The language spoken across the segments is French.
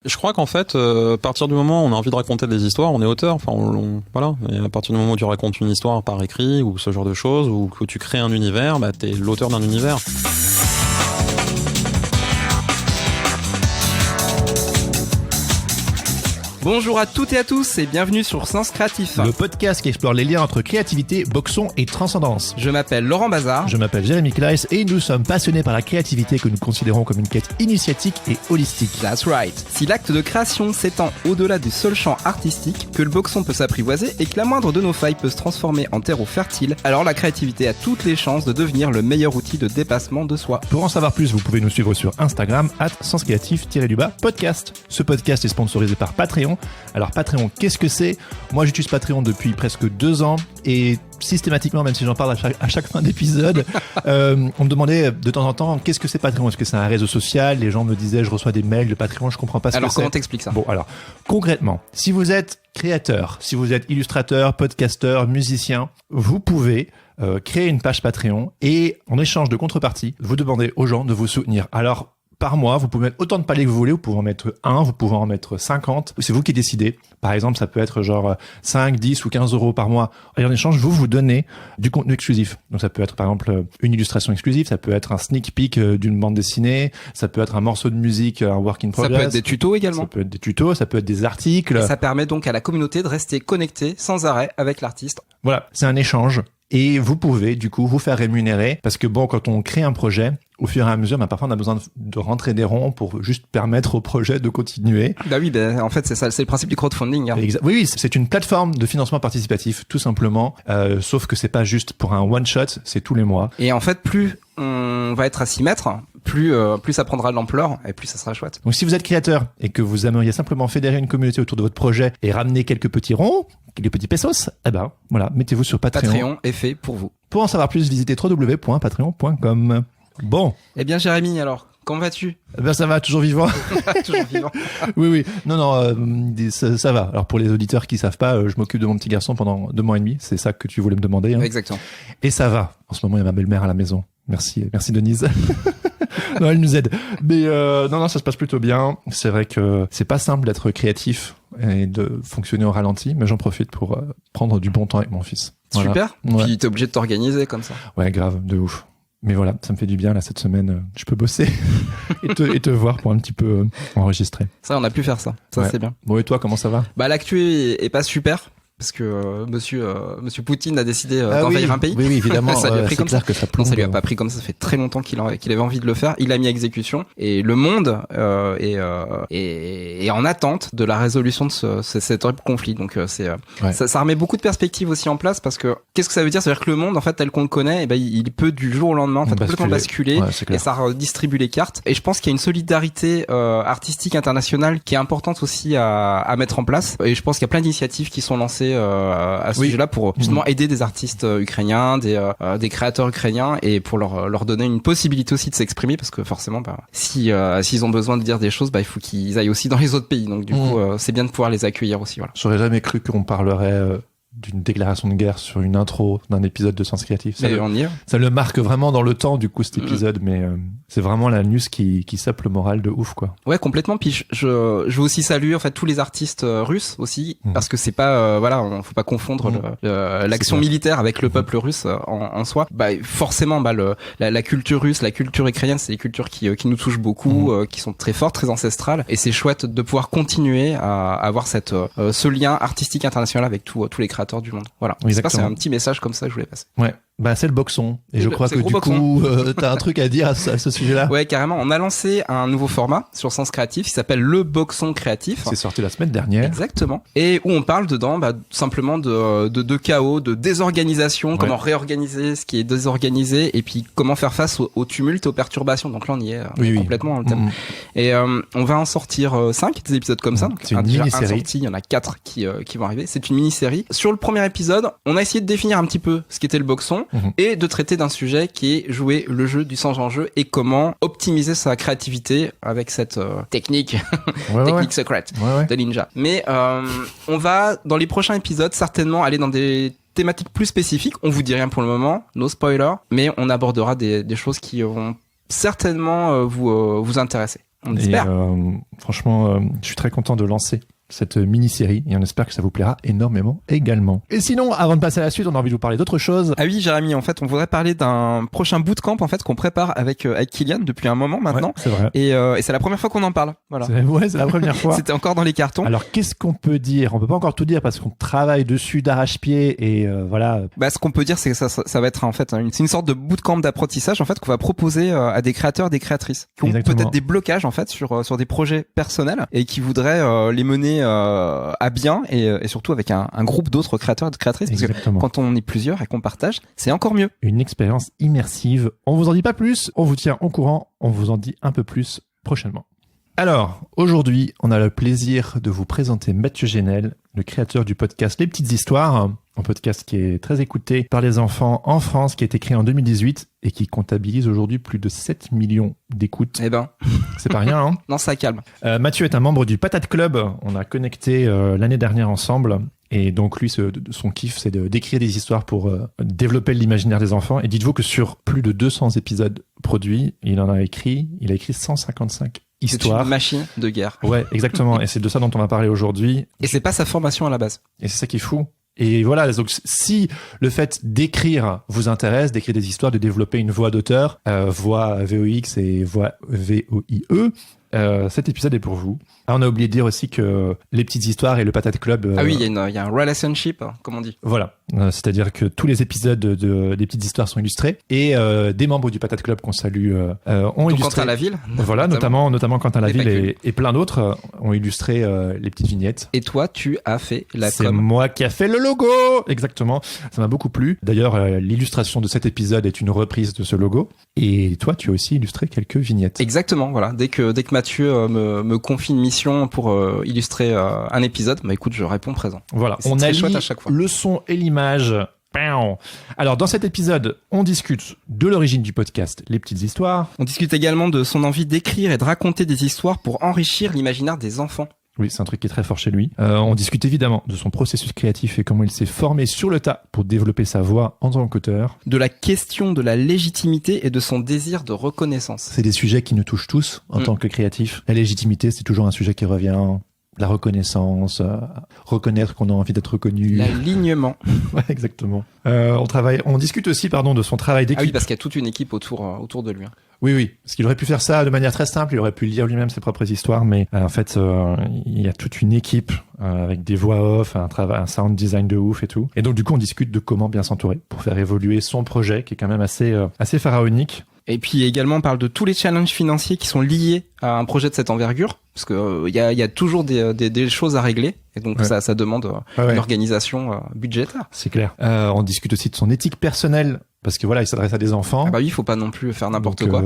Je crois qu'en fait, à partir du moment où on a envie de raconter des histoires, on est auteur. Enfin, voilà. Et à partir du moment où tu racontes une histoire par écrit ou ce genre de choses, ou que tu crées un univers, bah t'es l'auteur d'un univers. Bonjour à toutes et à tous et bienvenue sur Sens Créatif. Le podcast qui explore les liens entre créativité, boxon et transcendance. Je m'appelle Laurent Bazar. Je m'appelle Jérémy Kleiss et nous sommes passionnés par la créativité que nous considérons comme une quête initiatique et holistique. That's right. Si l'acte de création s'étend au-delà du seul champ artistique, que le boxon peut s'apprivoiser et que la moindre de nos failles peut se transformer en terreau fertile, alors la créativité a toutes les chances de devenir le meilleur outil de dépassement de soi. Pour en savoir plus, vous pouvez nous suivre sur Instagram @senscreatif_podcast. Ce podcast est sponsorisé par Patreon. Alors Patreon, qu'est-ce que c'est ? Moi j'utilise Patreon depuis presque 2 ans et systématiquement, même si j'en parle à chaque fin d'épisode, on me demandait de temps en temps qu'est-ce que c'est Patreon ? Est-ce que c'est un réseau social ? Les gens me disaient je reçois des mails de Patreon, je comprends pas ce que c'est. Alors comment t'expliques ça ? Bon, alors concrètement, si vous êtes créateur, si vous êtes illustrateur, podcasteur, musicien, vous pouvez créer une page Patreon et en échange de contrepartie, vous demandez aux gens de vous soutenir. Alors par mois, vous pouvez mettre autant de paliers que vous voulez, vous pouvez en mettre 1, vous pouvez en mettre 50, c'est vous qui décidez. Par exemple, ça peut être genre 5, 10 ou 15 euros par mois. Et en échange, vous donnez du contenu exclusif. Donc ça peut être par exemple une illustration exclusive, ça peut être un sneak peek d'une bande dessinée, ça peut être un morceau de musique, un work in progress. Ça peut être des tutos également. Ça peut être des tutos, ça peut être des articles. Et ça permet donc à la communauté de rester connectée sans arrêt avec l'artiste. Voilà, c'est un échange. Et vous pouvez, du coup, vous faire rémunérer. Parce que bon, quand on crée un projet, au fur et à mesure, parfois on a besoin de rentrer des ronds pour juste permettre au projet de continuer. Bah oui, en fait, c'est ça, c'est le principe du crowdfunding. Hein. Oui, c'est une plateforme de financement participatif, tout simplement. Sauf que c'est pas juste pour un one shot, c'est tous les mois. Et en fait, plus on va être à s'y mettre, plus ça prendra de l'ampleur et plus ça sera chouette. Donc si vous êtes créateur et que vous aimeriez simplement fédérer une communauté autour de votre projet et ramener quelques petits ronds, quelques petits pesos, voilà, mettez-vous sur Patreon. Patreon est fait pour vous. Pour en savoir plus, visitez www.patreon.com. Bon. Eh bien, Jérémy, alors, comment vas-tu ? Ça va, toujours vivant. Toujours vivant. Oui. Non, ça va. Alors pour les auditeurs qui savent pas, je m'occupe de mon petit garçon pendant 2 mois et demi. C'est ça que tu voulais me demander. Hein. Exactement. Et ça va. En ce moment, il y a ma belle-mère à la maison. Merci Denise. Non, elle nous aide. Mais non, ça se passe plutôt bien. C'est vrai que c'est pas simple d'être créatif et de fonctionner au ralenti, mais j'en profite pour prendre du bon temps avec mon fils. Voilà. Super. Ouais. Puis t'es obligé de t'organiser comme ça. Ouais, grave, de ouf. Mais voilà, ça me fait du bien là cette semaine. Je peux bosser et te voir pour un petit peu enregistrer. Ça, on a pu faire ça. Ça, ouais. C'est bien. Bon, et toi, comment ça va ? Bah, l'actu est pas super. Parce que monsieur Poutine a décidé d'envahir un pays. Oui, évidemment. Ça lui a pris comme ça. Que ça plombe. Non, ça lui a pas pris comme ça. Ça fait très longtemps qu'il avait envie de le faire. Il a mis à exécution. Et le monde est en attente de la résolution de cet horrible conflit. Donc ça remet beaucoup de perspectives aussi en place parce que qu'est-ce que ça veut dire ? C'est-à-dire que le monde, en fait, tel qu'on le connaît, il peut du jour au lendemain complètement basculer et ça redistribue les cartes. Et je pense qu'il y a une solidarité artistique internationale qui est importante aussi à mettre en place. Et je pense qu'il y a plein d'initiatives qui sont lancées à ce sujet-là pour justement aider des artistes ukrainiens, des créateurs ukrainiens et pour leur donner une possibilité aussi de s'exprimer parce que forcément s'ils ont besoin de dire des choses, il faut qu'ils aillent aussi dans les autres pays. Donc du coup c'est bien de pouvoir les accueillir aussi. Voilà. J'aurais jamais cru qu'on parlerait d'une déclaration de guerre sur une intro d'un épisode de Sens Créatif. Ça le marque vraiment dans le temps du coup cet épisode, mais c'est vraiment la news qui sape le moral de ouf quoi. Ouais, complètement. Puis je veux aussi saluer en fait tous les artistes russes aussi parce que c'est pas faut pas confondre l'action militaire avec le peuple russe en soi. Forcément la culture russe, la culture ukrainienne, c'est des cultures qui nous touchent beaucoup, qui sont très fortes, très ancestrales et c'est chouette de pouvoir continuer à avoir ce lien artistique international avec tous les créateurs du monde. Voilà. C'est un petit message comme ça que je voulais passer. Ouais. C'est le boxon. Et je crois que du coup, t'as un truc à dire à ce sujet-là. Ouais, carrément. On a lancé un nouveau format sur Sens Créatif qui s'appelle le boxon créatif. C'est sorti la semaine dernière. Exactement. Et où on parle dedans, simplement de chaos, de désorganisation, comment réorganiser ce qui est désorganisé et puis comment faire face au tumulte et aux perturbations. Donc là, on y est complètement dans le thème. Et on va en sortir 5 des épisodes comme ça. Donc, c'est une mini-série. Il y en a 4 qui vont arriver. C'est une mini-série. Sur le premier épisode, on a essayé de définir un petit peu ce qu'était le boxon. Et de traiter d'un sujet qui est jouer le jeu du sans enjeu et comment optimiser sa créativité avec cette technique secrète de ninja. Mais on va dans les prochains épisodes certainement aller dans des thématiques plus spécifiques. On vous dit rien pour le moment, no spoiler, mais on abordera des choses qui vont certainement vous intéresser. On espère. Franchement, je suis très content de lancer cette mini-série et on espère que ça vous plaira énormément également. Et sinon, avant de passer à la suite, on a envie de vous parler d'autre chose. Ah oui, Jérémy, en fait, on voudrait parler d'un prochain bootcamp en fait qu'on prépare avec Kylian depuis un moment maintenant. Ouais, c'est vrai. Et c'est la première fois qu'on en parle. Voilà. C'est la première fois. C'était encore dans les cartons. Alors, qu'est-ce qu'on peut dire ? On peut pas encore tout dire parce qu'on travaille dessus d'arrache-pied et voilà. Bah, ce qu'on peut dire, c'est que ça va être en fait une sorte de bootcamp d'apprentissage en fait qu'on va proposer à des créateurs et des créatrices qui ont peut-être des blocages en fait sur des projets personnels et qui voudraient les mener à bien et surtout avec un groupe d'autres créateurs et de créatrices. Parce que quand on est plusieurs et qu'on partage, c'est encore mieux. Une expérience immersive. On vous en dit pas plus, on vous tient au courant, on vous en dit un peu plus prochainement. Alors, aujourd'hui, on a le plaisir de vous présenter Mathieu Genel, le créateur du podcast Les Petites Histoires, un podcast qui est très écouté par les enfants en France, qui a été créé en 2018 et qui comptabilise aujourd'hui plus de 7 millions d'écoutes. Eh ben, c'est pas rien, hein. Non, ça calme. Mathieu est un membre du Patate Club. On a connecté l'année dernière ensemble. Et donc lui, son kiff, c'est d'écrire des histoires pour développer l'imaginaire des enfants. Et dites-vous que sur plus de 200 épisodes produits, il a écrit 155 histoires. C'est une machine de guerre. Ouais, exactement. Et c'est de ça dont on va parler aujourd'hui. Et c'est pas sa formation à la base. Et c'est ça qui est fou. Et voilà, donc si le fait d'écrire vous intéresse, d'écrire des histoires, de développer une voix d'auteur, voix VOX et voix VOIE, cet épisode est pour vous. Ah, on a oublié de dire aussi que les petites histoires et le Patate Club. Ah oui, il y a un relationship, comme on dit. Voilà, c'est-à-dire que tous les épisodes des petites histoires sont illustrés et des membres du Patate Club qu'on salue ont donc illustré. Quentin Laville. Voilà, notamment Quentin Laville et plein d'autres ont illustré les petites vignettes. Et toi, tu as fait la com. C'est moi qui a fait le logo. Exactement. Ça m'a beaucoup plu. D'ailleurs, l'illustration de cet épisode est une reprise de ce logo. Et toi, tu as aussi illustré quelques vignettes. Exactement. Voilà. Dès que Mathieu me confie une mission pour illustrer un épisode, bah écoute, je réponds présent. Voilà. On a chouette à chaque fois. Le son et l'image. Alors, dans cet épisode, on discute de l'origine du podcast Les Petites Histoires. On discute également de son envie d'écrire et de raconter des histoires pour enrichir l'imaginaire des enfants. Oui, c'est un truc qui est très fort chez lui. On discute évidemment de son processus créatif et comment il s'est formé sur le tas pour développer sa voix en tant qu'auteur. De la question de la légitimité et de son désir de reconnaissance. C'est des sujets qui nous touchent tous en tant que créatifs. La légitimité, c'est toujours un sujet qui revient. La reconnaissance, reconnaître qu'on a envie d'être reconnu. L'alignement. Ouais, exactement. On discute aussi, de son travail d'équipe. Ah oui, parce qu'il y a toute une équipe autour de lui. Oui, parce qu'il aurait pu faire ça de manière très simple, il aurait pu lire lui-même ses propres histoires, mais en fait, il y a toute une équipe avec des voix off, un sound design de ouf et tout. Et donc du coup, on discute de comment bien s'entourer pour faire évoluer son projet, qui est quand même assez pharaonique. Et puis également, on parle de tous les challenges financiers qui sont liés à un projet de cette envergure, parce que il y a toujours des choses à régler, et donc ça demande une organisation budgétaire. C'est clair. On discute aussi de son éthique personnelle, parce que voilà, il s'adresse à des enfants. Ah bah oui, il faut pas non plus faire n'importe quoi.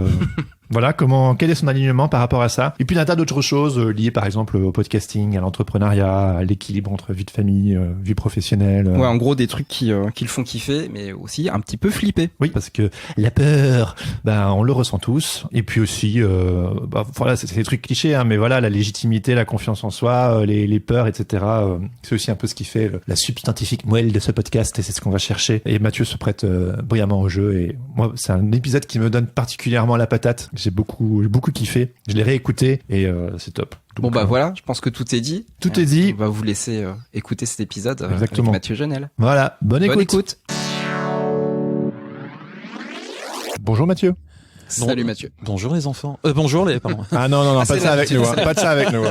Voilà, quel est son alignement par rapport à ça. Et puis un tas d'autres choses liées par exemple au podcasting, à l'entrepreneuriat, à l'équilibre entre vie de famille, vie professionnelle. Ouais, en gros des trucs qui le font kiffer, mais aussi un petit peu flipper. Oui, parce que la peur, on le ressent tous. Et puis aussi, voilà, c'est des trucs clichés, mais voilà, la légitimité, la confiance en soi, les peurs, etc. C'est aussi un peu ce qui fait la substantifique moelle de ce podcast, et c'est ce qu'on va chercher. Et Mathieu se prête brillamment au jeu, et moi, c'est un épisode qui me donne particulièrement la patate. J'ai beaucoup kiffé. Je l'ai réécouté et c'est top. Donc, bon voilà, je pense que tout est dit. Tout est dit. On va vous laisser écouter cet épisode avec Mathieu Genel. Voilà, bonne écoute. Bonjour Mathieu. Salut Mathieu. Bonjour les enfants. Bonjour les... Pardon. Ah non, pas de ça avec nous. Pas de ça avec nous.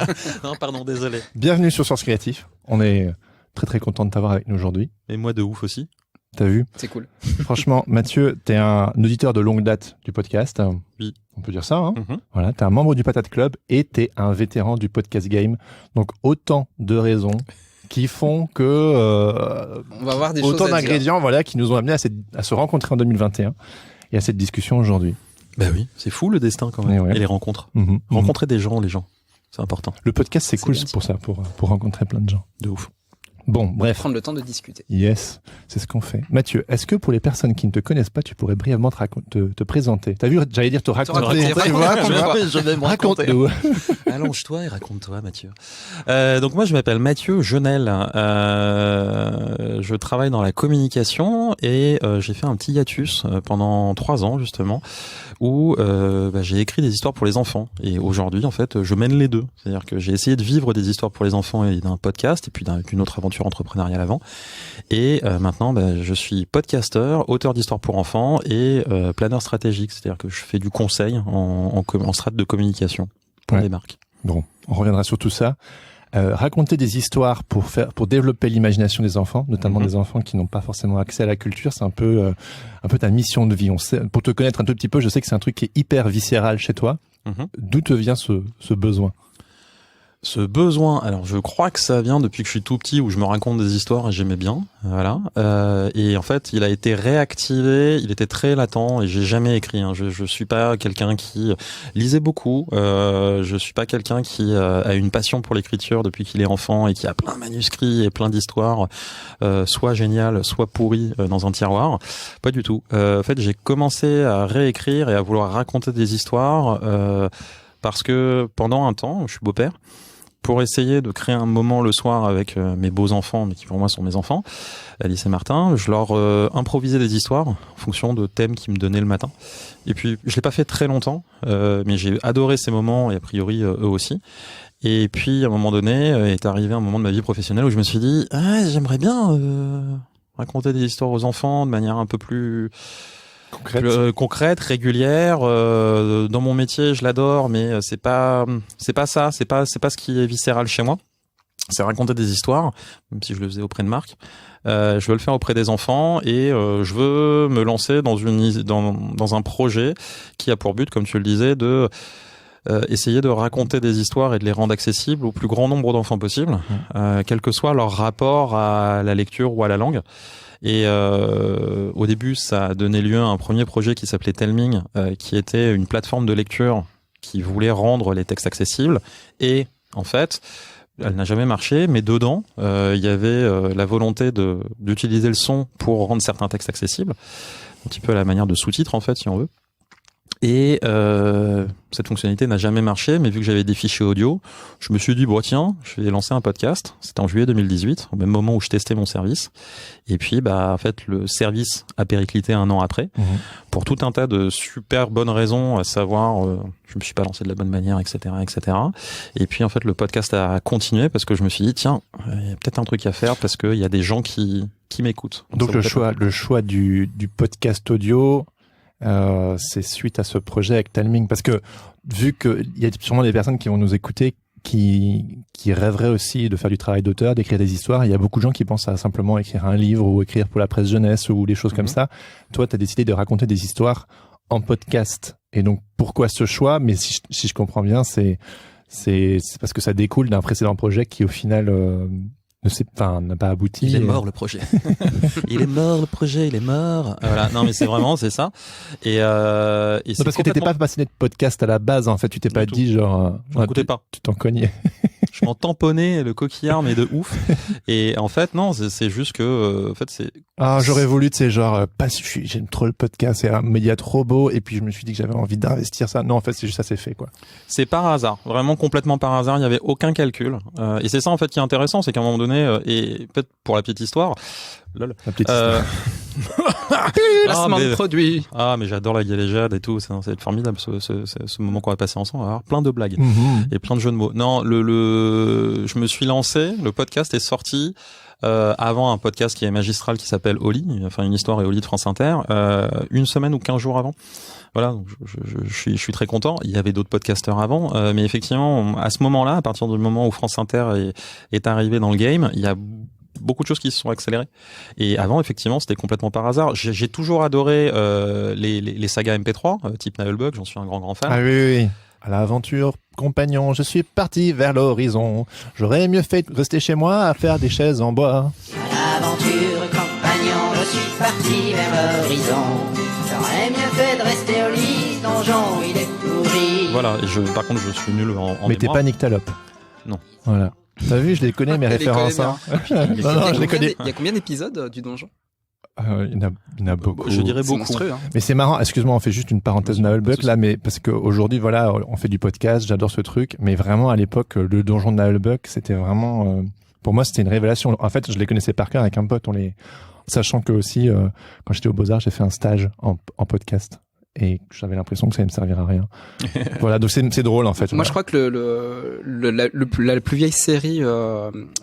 Non, pardon, désolé. Bienvenue sur Source Créatif. On est très très content de t'avoir avec nous aujourd'hui. Et moi de ouf aussi. T'as vu? C'est cool. Franchement, Mathieu, t'es un auditeur de longue date du podcast. Oui. On peut dire ça, hein. Voilà, t'es un membre du Patate Club et t'es un vétéran du podcast game. Donc, autant de raisons qui font que... on va voir des autant d'ingrédients, voilà, qui nous ont amenés à se rencontrer en 2021 et à cette discussion aujourd'hui. Bah oui, c'est fou le destin quand même. Et les rencontres. Rencontrer des gens, les gens. C'est important. Le podcast, c'est cool pour ça, pour rencontrer plein de gens. De ouf. Bon, bref. Prendre le temps de discuter. Yes, c'est ce qu'on fait. Mathieu, est-ce que pour les personnes qui ne te connaissent pas, tu pourrais brièvement te présenter? T'as vu, j'allais dire te raconter. Je vais me raconter. Raconte-nous. Allonge-toi et raconte-toi, Mathieu. Donc moi, je m'appelle Mathieu Jeunel. Je travaille dans la communication et j'ai fait un petit hiatus pendant 3 ans justement, où j'ai écrit des histoires pour les enfants. Et aujourd'hui, en fait, je mène les deux. C'est-à-dire que j'ai essayé de vivre des histoires pour les enfants et d'un podcast, et puis d'une autre aventure entrepreneuriale avant. Et maintenant, je suis podcasteur, auteur d'histoires pour enfants et planeur stratégique. C'est-à-dire que je fais du conseil en strat de communication pour les marques. Bon, on reviendra sur tout ça. Raconter des histoires pour développer l'imagination des enfants, notamment des enfants qui n'ont pas forcément accès à la culture, c'est un peu ta mission de vie. Pour te connaître un tout petit peu, je sais que c'est un truc qui est hyper viscéral chez toi. D'où te vient ce besoin? Ce besoin, alors je crois que ça vient depuis que je suis tout petit, où je me raconte des histoires et j'aimais bien, voilà. Et en fait, il a été réactivé, il était très latent et j'ai jamais écrit. Je suis pas quelqu'un qui lisait beaucoup. Je suis pas quelqu'un qui a une passion pour l'écriture depuis qu'il est enfant et qui a plein de manuscrits et plein d'histoires, soit géniales, soit pourries dans un tiroir. Pas du tout. En fait, j'ai commencé à réécrire et à vouloir raconter des histoires parce que pendant un temps, je suis beau-père. Pour essayer de créer un moment le soir avec mes beaux enfants, mais qui pour moi sont mes enfants, Alice et Martin, je leur improvisais des histoires en fonction de thèmes qu'ils me donnaient le matin. Et puis, je l'ai pas fait très longtemps, mais j'ai adoré ces moments et a priori eux aussi. Et puis, à un moment donné, est arrivé un moment de ma vie professionnelle où je me suis dit, j'aimerais bien raconter des histoires aux enfants de manière un peu plus concrète, régulière. Dans mon métier, je l'adore, mais c'est pas ça, c'est pas ce qui est viscéral chez moi. C'est raconter des histoires, même si je le faisais auprès de Marc. Je veux le faire auprès des enfants et je veux me lancer dans un projet qui a pour but, comme tu le disais, de essayer de raconter des histoires et de les rendre accessibles au plus grand nombre d'enfants possible, quel que soit leur rapport à la lecture ou à la langue. Et au début, ça a donné lieu à un premier projet qui s'appelait Telming, qui était une plateforme de lecture qui voulait rendre les textes accessibles. Et en fait, elle n'a jamais marché, mais dedans, il y avait la volonté d'utiliser le son pour rendre certains textes accessibles, un petit peu à la manière de sous-titres en fait, si on veut. Et cette fonctionnalité n'a jamais marché, mais vu que j'avais des fichiers audio, je me suis dit, tiens, je vais lancer un podcast. C'était en juillet 2018, au même moment où je testais mon service. Et puis, en fait, le service a périclité 1 an après, pour tout un tas de super bonnes raisons, à savoir, je me suis pas lancé de la bonne manière, etc., etc. Et puis, en fait, le podcast a continué parce que je me suis dit, tiens, il y a peut-être un truc à faire parce qu'il y a des gens qui m'écoutent. Donc le choix du podcast audio, c'est suite à ce projet avec Telming, parce que vu qu'il y a sûrement des personnes qui vont nous écouter qui rêveraient aussi de faire du travail d'auteur, d'écrire des histoires, il y a beaucoup de gens qui pensent à simplement écrire un livre ou écrire pour la presse jeunesse ou des choses comme ça. Toi, tu as décidé de raconter des histoires en podcast. Et donc, pourquoi ce choix? Mais si je comprends bien, c'est parce que ça découle d'un précédent projet qui, au final, n'a pas abouti. Il est mort le projet. Il est mort le projet, il est mort. Voilà. Non mais c'est ça. Et c'est parce que t'étais pas passionné de podcast à la base en fait, tu t'es pas dit genre. J'écoutais pas. Tu t'en cognais. Je m'en tamponnais le coquillard mais de ouf. Et en fait non, c'est juste que en fait c'est. J'aurais voulu tu sais genre j'aime trop le podcast, c'est un média trop beau et puis je me suis dit que j'avais envie d'investir ça. Non en fait c'est juste ça c'est fait quoi. C'est par hasard, vraiment complètement par hasard. Il y avait aucun calcul. Et c'est ça en fait qui est intéressant, c'est qu'à un moment donné et peut-être pour la petite histoire. Lol. La petite histoire. Placement de produit. Mais j'adore la galéjade et tout. Ça va être formidable ce moment qu'on va passer ensemble. On va avoir plein de blagues et plein de jeux de mots. Non, je me suis lancé. Le podcast est sorti avant un podcast qui est magistral qui s'appelle Oli, enfin une histoire et Oli de France Inter, 1 semaine ou 15 jours avant. Voilà, donc je suis très content. Il y avait d'autres podcasteurs avant, mais effectivement, à ce moment-là, à partir du moment où France Inter est arrivé dans le game, il y a beaucoup de choses qui se sont accélérées. Et avant, effectivement, c'était complètement par hasard. J'ai toujours adoré les sagas MP3, type Nailbug, j'en suis un grand fan. Ah oui. À l'aventure, compagnon, je suis parti vers l'horizon. J'aurais mieux fait de rester chez moi à faire des chaises en bois. À l'aventure, compagnon, je suis parti vers l'horizon. J'aurais mieux fait de rester au lit, ce donjon, il est pourri. Voilà, par contre, je suis nul en Mais t'es pas Nyctalope. Non. Voilà. T'as vu, je les connais, mes références. Hein. Je les connais. Il y a combien d'épisodes du donjon? Il y en a beaucoup. Je dirais beaucoup. Monstrueux, hein. Mais c'est marrant, excuse-moi, on fait juste une parenthèse Naheulbeuk là, mais parce qu'aujourd'hui, voilà, on fait du podcast, j'adore ce truc, mais vraiment à l'époque, le donjon de Naheulbeuk, c'était vraiment, pour moi, c'était une révélation. En fait, je les connaissais par cœur avec un pote, sachant que aussi, quand j'étais au Beaux-Arts, j'ai fait un stage en podcast. Et j'avais l'impression que ça allait me servir à rien. Voilà, donc c'est drôle en fait. Moi, je crois que la plus vieille série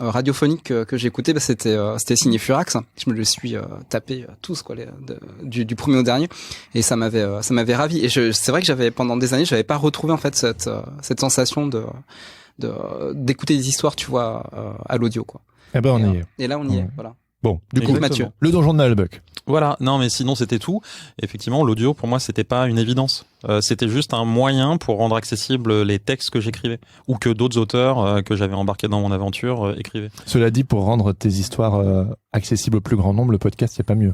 radiophonique que j'ai écoutée, c'était signé Furax. Je me le suis tapé tous quoi, du premier au dernier, et ça m'avait ravi. Et c'est vrai que pendant des années, j'avais pas retrouvé en fait cette sensation d'écouter des histoires, tu vois, à l'audio quoi. Eh ben on y est. Et là, on y est, voilà. Bon, du coup, Mathieu. Le donjon de Naheulbeuk. Voilà, non mais sinon c'était tout. Effectivement, l'audio pour moi c'était pas une évidence. C'était juste un moyen pour rendre accessibles les textes que j'écrivais ou que d'autres auteurs que j'avais embarqués dans mon aventure écrivaient. Cela dit, pour rendre tes histoires accessibles au plus grand nombre, le podcast c'est pas mieux.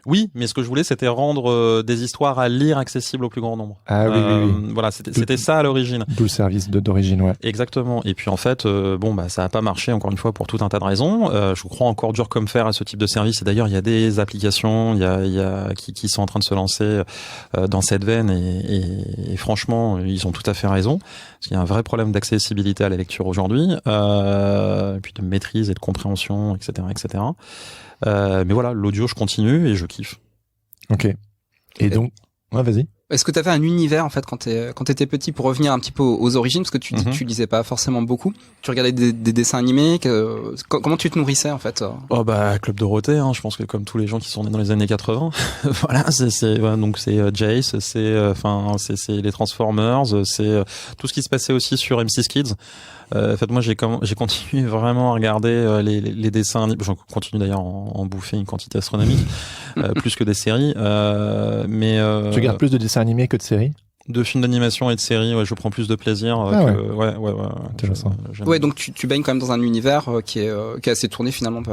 Oui, mais ce que je voulais, c'était rendre des histoires à lire accessibles au plus grand nombre. Ah oui. Voilà, c'était ça à l'origine. D'où le service d'origine, ouais. Exactement. Et puis en fait, ça a pas marché encore une fois pour tout un tas de raisons. Je crois encore dur comme fer à ce type de service. Et d'ailleurs, il y a des applications, qui sont en train de se lancer dans cette veine. Et franchement, ils ont tout à fait raison. Parce qu'il y a un vrai problème d'accessibilité à la lecture aujourd'hui, et puis de maîtrise et de compréhension, etc., etc. Mais voilà, l'audio, je continue et je kiffe. Ok. Et donc, ouais, vas-y. Est-ce que tu avais un univers en fait quand t'étais petit, pour revenir un petit peu aux origines, parce que tu dis que tu lisais pas forcément beaucoup. Tu regardais des dessins animés. Comment tu te nourrissais en fait? Oh bah Club Dorothée, hein, je pense que comme tous les gens qui sont nés dans les années 80. Voilà, donc c'est Jace, c'est les Transformers, c'est tout ce qui se passait aussi sur M6 Kids. En fait, moi, j'ai continué vraiment à regarder les dessins animés. J'en continue d'ailleurs en bouffer une quantité astronomique, plus que des séries. Tu regardes plus de dessins animés que de séries? De films d'animation et de séries, ouais, je prends plus de plaisir. Ouais. Intéressant. Ouais, donc tu baignes quand même dans un univers qui est assez tourné finalement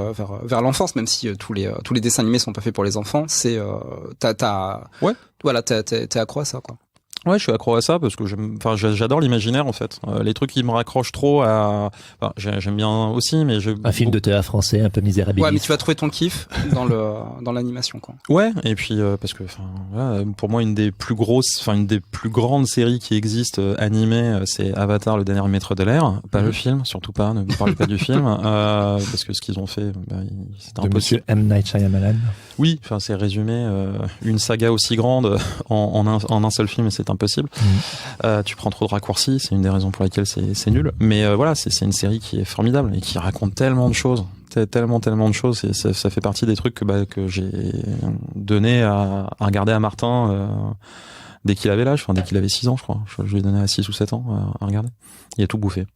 vers l'enfance, même si tous les dessins animés sont pas faits pour les enfants. C'est ouais. Voilà, t'es accro à ça, quoi. Ouais, je suis accro à ça parce que j'adore l'imaginaire en fait. Les trucs qui me raccrochent trop j'aime bien aussi, mais un film de théâtre français un peu misérabiliste. Ouais, mais tu vas trouver ton kiff dans l'animation, quoi. Ouais, et puis parce que pour moi une des plus grandes séries qui existent animées, c'est Avatar, le dernier maître de l'air, pas le film, surtout pas, ne me parlez pas du film, parce que ce qu'ils ont fait, c'était impossible. Monsieur M. Night Shyamalan. Oui, c'est résumé une saga aussi grande en un seul film, et c'est impossible. Tu prends trop de raccourcis, c'est une des raisons pour lesquelles c'est nul. Mais voilà, c'est une série qui est formidable et qui raconte tellement de choses, tellement de choses. Et ça fait partie des trucs que j'ai donné à regarder à Martin dès qu'il avait l'âge, dès qu'il avait 6 ans, je crois. Je lui ai donné à 6 ou 7 ans à regarder. Il a tout bouffé.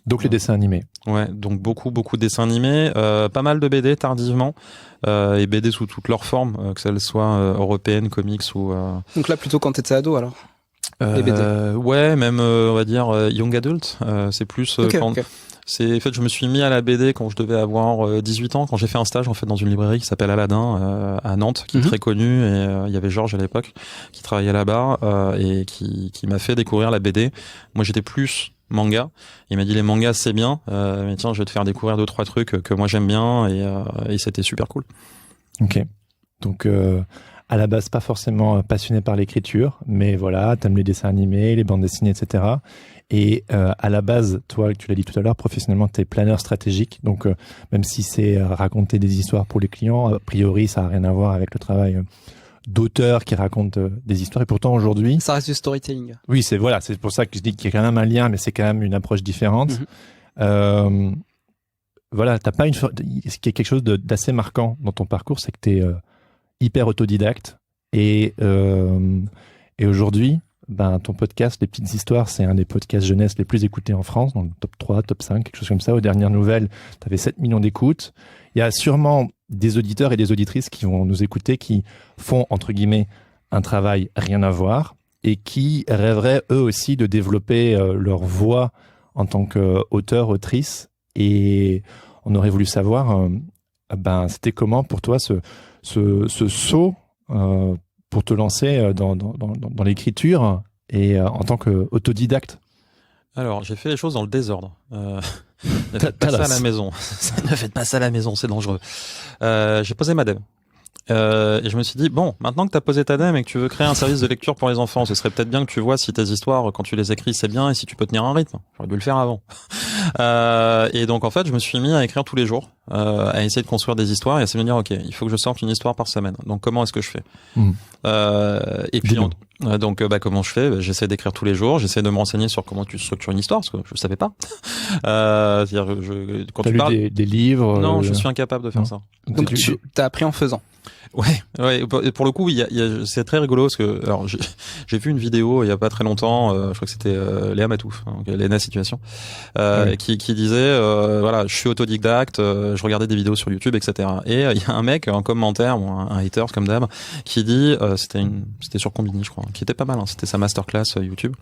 Donc les dessins animés. Ouais, donc beaucoup de dessins animés, pas mal de BD tardivement, et BD sous toutes leurs formes, que celles soient européennes, comics ou. Donc là plutôt quand t'étais ado alors. Les BD. Ouais, même on va dire young adult. C'est plus okay. C'est en fait je me suis mis à la BD quand je devais avoir 18 ans, quand j'ai fait un stage en fait dans une librairie qui s'appelle Aladdin à Nantes, qui est très connue, et il y avait Georges à l'époque qui travaillait là-bas et qui m'a fait découvrir la BD. Moi j'étais plus manga. Il m'a dit les mangas c'est bien, mais tiens je vais te faire découvrir 2-3 trucs que moi j'aime bien, et c'était super cool. Ok. Donc à la base pas forcément passionné par l'écriture, mais voilà, t'aimes les dessins animés, les bandes dessinées, etc. Et à la base, toi, tu l'as dit tout à l'heure, professionnellement, t'es planeur stratégique. Donc même si c'est raconter des histoires pour les clients, a priori ça a rien à voir avec le travail d'auteur qui raconte des histoires. Et pourtant aujourd'hui, ça reste du storytelling. Oui, c'est pour ça que je dis qu'il y a quand même un lien, mais c'est quand même une approche différente. Voilà, t'as pas ce qui est quelque chose d'assez marquant dans ton parcours, c'est que t'es hyper autodidacte, et aujourd'hui, ton podcast Les Petites Histoires, c'est un des podcasts jeunesse les plus écoutés en France, dans le top 3, top 5, quelque chose comme ça. Aux dernières nouvelles, t'avais 7 millions d'écoutes. Il y a sûrement des auditeurs et des auditrices qui vont nous écouter, qui font, entre guillemets, un travail rien à voir, et qui rêveraient eux aussi de développer leur voix en tant qu'auteur, autrice. Et on aurait voulu savoir, c'était comment pour toi ce saut pour te lancer dans l'écriture et en tant qu'autodidacte? Alors, j'ai fait les choses dans le désordre. Ne faites pas ça à la maison. Ne faites pas ça à la maison, c'est dangereux. J'ai posé ma dev. Et je me suis dit, bon, maintenant que tu as posé ta dème et que tu veux créer un service de lecture pour les enfants, ce serait peut-être bien que tu vois si tes histoires, quand tu les écris, c'est bien et si tu peux tenir un rythme. J'aurais dû le faire avant. Et donc, en fait, je me suis mis à écrire tous les jours, à essayer de construire des histoires et à essayer de me dire, OK, il faut que je sorte une histoire par semaine. Donc, comment est-ce que je fais? Et puis, donc, comment je fais? J'essaie d'écrire tous les jours, j'essaie de me renseigner sur comment tu structures une histoire, parce que je savais pas. C'est-à-dire, quand tu parles des livres? Non, je suis incapable de faire ça. Donc, tu t'as appris en faisant. Ouais. Pour le coup, c'est très rigolo parce que, alors, j'ai vu une vidéo il y a pas très longtemps, je crois que c'était Léa Matouf, donc Léna Situation, qui disait, voilà, je suis autodidacte, je regardais des vidéos sur YouTube, etc. Et il y a un mec, un commentaire, un hater comme d'hab, qui dit, c'était sur Combini, je crois, qui était pas mal, hein, c'était sa masterclass YouTube.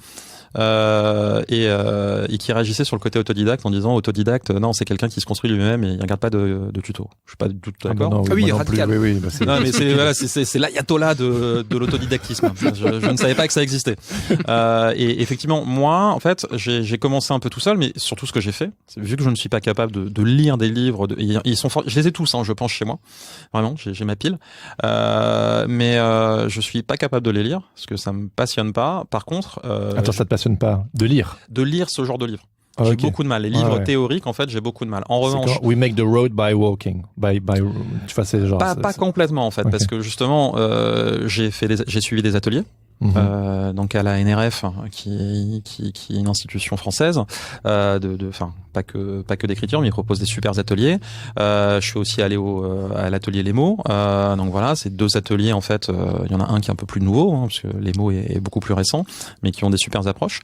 Et qui réagissait sur le côté autodidacte en disant autodidacte, non, c'est quelqu'un qui se construit lui-même et il regarde pas de tuto. Je suis pas du tout d'accord. Oui, radical. Oui, non, mais c'est l'ayatollah de l'autodidactisme. Je ne savais pas que ça existait. Et effectivement, moi, en fait, j'ai commencé un peu tout seul, mais surtout ce que j'ai fait, vu que je ne suis pas capable de lire des livres, ils sont je les ai tous, hein, je pense chez moi. Vraiment, j'ai ma pile. Mais je suis pas capable de les lire parce que ça me passionne pas. Par contre, attends, ça te passionne pas de lire ce genre de livre. J'ai beaucoup de mal. Les livres théoriques, en fait, j'ai beaucoup de mal. En revanche, we make the road by walking, tu vois, c'est genre pas complètement en fait, parce que justement, j'ai suivi des ateliers. Donc à la NRF, qui est une institution française, enfin pas que d'écriture, mais ils proposent des super ateliers. Je suis aussi allé à l'atelier Les Mots. Donc voilà, c'est 2 ateliers en fait. Il y en a un qui est un peu plus nouveau, hein, parce que Les Mots est beaucoup plus récent, mais qui ont des super approches.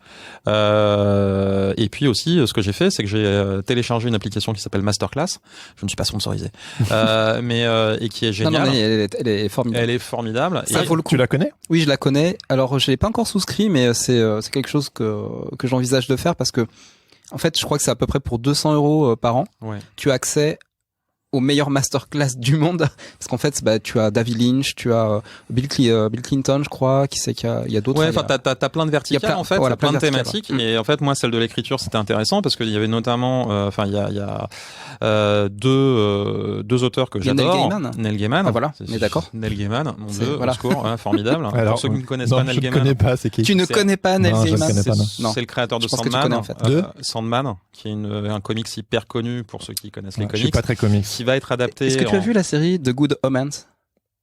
Et puis aussi, ce que j'ai fait, c'est que j'ai téléchargé une application qui s'appelle Masterclass. Je ne suis pas sponsorisé, mais et qui est géniale. Non, elle est formidable. Elle est formidable. Ça vaut le coup. Tu la connais? Oui, je la connais. Alors, je l'ai pas encore souscrit, mais c'est quelque chose que j'envisage de faire parce que, en fait, je crois que c'est à peu près pour 200 € par an. Ouais. Tu as accès aux meilleures masterclass du monde parce qu'en fait, tu as David Lynch, tu as Bill Clinton, je crois, qui sait qu'il y a d'autres. Ouais, enfin, t'as plein de verticales, en fait, voilà, plein de thématiques. Et en fait, moi, celle de l'écriture, c'était intéressant parce qu'il y avait notamment, enfin, il y a deux auteurs que j'adore. Neil Gaiman. Ah, voilà. Mais d'accord. Neil Gaiman, mon Dieu, au secours, formidable. Alors, pour ceux qui ne connaissent pas Neil Gaiman. Je ne connais pas, c'est qui? Tu ne connais pas Neil Gaiman? C'est le créateur de Sandman. Sandman, qui est un comics hyper connu pour ceux qui connaissent les comics. Je suis pas très comics. Qui va être adapté. Est-ce que tu as vu la série The Good Omens?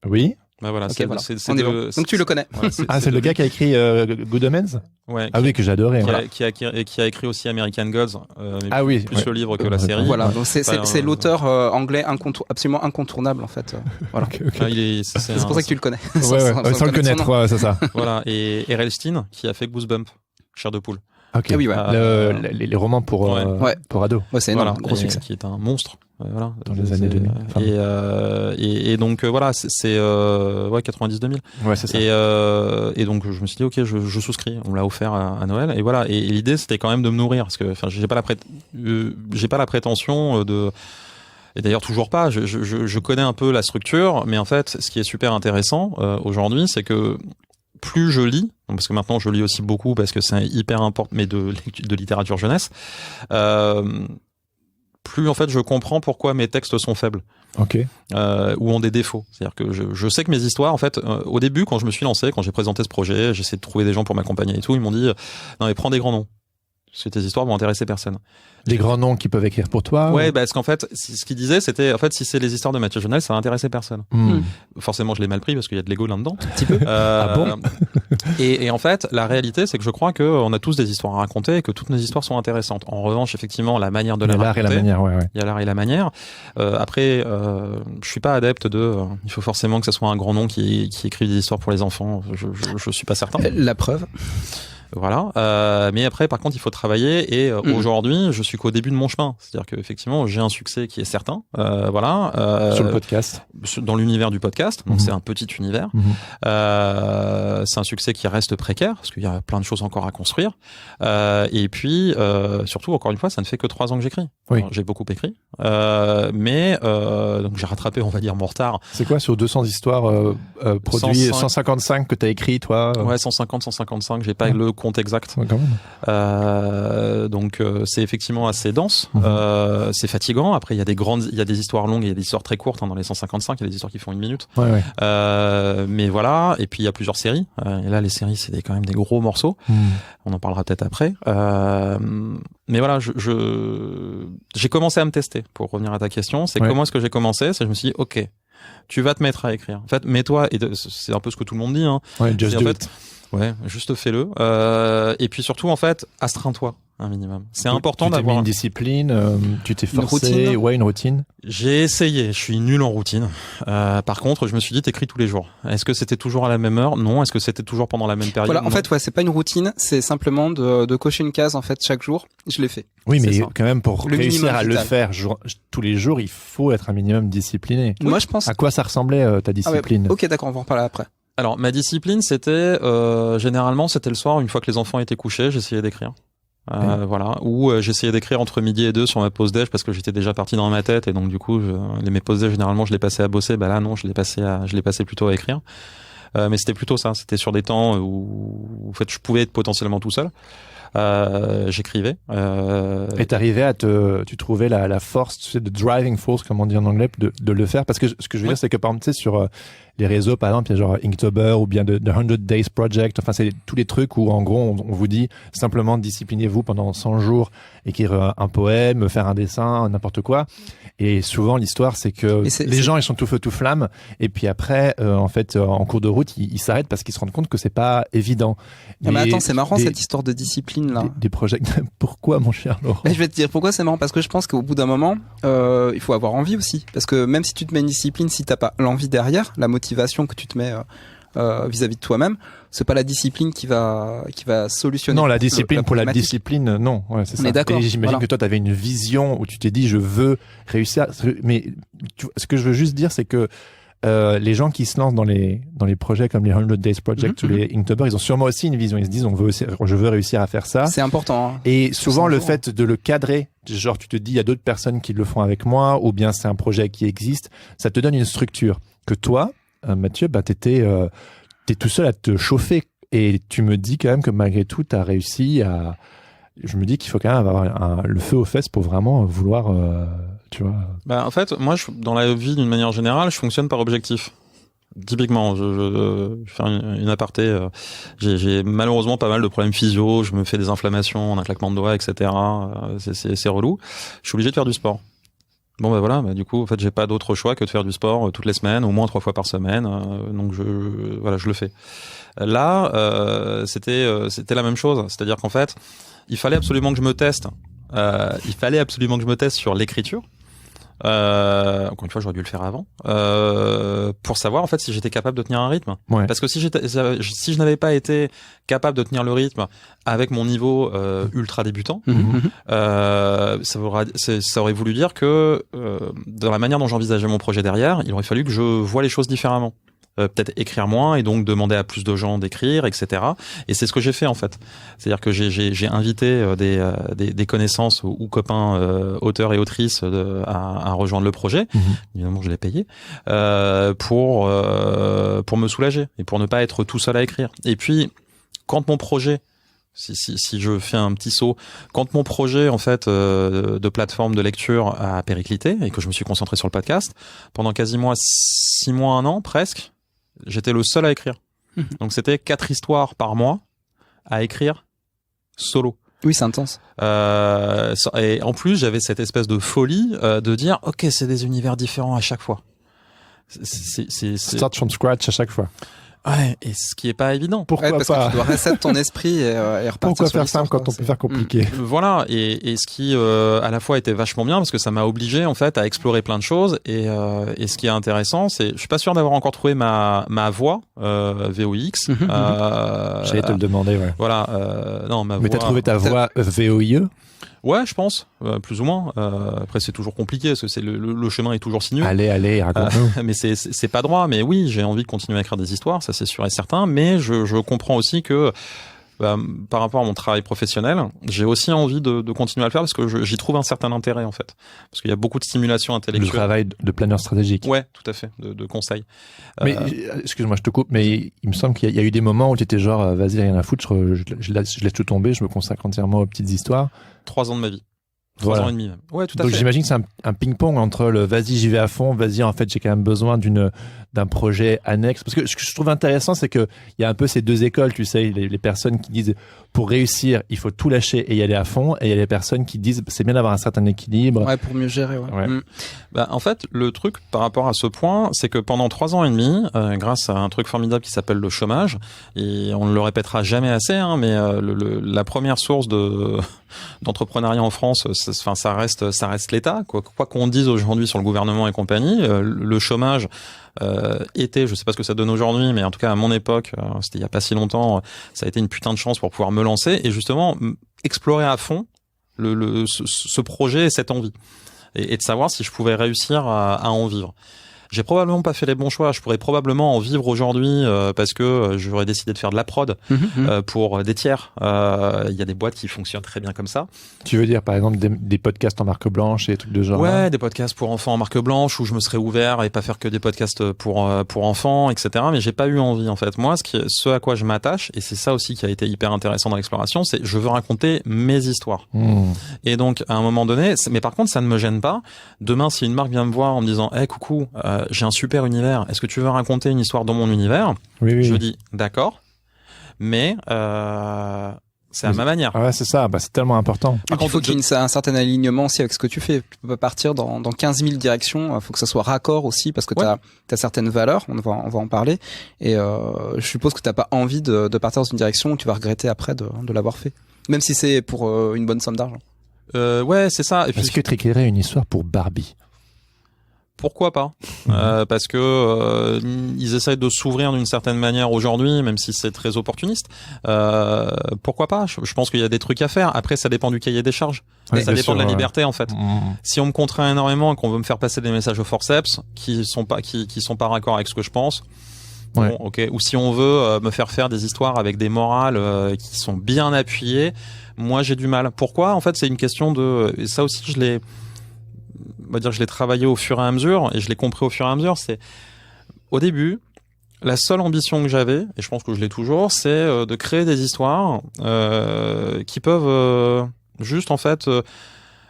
Oui. Bah voilà, okay, donc tu le connais. Voilà, c'est le gars qui a écrit Good Omens. Ouais. Ah oui, que j'adorais. Qui a écrit aussi American Gods. Ah oui. Plus le livre que la série. Voilà. Donc c'est l'auteur anglais absolument incontournable en fait. Voilà. Okay. C'est pour ça que tu le connais. Sans le connaître, c'est ça. Voilà. Et R.L. Stine qui a fait Goosebumps, Chair de poule. Okay. Ah oui, ouais. Les romans pour ados. Ouais, c'est énorme, gros succès. Qui est un monstre. Voilà. Dans les années 2000. Et donc voilà, c'est 90-2000. Ouais, c'est ça. Et donc je me suis dit ok, je souscris. On me l'a offert à Noël. Et voilà. Et l'idée c'était quand même de me nourrir parce que enfin j'ai pas la prétention de. Et d'ailleurs toujours pas. Je connais un peu la structure, mais en fait, ce qui est super intéressant aujourd'hui, c'est que plus je lis, parce que maintenant je lis aussi beaucoup parce que c'est hyper important, mais de littérature jeunesse, plus en fait je comprends pourquoi mes textes sont faibles. Ok. Ou ont des défauts. C'est-à-dire que je sais que mes histoires, en fait, au début, quand je me suis lancé, quand j'ai présenté ce projet, j'ai essayé de trouver des gens pour m'accompagner et tout, ils m'ont dit non mais prends des grands noms. Parce que tes histoires vont intéresser personne. Des grands noms qui peuvent écrire pour toi? Ouais, parce qu'en fait, ce qu'il disait, c'était, en fait, si c'est les histoires de Mathieu Jonel, ça va intéresser personne. Forcément, je l'ai mal pris parce qu'il y a de l'ego là-dedans. Un petit peu. Ah bon? Et en fait, la réalité, c'est que je crois qu'on a tous des histoires à raconter et que toutes nos histoires sont intéressantes. En revanche, effectivement, la manière de les raconter. Il y a l'art et la manière, ouais. Il y a l'art et la manière. Après, je suis pas adepte il faut forcément que ce soit un grand nom qui écrive des histoires pour les enfants. Je suis pas certain. La preuve. Voilà. Mais après, par contre, il faut travailler. Et aujourd'hui, je suis qu'au début de mon chemin. C'est-à-dire qu'effectivement, j'ai un succès qui est certain. Voilà. Sur le podcast. Dans l'univers du podcast. Donc, c'est un petit univers. C'est un succès qui reste précaire parce qu'il y a plein de choses encore à construire. Et puis, surtout, encore une fois, ça ne fait que 3 ans que j'écris. Oui. Alors, j'ai beaucoup écrit. mais donc j'ai rattrapé, on va dire, mon retard. C'est quoi sur 200 histoires produits, 155 que t'as écrit toi? Ouais, 150-155, j'ai pas le compte exact. Ouais, quand même. Donc c'est effectivement assez dense, c'est fatigant. Après il y a des histoires longues, il y a des histoires très courtes, hein, dans les 155, il y a des histoires qui font 1 minute. Ouais. Mais voilà, et puis il y a plusieurs séries. Et là les séries c'est quand même des gros morceaux. On en parlera peut-être après. Mais voilà, j'ai commencé à me tester. Pour revenir à ta question, c'est comment est-ce que j'ai commencé? C'est je me suis dit, ok, tu vas te mettre à écrire. En fait, mets-toi, et c'est un peu ce que tout le monde dit. Hein. Ouais, just do it. Ouais, juste fais-le. Et puis surtout, en fait, astreins-toi un minimum. C'est important d'avoir une discipline. Tu t'es forcé, une routine. J'ai essayé. Je suis nul en routine. Par contre, je me suis dit, t'écris tous les jours. Est-ce que c'était toujours à la même heure? Non. Est-ce que c'était toujours pendant la même période? Voilà. En fait, c'est pas une routine. C'est simplement de cocher une case en fait chaque jour. Je l'ai fait. Oui, mais quand même pour réussir à le faire tous les jours, il faut être un minimum discipliné. Moi, je pense. À quoi ça ressemblait ta discipline? Ok, d'accord. On va en reparler après. Alors, ma discipline, c'était généralement, c'était le soir, une fois que les enfants étaient couchés, j'essayais d'écrire. Voilà, ou j'essayais d'écrire entre midi et 2 sur ma pause déj parce que j'étais déjà parti dans ma tête et donc du coup mes pauses déj généralement je les passais à bosser. Bah là non, je les passais plutôt à écrire. Mais c'était plutôt ça, c'était sur des temps où en fait je pouvais être potentiellement tout seul. J'écrivais. Et t'arrivais tu trouvais la force, tu sais, de driving force, comme on dit en anglais, de le faire. Parce que ce que je veux dire, c'est que par exemple, tu sais, sur les réseaux, par exemple, il y a genre Inktober ou bien The 100 Days Project. Enfin, c'est tous les trucs où, en gros, on vous dit simplement disciplinez-vous pendant 100 jours, écrire un poème, faire un dessin, n'importe quoi. Et souvent, l'histoire, c'est que les gens, ils sont tout feu, tout flamme. Et puis après, en fait, en cours de route, ils s'arrêtent parce qu'ils se rendent compte que c'est pas évident. Mais attends, c'est marrant cette histoire de discipline là. Des projets. Pourquoi, mon cher Laurent? Je vais te dire pourquoi c'est marrant, parce que je pense qu'au bout d'un moment, il faut avoir envie aussi. Parce que même si tu te mets une discipline, si t'as pas l'envie derrière, la motivation que tu te mets vis-à-vis de toi-même, c'est pas la discipline qui va solutionner. Non, la discipline pour la discipline, non. Ouais, c'est ça. Mais d'accord. Et j'imagine que toi, t'avais une vision où tu t'es dit, je veux réussir. Mais ce que je veux juste dire, c'est que les gens qui se lancent dans les projets comme les 100 Days Project ou les Inktober, ils ont sûrement aussi une vision. Ils se disent, je veux réussir à faire ça. C'est important. Hein. Et souvent, le fait de le cadrer, genre tu te dis, il y a d'autres personnes qui le font avec moi, ou bien c'est un projet qui existe, ça te donne une structure que toi, Mathieu, t'es tout seul à te chauffer. Et tu me dis quand même que malgré tout, t'as réussi à... Je me dis qu'il faut quand même avoir le feu aux fesses pour vraiment vouloir... tu vois. Bah, en fait, moi, dans la vie, d'une manière générale, je fonctionne par objectif. Typiquement, je vais faire une aparté. J'ai malheureusement pas mal de problèmes physio. Je me fais des inflammations en un claquement de doigts, etc. C'est relou. Je suis obligé de faire du sport. Bon, bah voilà. Du coup, en fait, j'ai pas d'autre choix que de faire du sport toutes les semaines, au moins 3 fois par semaine. Donc, je le fais. Là, c'était la même chose. C'est-à-dire qu'en fait, il fallait absolument que je me teste. Sur l'écriture. Encore une fois, j'aurais dû le faire avant, pour savoir en fait si j'étais capable de tenir un rythme. Ouais. Parce que si je n'avais pas été capable de tenir le rythme avec mon niveau ultra débutant, ça aurait voulu dire que dans la manière dont j'envisageais mon projet derrière, il aurait fallu que je voie les choses différemment. Peut-être écrire moins et donc demander à plus de gens d'écrire, etc. Et c'est ce que j'ai fait en fait. C'est-à-dire que j'ai invité des connaissances ou copains auteurs et autrices à rejoindre le projet. Évidemment, je l'ai payé pour me soulager et pour ne pas être tout seul à écrire. Et puis, quand mon projet, si je fais un petit saut, quand mon projet en fait de plateforme de lecture a périclité et que je me suis concentré sur le podcast pendant quasiment 6 mois, 1 an presque. J'étais le seul à écrire. Donc c'était 4 histoires par mois à écrire solo. Oui, c'est intense. Et en plus, j'avais cette espèce de folie de dire, ok, c'est des univers différents à chaque fois. Start from scratch à chaque fois. Ouais, et ce qui est pas évident. Pourquoi parce pas? que tu dois reset ton esprit et repartir. Pourquoi sur faire simple quand on peut faire compliqué? Voilà, et ce qui à la fois était vachement bien parce que ça m'a obligé en fait à explorer plein de choses et ce qui est intéressant, c'est je suis pas sûr d'avoir encore trouvé ma voix VOX. J'allais te le demander, ouais. Voilà, non ma voix. Mais t'as trouvé ta voix VOIE? Ouais, je pense, plus ou moins. Après, c'est toujours compliqué, parce que le chemin est toujours sinueux. Allez, raconte-nous. Mais c'est pas droit. Mais oui, j'ai envie de continuer à écrire des histoires, ça c'est sûr et certain. Mais je comprends aussi que par rapport à mon travail professionnel, j'ai aussi envie de continuer à le faire parce que j'y trouve un certain intérêt en fait. Parce qu'il y a beaucoup de stimulation intellectuelle. Le travail de planeur stratégique. Ouais, tout à fait, de conseil. Mais excuse-moi, je te coupe, mais il me semble qu'il y a eu des moments où tu étais genre, vas-y, rien à foutre, je laisse tout tomber, je me consacre entièrement aux petites histoires. 3 ans de ma vie. 3 ans et demi même. Ouais, tout à fait. Donc j'imagine que c'est un ping-pong entre le vas-y, j'y vais à fond, vas-y, en fait, j'ai quand même besoin d'un projet annexe. Parce que ce que je trouve intéressant, c'est que il y a un peu ces deux écoles, tu sais, les personnes qui disent pour réussir, il faut tout lâcher et y aller à fond, et il y a les personnes qui disent c'est bien d'avoir un certain équilibre. Ouais, pour mieux gérer, ouais. En fait, le truc par rapport à ce point, c'est que pendant 3 ans et demi, grâce à un truc formidable qui s'appelle le chômage, et on ne le répétera jamais assez, hein, mais la première source d'entrepreneuriat en France, ça reste l'État. Quoi qu'on dise aujourd'hui sur le gouvernement et compagnie, le chômage était, je sais pas ce que ça donne aujourd'hui, mais en tout cas à mon époque, c'était il y a pas si longtemps, ça a été une putain de chance pour pouvoir me lancer et justement explorer à fond ce projet et cette envie et de savoir si je pouvais réussir à en vivre. J'ai probablement pas fait les bons choix. Je pourrais probablement en vivre aujourd'hui parce que j'aurais décidé de faire de la prod pour des tiers. Il y a des boîtes qui fonctionnent très bien comme ça. Tu veux dire par exemple des podcasts en marque blanche et des trucs de genre? Ouais, des podcasts pour enfants en marque blanche où je me serais ouvert et pas faire que des podcasts pour enfants, etc. Mais j'ai pas eu envie en fait. Moi, ce à quoi je m'attache, et c'est ça aussi qui a été hyper intéressant dans l'exploration, c'est je veux raconter mes histoires. Et donc à un moment donné, mais par contre ça ne me gêne pas. Demain, si une marque vient me voir en me disant, hey, coucou, j'ai un super univers. Est-ce que tu veux raconter une histoire dans mon univers? Oui. Je dis d'accord, mais c'est à ma manière. Ah ouais, c'est ça. C'est tellement important. Il faut qu'il y ait un certain alignement aussi avec ce que tu fais. Tu peux pas partir dans 15 000 directions. Il faut que ça soit raccord aussi parce que t'as certaines valeurs. On va en parler. Et je suppose que t'as pas envie de partir dans une direction où tu vas regretter après de l'avoir fait, même si c'est pour une bonne somme d'argent. Ouais, c'est ça. Et puis, est-ce que tu écrirais une histoire pour Barbie? Pourquoi pas parce que ils essayent de s'ouvrir d'une certaine manière aujourd'hui, même si c'est très opportuniste. Pourquoi pas? Je pense qu'il y a des trucs à faire. Après, ça dépend du cahier des charges. Ouais, ça dépend de la liberté en fait. Si on me contraint énormément et qu'on veut me faire passer des messages au forceps qui sont pas raccord avec ce que je pense. Bon, ok. Ou si on veut me faire des histoires avec des morales qui sont bien appuyées, moi j'ai du mal. Pourquoi? En fait, c'est une question et ça aussi je l'ai travaillé au fur et à mesure et je l'ai compris au fur et à mesure. C'est au début, la seule ambition que j'avais, et je pense que je l'ai toujours, c'est de créer des histoires qui peuvent juste en fait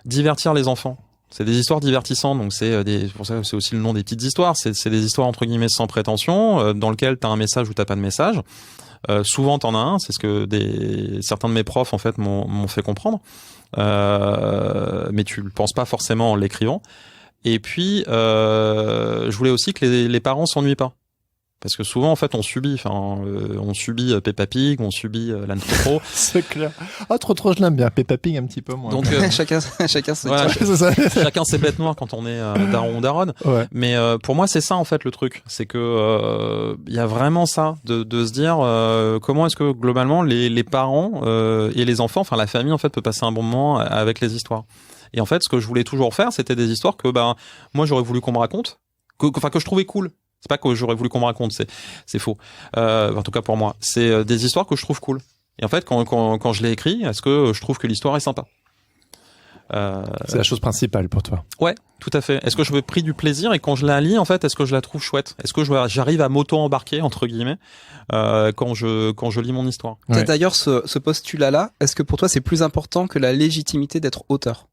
divertir les enfants. C'est des histoires divertissantes, donc c'est pour ça que c'est aussi le nom des petites histoires. C'est des histoires entre guillemets sans prétention, dans lequel t'as un message ou t'as pas de message. Souvent t'en as un, c'est ce que certains de mes profs en fait m'ont fait comprendre. Mais tu le penses pas forcément en l'écrivant. Et puis je voulais aussi que les parents s'ennuient pas. Parce que souvent, en fait, on subit Peppa Pig, on subit l'anthropo. C'est clair. Ah, trop, je l'aime bien. Peppa Pig, un petit peu moins. Donc, chacun ses bêtes noires quand on est daron ou daronne. Ouais. Mais pour moi, c'est ça, en fait, le truc. C'est que il y a vraiment ça, de se dire comment est-ce que, globalement, les parents et les enfants, enfin, la famille, en fait, peut passer un bon moment avec les histoires. Et en fait, ce que je voulais toujours faire, c'était des histoires que, moi, j'aurais voulu qu'on me raconte, que je trouvais cool. C'est pas que j'aurais voulu qu'on me raconte, c'est faux. En tout cas pour moi, c'est des histoires que je trouve cool. Et en fait, quand je l'ai écrit, est-ce que je trouve que l'histoire est sympa? C'est la chose principale pour toi. Ouais, tout à fait. Est-ce que je me pris du plaisir et quand je la lis, en fait, est-ce que je la trouve chouette? Est-ce que j'arrive à m'auto-embarquer entre guillemets quand je lis mon histoire? Ouais. D'ailleurs, ce postulat-là, est-ce que pour toi c'est plus important que la légitimité d'être auteur?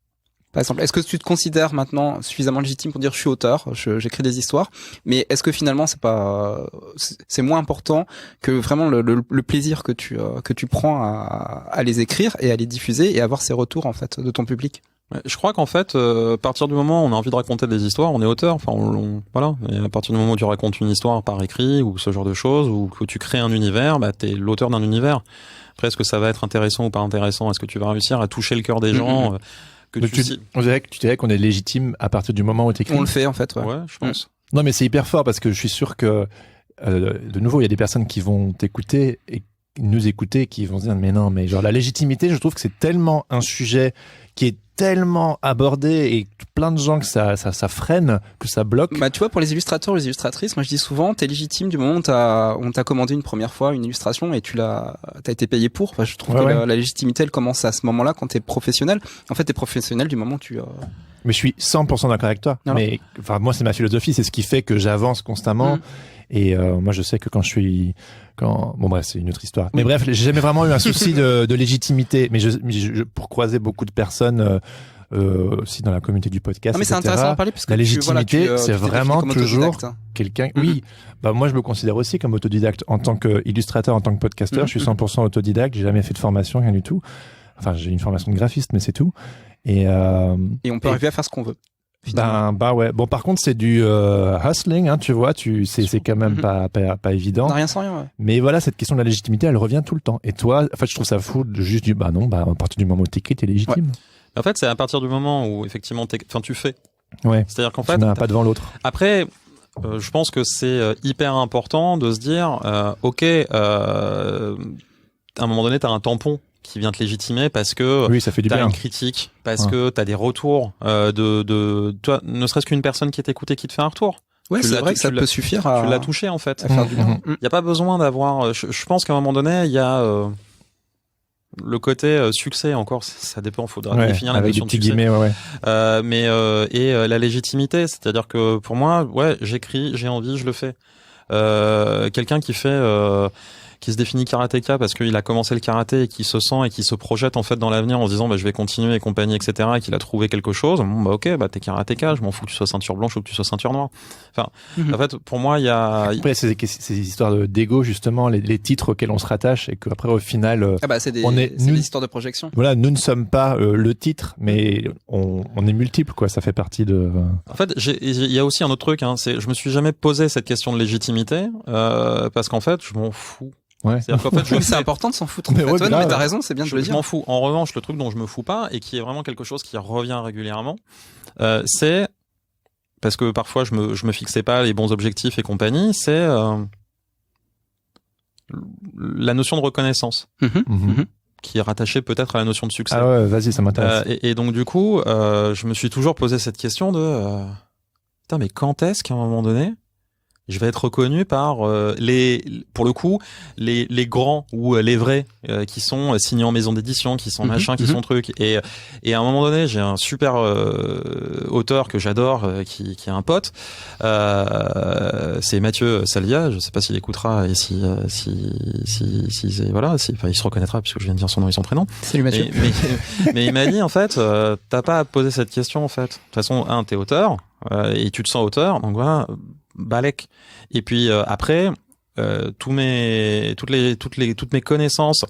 Par exemple, est-ce que tu te considères maintenant suffisamment légitime pour dire je suis auteur, j'écris des histoires, mais est-ce que finalement c'est moins important que vraiment le plaisir que tu prends à les écrire et à les diffuser et avoir ces retours en fait de ton public? Je crois qu'en fait, à partir du moment où on a envie de raconter des histoires, on est auteur. Enfin, voilà. Et à partir du moment où tu racontes une histoire par écrit ou ce genre de choses, ou que tu crées un univers, t'es l'auteur d'un univers. Après, est-ce que ça va être intéressant ou pas intéressant? Est-ce que tu vas réussir à toucher le cœur des gens? On dirait qu'on est légitime à partir du moment où tu écris. On le fait en fait. Ouais, je pense. Non, mais c'est hyper fort parce que je suis sûr que de nouveau, il y a des personnes qui vont t'écouter et nous écouter qui vont se dire mais non, mais genre la légitimité, je trouve que c'est tellement un sujet qui est tellement abordé et plein de gens que ça freine, que ça bloque. Bah, tu vois, pour les illustrateurs, les illustratrices, moi je dis souvent, t'es légitime du moment où on t'a commandé une première fois une illustration et t'as été payé pour. Enfin, je trouve que la légitimité, elle commence à ce moment-là quand t'es professionnel. En fait, t'es professionnel du moment où tu... Mais je suis 100% d'accord avec toi. Voilà. Mais, enfin, moi, c'est ma philosophie, c'est ce qui fait que j'avance constamment. Et moi, je sais que bon bref, c'est une autre histoire. Mais bref, j'ai jamais vraiment eu un souci de légitimité. Mais pour croiser beaucoup de personnes aussi dans la communauté du podcast, mais c'est intéressant à parler parce que la légitimité, c'est vraiment toujours quelqu'un. Oui, bah moi je me considère aussi comme autodidacte en tant qu'illustrateur, en tant que podcasteur. Je suis 100% autodidacte. J'ai jamais fait de formation, rien du tout. Enfin, j'ai une formation de graphiste, mais c'est tout. Et on peut arriver à faire ce qu'on veut. Bah ouais. Bon, par contre, c'est du hustling, hein, tu vois. C'est quand même pas évident. On n'a rien sans rien. Ouais. Mais voilà, cette question de la légitimité, elle revient tout le temps. Et toi, en fait, je trouve ça fou de juste dire, bah non, à partir du moment où t'écris, t'es légitime. Ouais. En fait, c'est à partir du moment où effectivement, tu fais. Ouais. C'est-à-dire qu'en fait, tu n'as pas devant l'autre. Après, je pense que c'est hyper important de se dire, ok, à un moment donné, t'as un tampon qui vient te légitimer parce que ça fait du t'as bien. une critique, parce que t'as des retours de toi, ne serait-ce qu'une personne qui t'écoute et qui te fait un retour. Ouais, c'est vrai que ça peut suffire à... Tu l'as touché, en fait. À faire du bien. Il n'y a pas besoin d'avoir... Je pense qu'à un moment donné, il y a... le côté succès, encore, ça dépend, il faudra définir la notion de succès. Guillemets, et la légitimité, c'est-à-dire que pour moi, j'écris, j'ai envie, je le fais. Quelqu'un qui se définit karatéka parce qu'il a commencé le karaté et qui se sent et qui se projette en fait dans l'avenir en se disant je vais continuer et compagnie, etc., et qu'il a trouvé quelque chose, t'es karatéka, je m'en fous que tu sois ceinture blanche ou que tu sois ceinture noire. Enfin, en fait, pour moi, il y a... Après, c'est ces histoires d'ego, justement, les titres auxquels on se rattache et qu'après, au final, c'est des histoires de projection. Voilà, nous ne sommes pas le titre, mais on est multiples, quoi, ça fait partie de... En fait, il y a aussi un autre truc, je me suis jamais posé cette question de légitimité, parce qu'en fait, je m'en fous. Ouais. C'est-à-dire qu'en fait, c'est important de s'en foutre. Mais t'as raison, c'est bien de le dire. Je m'en fous. En revanche, le truc dont je me fous pas et qui est vraiment quelque chose qui revient régulièrement, c'est parce que parfois je me fixais pas les bons objectifs et compagnie, c'est la notion de reconnaissance. Qui est rattachée peut-être à la notion de succès. Ah ouais, vas-y, ça m'intéresse. Et donc du coup, je me suis toujours posé cette question de putain, mais quand est-ce qu'à un moment donné je vais être reconnu par pour le coup, les grands ou les vrais qui sont signés en maison d'édition, qui sont machin, qui sont trucs. Et à un moment donné, j'ai un super auteur que j'adore, qui est un pote. C'est Mathieu Salvia. Je sais pas s'il écoutera et il se reconnaîtra puisque je viens de dire son nom et son prénom. Salut Mathieu. Mais il m'a dit en fait, t'as pas à te poser cette question en fait. De toute façon, t'es auteur et tu te sens auteur, donc voilà. Balek. Et puis après, toutes mes connaissances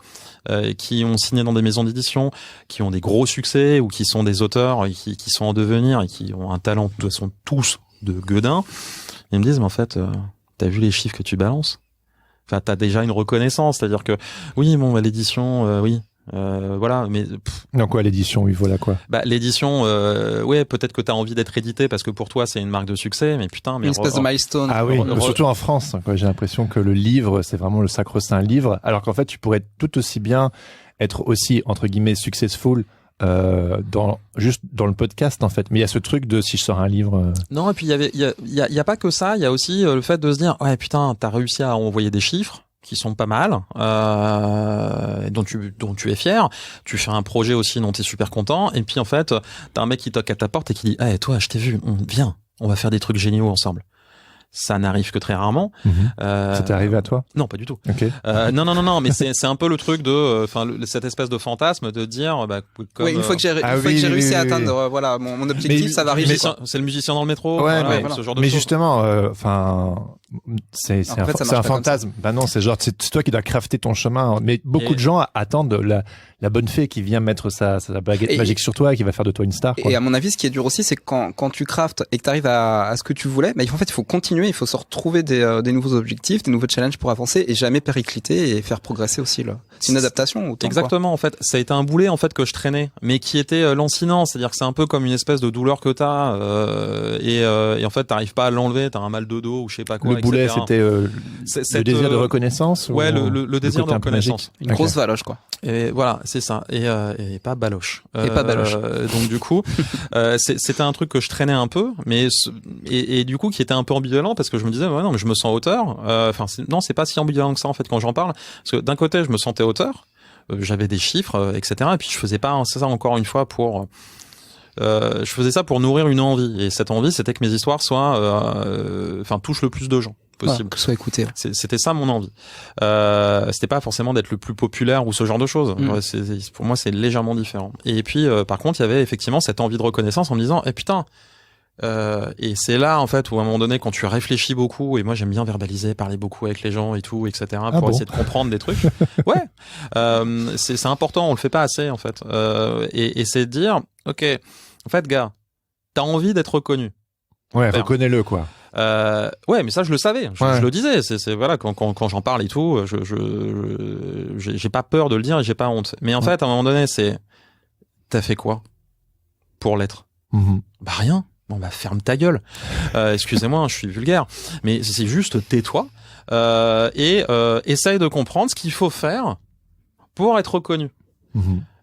qui ont signé dans des maisons d'édition, qui ont des gros succès ou qui sont des auteurs qui sont en devenir et qui ont un talent de toute façon tous de gueudin, ils me disent mais en fait, t'as vu les chiffres que tu balances ? Enfin, t'as déjà une reconnaissance, c'est-à-dire que oui, l'édition, oui. Voilà, mais donc quoi, l'édition, oui, voilà quoi. L'édition, peut-être que t'as envie d'être édité parce que pour toi c'est une marque de succès, mais putain, mais une espèce de milestone. Ah oui, surtout en France, quoi. J'ai l'impression que le livre, c'est vraiment le sacro-saint livre, alors qu'en fait, tu pourrais tout aussi bien être aussi entre guillemets successful juste dans le podcast en fait, mais il y a ce truc de si je sors un livre. Non, et puis il y a pas que ça, il y a aussi le fait de se dire ouais putain, t'as réussi à envoyer des chiffres qui sont pas mal, dont tu es fier. Tu fais un projet aussi dont tu es super content. Et puis en fait, t'as un mec qui toque à ta porte et qui dit toi, je t'ai vu, viens, on va faire des trucs géniaux ensemble. Ça n'arrive que très rarement. Ça t'est arrivé à toi ? Non, pas du tout. Okay. Non, mais c'est un peu le truc de, cette espèce de fantasme de dire, comme, une fois que j'ai réussi à atteindre, voilà, mon objectif, ça va arriver. C'est le musicien dans le métro. Ouais, ce genre de mais choses. justement, c'est un fantasme. Bah non, c'est genre, c'est toi qui dois crafter ton chemin. Mais beaucoup de gens attendent la bonne fée qui vient mettre sa baguette magique sur toi et qui va faire de toi une star, quoi. Et à mon avis, ce qui est dur aussi, c'est que quand tu craftes et que tu arrives à ce que tu voulais, en fait, il faut continuer, il faut se retrouver des nouveaux objectifs, des nouveaux challenges pour avancer et jamais péricliter et faire progresser aussi, là. C'est une adaptation, autant. Exactement, en fait. Ça a été un boulet, en fait, que je traînais, mais qui était lancinant. C'est-à-dire que c'est un peu comme une espèce de douleur que t'as, et en fait, t'arrives pas à l'enlever, t'as un mal de dos ou je sais pas quoi. boulet, etc. c'était le désir de reconnaissance. Ouais, le désir de reconnaissance. Une grosse valoche, quoi. Et voilà, c'est ça. Et pas baloche. Et pas baloche. Donc du coup, c'était un truc que je traînais un peu, mais et du coup qui était un peu ambivalent parce que je me disais ouais, non mais je me sens auteur. Enfin non, c'est pas si ambivalent que ça en fait quand j'en parle, parce que d'un côté je me sentais auteur, j'avais des chiffres, etc. Et puis je faisais pas ça encore une fois pour je faisais ça pour nourrir une envie, et cette envie c'était que mes histoires soient touchent le plus de gens possible, que ce soit écouté. C'était ça mon envie. C'était pas forcément d'être le plus populaire ou ce genre de choses. Pour moi c'est légèrement différent. Et puis par contre il y avait effectivement cette envie de reconnaissance en me disant putain. Et c'est là en fait où à un moment donné quand tu réfléchis beaucoup, et moi j'aime bien verbaliser, parler beaucoup avec les gens et tout, etc. pour essayer de comprendre des trucs. Ouais, c'est important, on le fait pas assez en fait. Et c'est de dire ok, en fait gars, t'as envie d'être reconnu. Ouais, reconnais-le quoi. Ouais, mais ça je le savais, je le disais. C'est voilà quand j'en parle et tout, j'ai pas peur de le dire et j'ai pas honte. Mais en fait à un moment donné t'as fait quoi pour l'être? Bah rien. Bon bah ferme ta gueule. Excusez-moi, je suis vulgaire, mais c'est juste tais-toi et essaye de comprendre ce qu'il faut faire pour être reconnu.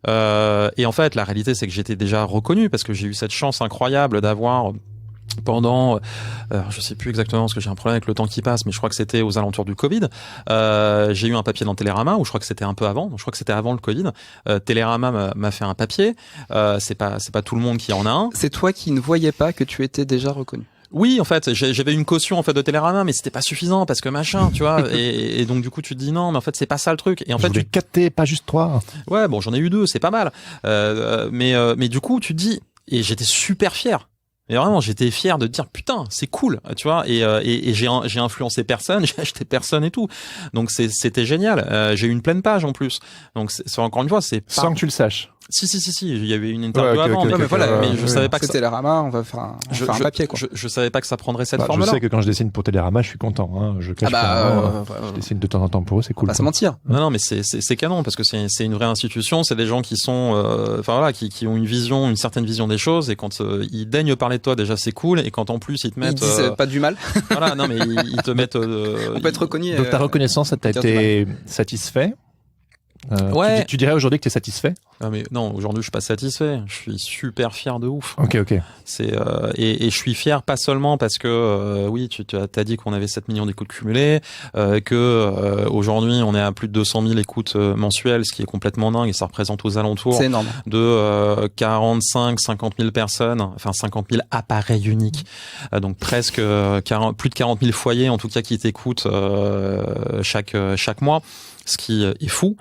Et en fait, la réalité, c'est que j'étais déjà reconnu parce que j'ai eu cette chance incroyable d'avoir pendant, je sais plus exactement parce que j'ai un problème avec le temps qui passe, mais je crois que c'était aux alentours du Covid. J'ai eu un papier dans Télérama, ou je crois que c'était un peu avant. Donc je crois que c'était avant le Covid. Télérama m'a fait un papier. C'est pas tout le monde qui en a un. C'est toi qui ne voyais pas que tu étais déjà reconnu. Oui, en fait, j'avais une caution en fait de Télérama, mais c'était pas suffisant parce que machin, tu vois. Et donc du coup, tu te dis non, mais en fait, c'est pas ça le truc. Et en fait, tu 4T, pas juste 3. Ouais, bon, j'en ai eu 2, c'est pas mal. Mais du coup, tu te dis, et j'étais super fier. Et vraiment, j'étais fier de dire putain, c'est cool, tu vois. Et j'ai influencé personne, j'ai acheté personne et tout. Donc c'était génial. J'ai eu une pleine page en plus. Donc c'est encore une fois, c'est pas... sans que tu le saches. Si, il y avait une interview avant, mais je savais pas que c'était Télérama, on va faire un papier, quoi. Je savais pas que ça prendrait cette forme-là. Je sais que quand je dessine pour Télérama, je suis content, hein. Je cache pas. Je dessine de temps en temps pour eux, c'est cool. Pas se mentir. Non, mais c'est canon parce que c'est une vraie institution, c'est des gens qui sont, qui ont une certaine vision des choses, et quand ils daignent parler de toi, déjà c'est cool, et quand en plus ils te mettent. Ils disent pas du mal. Voilà, non, mais ils te mettent. On peut être reconnu. Donc ta reconnaissance, ça t'a été satisfait? Ouais. Tu dirais aujourd'hui que tu es satisfait? Non, aujourd'hui je suis pas satisfait. Je suis super fier de ouf. Ok. C'est et je suis fier pas seulement parce que oui, tu as dit qu'on avait 7 millions d'écoutes cumulées, que aujourd'hui on est à plus de 200 000 écoutes mensuelles, ce qui est complètement dingue, et ça représente aux alentours de 50 000 personnes, enfin 50 000 appareils uniques, donc presque plus de 40 000 foyers en tout cas qui t'écoutent chaque mois. Ce qui est fou.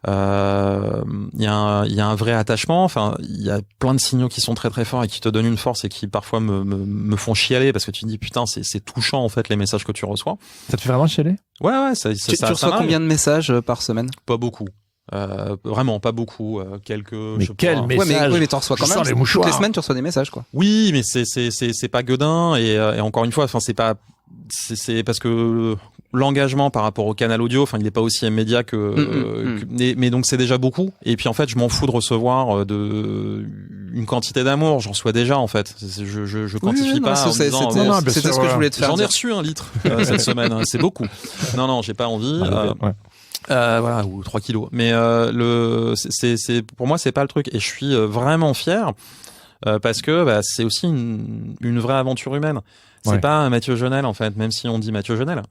Il y a un vrai attachement. Enfin, il y a plein de signaux qui sont très très forts et qui te donnent une force et qui parfois me font chialer parce que tu te dis putain, c'est touchant en fait les messages que tu reçois. Ça te fait vraiment chialer? Ouais, tu reçois combien de messages par semaine? Pas beaucoup. Vraiment pas beaucoup, quelques. Mais quel message? Ouais, mais t'en reçois quand même. Toutes les semaines, tu reçois des messages, quoi. Oui, mais c'est pas guedin, et encore une fois, enfin c'est parce que l'engagement par rapport au canal audio, enfin il est pas aussi immédiat mais donc c'est déjà beaucoup. Et puis en fait, je m'en fous de recevoir une quantité d'amour. J'en reçois déjà en fait. Je quantifie pas. C'était ce que je voulais te faire. J'en ai reçu 1 litre cette semaine. Hein, c'est beaucoup. Non, j'ai pas envie. Voilà, ou 3 kilos. Mais pour moi, c'est pas le truc. Et je suis vraiment fier parce que c'est aussi une vraie aventure humaine. C'est pas un Mathieu Jonel en fait, même si on dit Mathieu Jonel.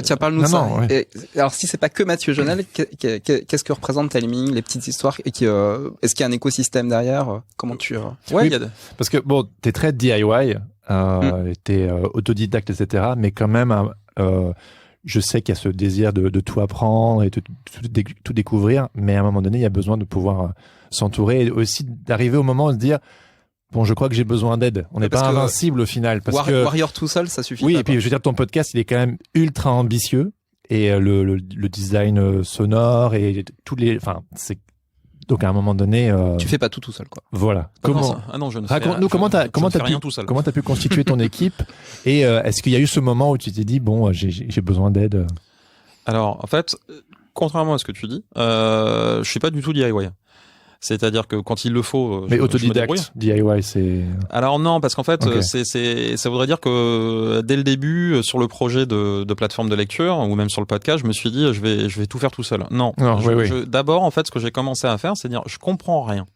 Tiens, parle-nous de ça. Et, alors si c'est pas que Mathieu Jonel, qu'est-ce que représente Telming, les petites histoires, et est-ce qu'il y a un écosystème derrière? Comment tu parce que bon, t'es très DIY, t'es autodidacte, etc. Mais quand même, je sais qu'il y a ce désir de tout apprendre et de tout découvrir, mais à un moment donné, il y a besoin de pouvoir s'entourer et aussi d'arriver au moment de se dire bon, je crois que j'ai besoin d'aide. On n'est pas invincible au final. Parce que Warrior tout seul, ça suffit. Oui, et puis je veux dire, ton podcast, il est quand même ultra ambitieux, et le design sonore et donc à un moment donné, tu fais pas tout seul, quoi. Voilà. Je ne raconte-nous comment t'as pu constituer ton équipe, et est-ce qu'il y a eu ce moment où tu t'es dit bon, j'ai besoin d'aide? Alors en fait, contrairement à ce que tu dis, je suis pas du tout DIY. C'est-à-dire que quand il le faut, mais je autodidacte, me débrouille. DIY, c'est... Alors non, parce qu'en fait, Okay. ça voudrait dire que dès le début, sur le projet de plateforme de lecture ou même sur le podcast, je me suis dit, je vais tout faire tout seul. Non, d'abord, en fait, ce que j'ai commencé à faire, c'est dire, je comprends rien.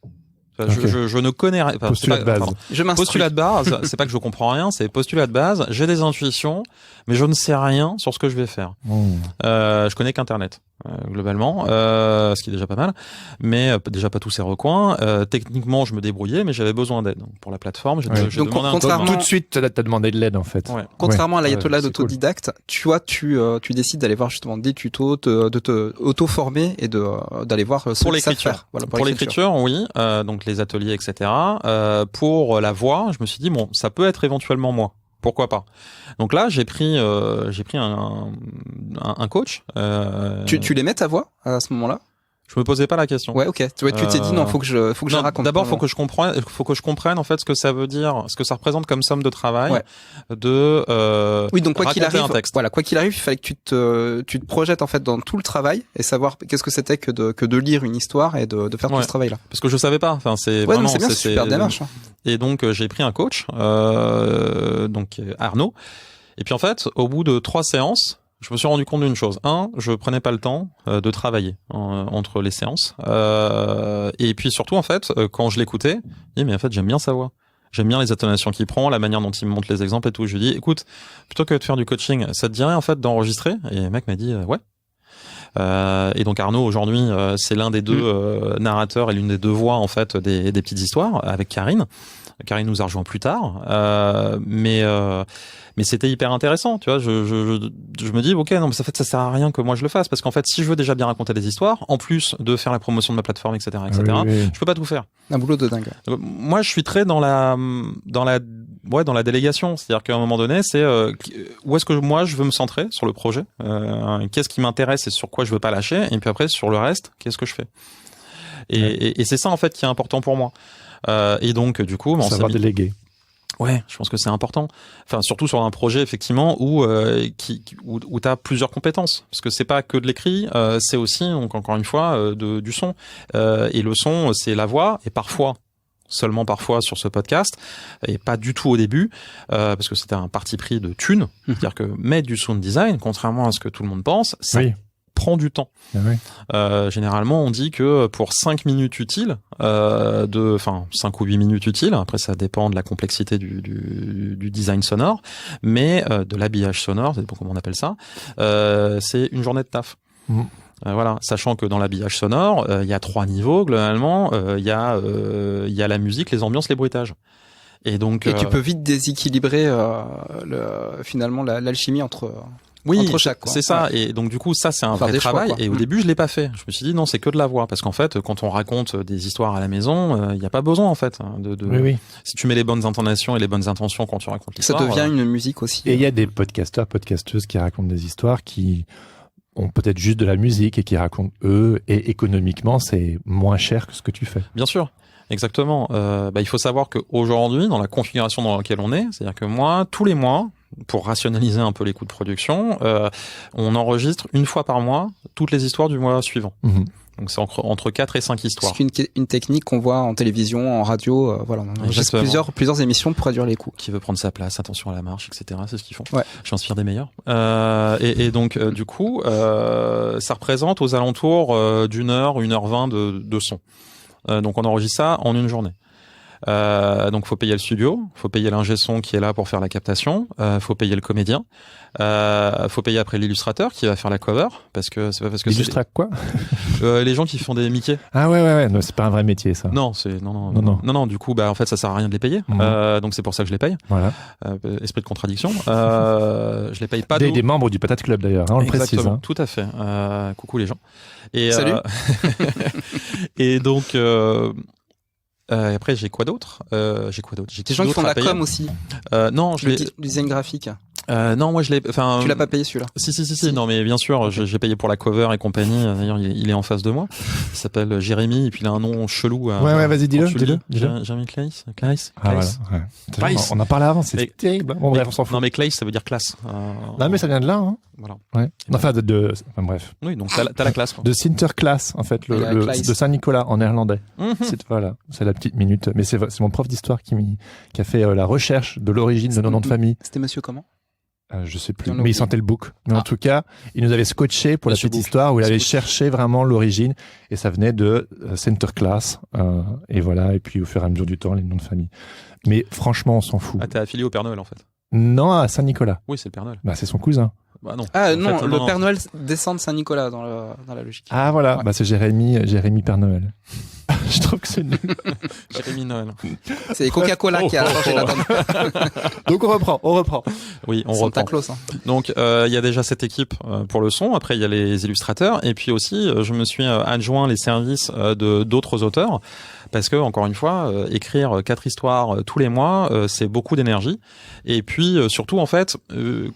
Je ne connais rien. Postulat de base. Postulat de base, c'est pas que je comprends rien, c'est postulat de base. J'ai des intuitions, mais je ne sais rien sur ce que je vais faire. Je connais qu'Internet, globalement, ce qui est déjà pas mal, mais déjà pas tous ces recoins. Techniquement, je me débrouillais, mais j'avais besoin d'aide. Donc, pour la plateforme, j'ai demandé un code. Tout de suite, t'as demandé de l'aide, en fait. Ouais. Contrairement à l'ayatollah d'autodidacte, tu décides d'aller voir justement des tutos, de te auto-former et d'aller voir pour l'écriture. Voilà, pour l'écriture, oui. Donc les ateliers, etc. Pour la voix, je me suis dit bon, ça peut être éventuellement moi. Pourquoi pas? Donc là, j'ai pris un coach. Tu les mets ta voix à ce moment-là? Je me posais pas la question. Ouais, ok. Tu t'es dit non, faut que je raconte. D'abord, faut que je comprenne en fait ce que ça veut dire, ce que ça représente comme somme de travail, oui, donc quoi qu'il arrive, un texte. Voilà, quoi qu'il arrive, il fallait que tu te projettes en fait dans tout le travail et savoir qu'est-ce que c'était que de lire une histoire et de faire tout ce travail-là. Parce que je savais pas. Enfin, c'est vraiment. Non, c'est bien, c'est super démarche. Et donc j'ai pris un coach, donc Arnaud. Et puis en fait, au bout de 3 séances, je me suis rendu compte d'une chose. Je prenais pas le temps de travailler entre les séances. Et puis surtout, en fait, quand je l'écoutais, je dis, mais en fait, j'aime bien sa voix. J'aime bien les intonations qu'il prend, la manière dont il me montre les exemples et tout. Je lui dis, écoute, plutôt que de faire du coaching, ça te dirait en fait d'enregistrer? Et le mec m'a dit, ouais. Et donc Arnaud, aujourd'hui, c'est l'un des deux narrateurs et l'une des deux voix en fait des petites histoires avec Karine. Karine nous a rejoint plus tard, mais c'était hyper intéressant, tu vois. Je me dis ok, non, mais en fait ça sert à rien que moi je le fasse parce qu'en fait si je veux déjà bien raconter des histoires, en plus de faire la promotion de ma plateforme, etc., je peux pas tout faire. Un boulot de dingue. Donc, moi je suis très dans la délégation, c'est-à-dire qu'à un moment donné c'est où est-ce que moi je veux me centrer sur le projet, qu'est-ce qui m'intéresse et sur quoi je veux pas lâcher, et puis après sur le reste qu'est-ce que je fais. Et c'est ça en fait qui est important pour moi. Et donc du coup, savoir déléguer. Ouais, je pense que c'est important. Enfin, surtout sur un projet effectivement où t'as plusieurs compétences, parce que c'est pas que de l'écrit, c'est aussi donc encore une fois du son. Et le son, c'est la voix, et seulement parfois sur ce podcast, et pas du tout au début, parce que c'était un parti pris de thune, c'est-à-dire que mettre du sound design, contrairement à ce que tout le monde pense, ça prend du temps. Généralement, on dit que pour 5 minutes utiles, 5 ou 8 minutes utiles, après ça dépend de la complexité du design sonore, mais de l'habillage sonore, c'est comment on appelle ça, c'est une journée de taf. Voilà, sachant que dans l'habillage sonore, il y a 3 niveaux globalement, il y a la musique, les ambiances, les bruitages. Et donc tu peux vite déséquilibrer finalement l'alchimie entre chaque, c'est ça. Et donc du coup ça c'est un vrai travail. Et au début je l'ai pas fait. Je me suis dit non, c'est que de la voix, parce qu'en fait quand on raconte des histoires à la maison, il y a pas besoin en fait si tu mets les bonnes intonations et les bonnes intentions quand tu racontes l'histoire, ça devient une musique aussi. Et il y a des podcasteurs, podcasteuses qui racontent des histoires qui ont peut-être juste de la musique et qui racontent eux, et économiquement c'est moins cher que ce que tu fais. Bien sûr. Exactement. Il faut savoir qu'aujourd'hui, dans la configuration dans laquelle on est, c'est-à-dire que moi, tous les mois, pour rationaliser un peu les coûts de production, on enregistre une fois par mois toutes les histoires du mois suivant. Donc c'est entre 4 et 5 histoires. C'est une technique qu'on voit en télévision, en radio, voilà. On enregistre plusieurs émissions pour réduire les coûts. Qui veut prendre sa place, attention à la marche, etc. C'est ce qu'ils font. Ouais. J'inspire des meilleurs. Et donc du coup, ça représente aux alentours d'1h, 1h20 de son. Donc on enregistre ça en une journée. Donc faut payer le studio, faut payer l'ingé son qui est là pour faire la captation, faut payer le comédien, faut payer après l'illustrateur qui va faire la cover, parce que c'est pas parce que l'illustrateur quoi les gens qui font des Mickey. Ah ouais, non, c'est pas un vrai métier ça. Non, non. Du coup, en fait, ça sert à rien de les payer. Donc c'est pour ça que je les paye. Voilà. Esprit de contradiction. Je les paye pas. Des membres du Patate Club d'ailleurs, on le précise. Hein. Tout à fait. Coucou les gens. Et salut. Et donc. Après j'ai quoi d'autre? J'ai des gens qui font de la com aussi. Non, le design graphique. Non, moi je l'ai. Enfin, tu l'as pas payé celui-là? Si. Non, mais bien sûr, j'ai payé pour la cover et compagnie. D'ailleurs, il est en face de moi. Il s'appelle Jérémy et puis il a un nom chelou. Ouais, vas-y, dis-le. Jérémy Claes. Ah voilà. Ouais. On en parlait avant, c'est terrible. Bon bref, on s'en fout. Non, mais Claes, ça veut dire classe. Non, mais ça vient de là. Hein. Voilà. Ouais. Enfin, enfin bref. Oui, donc t'as la classe. Quoi. De Sinterklaas, en fait, de Saint-Nicolas en néerlandais. Mm-hmm. C'est la petite minute. Mais c'est mon prof d'histoire qui a fait la recherche de l'origine de nos noms de famille. C'était monsieur comment? Je sais plus, mais il sentait le bouc. Mais en tout cas, il nous avait scotché pour la petite histoire où il avait cherché vraiment l'origine et ça venait de Sinterklaas. Et voilà, et puis au fur et à mesure du temps, les noms de famille. Mais franchement, on s'en fout. Ah, t'es affilié au Père Noël en fait? Non, à Saint-Nicolas. Oui, c'est le Père Noël. Bah, c'est son cousin. Bah non. Ah non, le Père Noël descend de Saint-Nicolas dans la logique. Ah voilà, ouais. Bah c'est Jérémy Père Noël. Je trouve que c'est nul. Jérémy Noël. C'est Coca-Cola qui a changé la donne. Donc on reprend. Oui, on reprend. Claus, hein. Donc il y a déjà cette équipe pour le son. Après il y a les illustrateurs et puis aussi je me suis adjoint les services de d'autres auteurs parce que encore une fois écrire 4 histoires tous les mois c'est beaucoup d'énergie et puis surtout en fait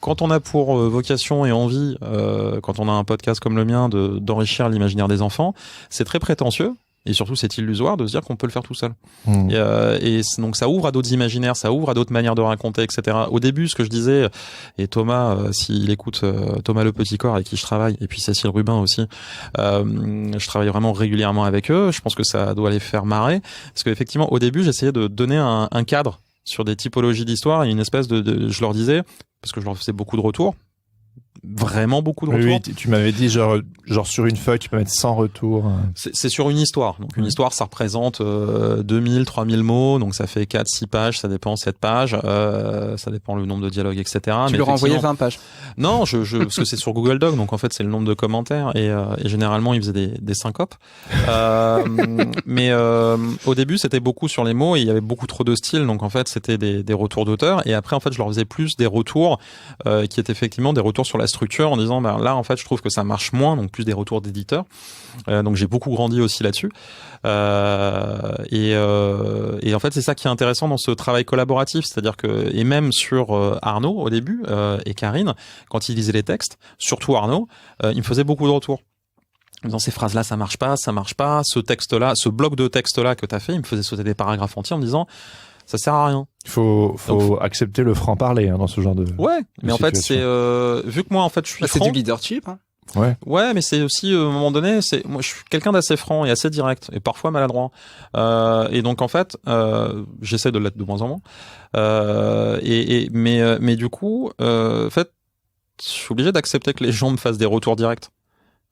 quand on a pour vocation et envie quand on a un podcast comme le mien d'enrichir l'imaginaire des enfants, c'est très prétentieux. Et surtout, c'est illusoire de se dire qu'on peut le faire tout seul. Et donc, ça ouvre à d'autres imaginaires, ça ouvre à d'autres manières de raconter, etc. Au début, ce que je disais, et Thomas, s'il écoute, Thomas Le Petit Corps avec qui je travaille, et puis Cécile Rubin aussi, je travaille vraiment régulièrement avec eux. Je pense que ça doit les faire marrer. Parce qu'effectivement, au début, j'essayais de donner un cadre sur des typologies d'histoire et une espèce je leur disais, parce que je leur faisais beaucoup de retours, vraiment beaucoup de retours. Oui, tu m'avais dit genre sur une feuille tu peux mettre 100 retours. C'est sur une histoire. Donc une histoire ça représente 2000, 3000 mots, donc ça fait 4, 6 pages, ça dépend 7 pages, ça dépend le nombre de dialogues, etc. Tu leur envoyais 20 pages? Non, parce que c'est sur Google Doc, donc en fait c'est le nombre de commentaires et généralement ils faisaient des syncopes. Mais au début c'était beaucoup sur les mots et il y avait beaucoup trop de styles, donc en fait c'était des retours d'auteurs et après en fait je leur faisais plus des retours qui étaient effectivement des retours sur la structure en disant là en fait je trouve que ça marche moins, donc plus des retours d'éditeurs. Donc j'ai beaucoup grandi aussi là-dessus. Et en fait c'est ça qui est intéressant dans ce travail collaboratif, c'est-à-dire que et même sur Arnaud au début et Karine quand ils lisaient les textes, surtout Arnaud, il me faisait beaucoup de retours. Dans ces phrases-là, ça marche pas, ce texte-là, ce bloc de texte-là que t'as fait, il me faisait sauter des paragraphes entiers en me disant ça sert à rien. Il faut accepter le franc-parler dans ce genre de mais en fait c'est vu que moi en fait je suis franc, c'est du leadership hein. Ouais, mais c'est aussi à un moment donné, moi je suis quelqu'un d'assez franc et assez direct et parfois maladroit. Et donc en fait, j'essaie de l'être de moins en moins. Mais du coup, en fait, je suis obligé d'accepter que les gens me fassent des retours directs.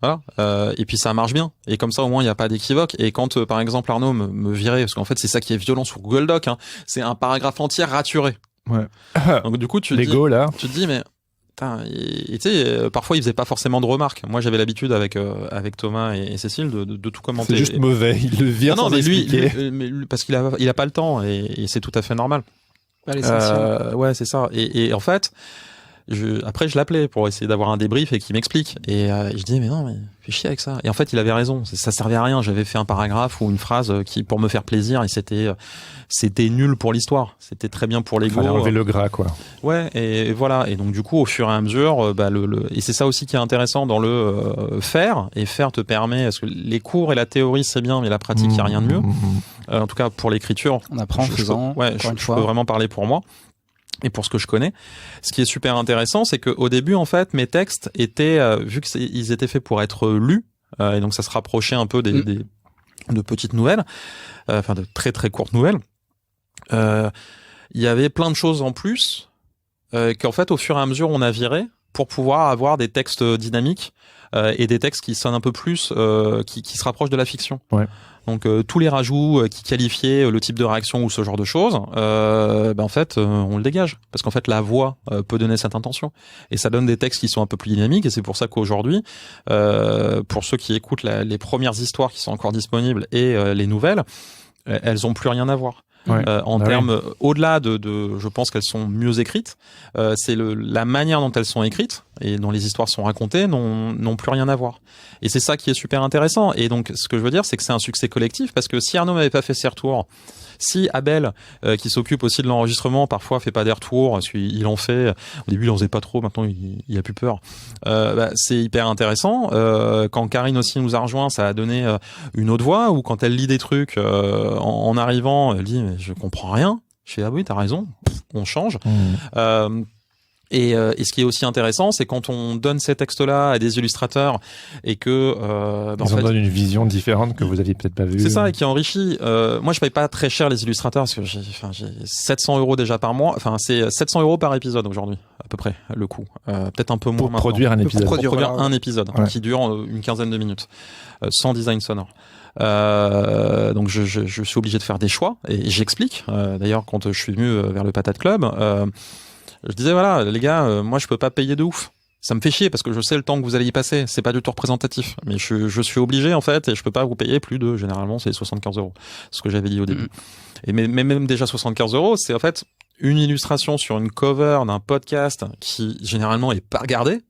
Voilà. Et puis ça marche bien. Et comme ça, au moins, il n'y a pas d'équivoque. Et quand, par exemple, Arnaud me virait, parce qu'en fait, c'est ça qui est violent sur Google Doc, hein, c'est un paragraphe entier raturé. Ouais. Donc du coup, tu te dis, mais tu sais, parfois il faisait pas forcément de remarques. Moi, j'avais l'habitude avec Thomas et Cécile de tout commenter. C'est juste mauvais. Il le vire sans expliquer. Lui, parce qu'il a pas le temps et c'est tout à fait normal. Ouais, c'est ça. Et en fait. Après, je l'appelais pour essayer d'avoir un débrief et qu'il m'explique. Et je dis mais non, mais fais chier avec ça. Et en fait, il avait raison. Ça servait à rien. J'avais fait un paragraphe ou une phrase qui, pour me faire plaisir, et c'était nul pour l'histoire. C'était très bien pour l'ego. Fallait enlever le gras, quoi. Ouais, et voilà. Et donc, du coup, au fur et à mesure, et c'est ça aussi qui est intéressant dans le faire. Et faire te permet, parce que les cours et la théorie, c'est bien, mais la pratique, il n'y a rien de mieux. En tout cas, pour l'écriture. On apprend en faisant. Je peux vraiment parler pour moi. Et pour ce que je connais, ce qui est super intéressant, c'est qu'au début, en fait, mes textes étaient, vu qu'ils étaient faits pour être lus, et donc ça se rapprochait un peu de petites nouvelles, enfin de très très courtes nouvelles. Il y avait plein de choses en plus qu'en fait, au fur et à mesure, on a viré pour pouvoir avoir des textes dynamiques et des textes qui sonnent un peu plus, qui se rapprochent de la fiction. Ouais. Donc tous les rajouts qui qualifiaient le type de réaction ou ce genre de choses, en fait, on le dégage parce qu'en fait la voix peut donner cette intention et ça donne des textes qui sont un peu plus dynamiques et c'est pour ça qu'aujourd'hui, pour ceux qui écoutent les premières histoires qui sont encore disponibles et les nouvelles, elles ont plus rien à voir. Ouais. En termes, au-delà de, je pense qu'elles sont mieux écrites. C'est la manière dont elles sont écrites et dont les histoires sont racontées n'ont plus rien à voir. Et c'est ça qui est super intéressant. Et donc, ce que je veux dire, c'est que c'est un succès collectif, parce que si Arnaud m'avait pas fait ses retours, si Abel, qui s'occupe aussi de l'enregistrement, parfois fait pas des retours, parce qu'il en fait, au début il en faisait pas trop, maintenant il a plus peur, c'est hyper intéressant. Quand Karine aussi nous a rejoint, ça a donné une autre voix, ou quand elle lit des trucs en arrivant, elle dit mais je comprends rien. Je fais ah oui, t'as raison, on change. Et ce qui est aussi intéressant, c'est quand on donne ces textes-là à des illustrateurs et que ils en donnent une vision différente que vous aviez peut-être pas vue. C'est ça, et qui enrichit. Moi, je paye pas très cher les illustrateurs parce que j'ai 700 € déjà par mois. Enfin, c'est 700 € par épisode aujourd'hui, à peu près le coût. Peut-être un peu moins pour maintenant. Produire un épisode. Pour produire un épisode qui dure une quinzaine de minutes, sans design sonore. Donc je suis obligé de faire des choix et j'explique. D'ailleurs, quand je suis venu vers le Patate Club. Je disais voilà les gars, moi je peux pas payer de ouf. Ça me fait chier parce que je sais le temps que vous allez y passer. C'est pas du tout représentatif, mais je suis obligé en fait et je peux pas vous payer plus de généralement c'est 75 €. Ce que j'avais dit au début. Et mais même déjà 75 €, c'est en fait une illustration sur une cover d'un podcast qui généralement est pas regardé.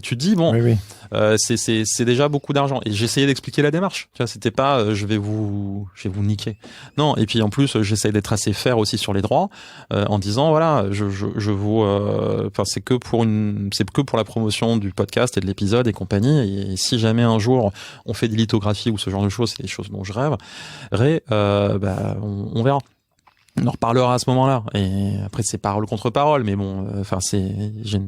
Tu te dis bon, oui. C'est déjà beaucoup d'argent. Et j'essayais d'expliquer la démarche. Tu vois, c'était pas je vais vous niquer. Non. Et puis en plus, j'essaye d'être assez fair aussi sur les droits, en disant voilà, je vous, enfin c'est que pour la promotion du podcast et de l'épisode et compagnie. Et si jamais un jour on fait des lithographies ou ce genre de choses, c'est des choses dont je rêverais, on verra. On en reparlera à ce moment-là. Et après, c'est parole contre parole. Mais bon,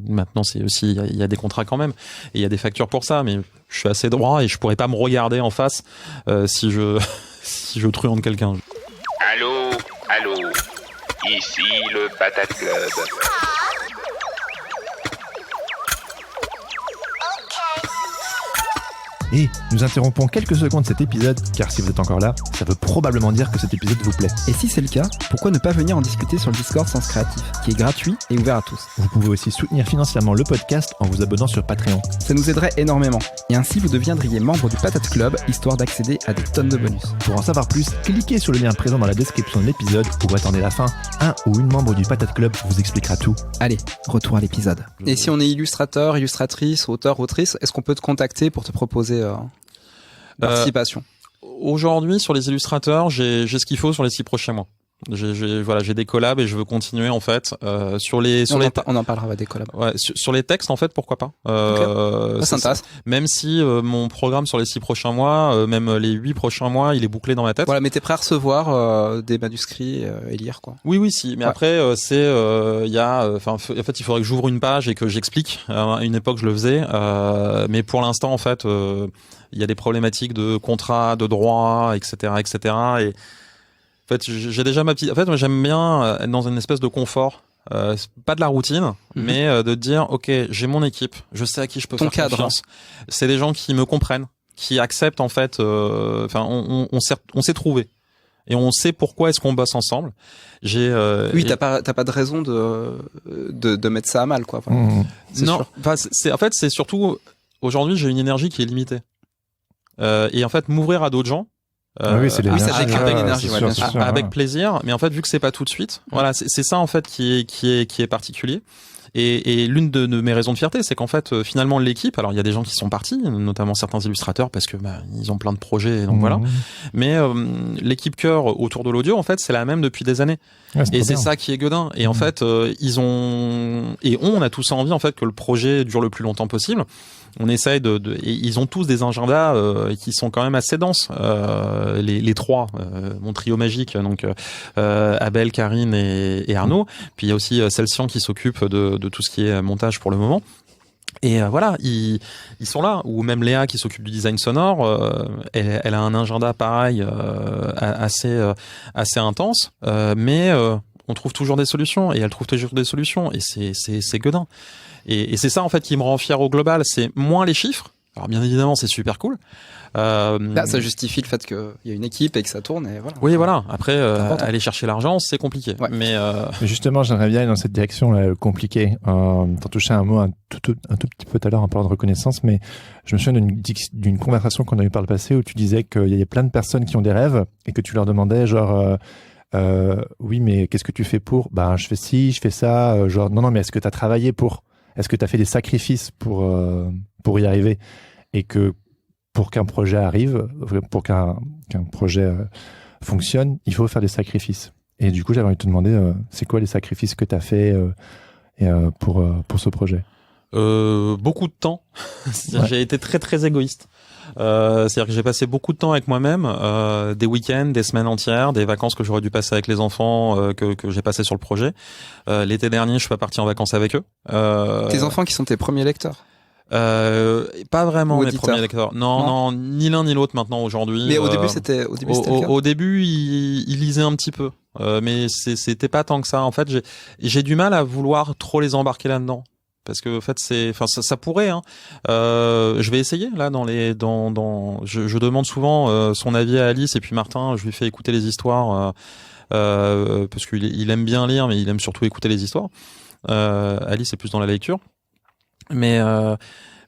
maintenant, c'est aussi, il y a des contrats quand même. Et il y a des factures pour ça. Mais je suis assez droit et je pourrais pas me regarder en face, si je truande quelqu'un. Allô, ici le Patate Club. Et nous interrompons quelques secondes cet épisode, car si vous êtes encore là, ça veut probablement dire que cet épisode vous plaît. Et si c'est le cas, pourquoi ne pas venir en discuter sur le Discord Sens Créatif, qui est gratuit et ouvert à tous. Vous pouvez aussi soutenir financièrement le podcast en vous abonnant sur Patreon. Ça nous aiderait énormément, et ainsi vous deviendriez membre du Patate Club, histoire d'accéder à des tonnes de bonus. Pour en savoir plus, cliquez sur le lien présent dans la description de l'épisode ou attendez la fin. Un ou une membre du Patate Club vous expliquera tout. Allez, retour à l'épisode. Et si on est illustrateur, illustratrice, auteur, autrice, est-ce qu'on peut te contacter pour te proposer participation? Aujourd'hui, sur les illustrateurs, j'ai ce qu'il faut sur les 6 prochains mois. J'ai des collabs et je veux continuer en fait on en parlera des collabs. Ouais, sur les textes en fait, pourquoi pas. Ça m'intéresse. Même si mon programme sur les 6 prochains mois, même les 8 prochains mois, il est bouclé dans ma tête. Voilà, mais t'es prêt à recevoir des manuscrits et lire quoi. Oui, si. Mais après, en fait, il faudrait que j'ouvre une page et que j'explique. À une époque, je le faisais, mais pour l'instant, en fait, il y a des problématiques de contrat, de droit, etc. Et en fait, j'ai déjà ma petite. En fait, moi, j'aime bien être dans une espèce de confort, pas de la routine, mais de dire, ok, j'ai mon équipe, je sais à qui je peux faire confiance. C'est des gens qui me comprennent, qui acceptent en fait. On s'est trouvé et on sait pourquoi est-ce qu'on bosse ensemble. Oui, t'as pas de raison de mettre ça à mal, quoi. Enfin, non, c'est surtout aujourd'hui, j'ai une énergie qui est limitée. Et en fait, m'ouvrir à d'autres gens. C'est l'énergie. Ça récupère l'énergie, bien sûr. Avec plaisir, mais en fait, vu que c'est pas tout de suite, voilà, c'est ça en fait qui est particulier. Et l'une de mes raisons de fierté, c'est qu'en fait, finalement, l'équipe, alors il y a des gens qui sont partis, notamment certains illustrateurs, parce que ils ont plein de projets, donc voilà. Mais l'équipe cœur autour de l'audio, en fait, c'est la même depuis des années. Ouais, et c'est ça qui est godin. Et en fait, on a tous envie en fait que le projet dure le plus longtemps possible. On essaye et ils ont tous des agendas qui sont quand même assez denses. Les trois, mon trio magique, donc Abel, Karine et Arnaud. Puis il y a aussi Celsian qui s'occupe de tout ce qui est montage pour le moment. Et voilà, ils sont là. Ou même Léa qui s'occupe du design sonore, elle a un agenda pareil, assez intense, mais on trouve toujours des solutions et elle trouve toujours des solutions et c'est godin. Et c'est ça en fait qui me rend fier au global, c'est moins les chiffres. Alors bien évidemment c'est super cool. Là, ça justifie le fait qu'il y a une équipe et que ça tourne et voilà. Oui voilà. Après aller chercher l'argent c'est compliqué. Ouais. Mais justement j'aimerais bien aller dans cette direction là, compliquée. T'en touchais un mot un tout petit peu tout à l'heure en parlant de reconnaissance, mais je me souviens d'une conversation qu'on a eue par le passé où tu disais qu'il y avait plein de personnes qui ont des rêves et que tu leur demandais genre oui mais qu'est-ce que tu fais pour? Je fais ci, je fais ça. Genre non mais est-ce que t'as travaillé pour? est-ce que tu as fait des sacrifices pour y arriver, et que pour qu'un projet arrive, pour qu'un projet fonctionne, il faut faire des sacrifices. Et du coup, j'avais envie de te demander, c'est quoi les sacrifices que tu as fait pour ce projet? Beaucoup de temps. J'ai été très très égoïste. C'est-à-dire que j'ai passé beaucoup de temps avec moi-même, des week-ends, des semaines entières, des vacances que j'aurais dû passer avec les enfants, que j'ai passé sur le projet. L'été dernier, je suis pas parti en vacances avec eux. Tes enfants qui sont tes premiers lecteurs? Pas vraiment mes premiers lecteurs. Non, ni l'un ni l'autre maintenant aujourd'hui. Mais au début c'était le cas. Au début, ils lisaient un petit peu, mais c'était pas tant que ça. En fait, j'ai du mal à vouloir trop les embarquer là-dedans. Parce que en fait ça pourrait hein. Je vais essayer là je demande souvent son avis à Alice, et puis Martin, je lui fais écouter les histoires parce qu'il aime bien lire, mais il aime surtout écouter les histoires. Alice est plus dans la lecture, mais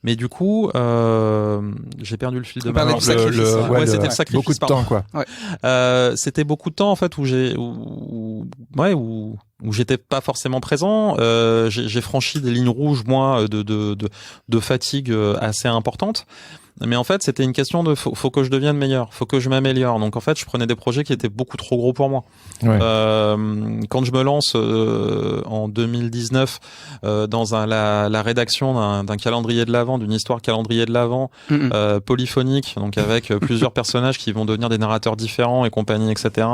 du coup j'ai perdu le fil de ma c'était le sacrifice, beaucoup de temps quoi. Ouais. C'était beaucoup de temps en fait où j'étais pas forcément présent. J'ai franchi des lignes rouges moi de fatigue assez importante. Mais en fait, c'était une question de faut que je devienne meilleur, faut que je m'améliore. Donc en fait, je prenais des projets qui étaient beaucoup trop gros pour moi. Ouais. Quand je me lance en 2019 dans la rédaction d'un calendrier de l'Avent, d'une histoire calendrier de l'Avent polyphonique, donc avec plusieurs personnages qui vont devenir des narrateurs différents et compagnie, etc.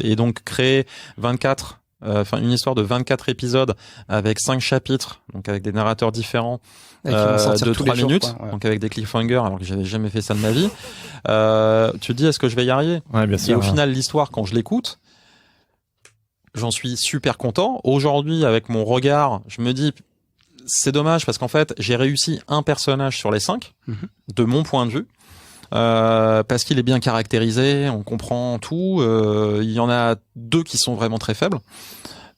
Et donc créer une histoire de 24 épisodes avec 5 chapitres, donc avec des narrateurs différents. De 3 minutes, ouais. Donc avec des cliffhangers, alors que j'avais jamais fait ça de ma vie. Tu te dis, est-ce que je vais y arriver? Ouais, bien sûr. Et au final, l'histoire, quand je l'écoute, j'en suis super content. Aujourd'hui, avec mon regard, je me dis, c'est dommage parce qu'en fait, j'ai réussi un personnage sur les 5, de mon point de vue. Parce qu'il est bien caractérisé, on comprend tout. Il y en a 2 qui sont vraiment très faibles.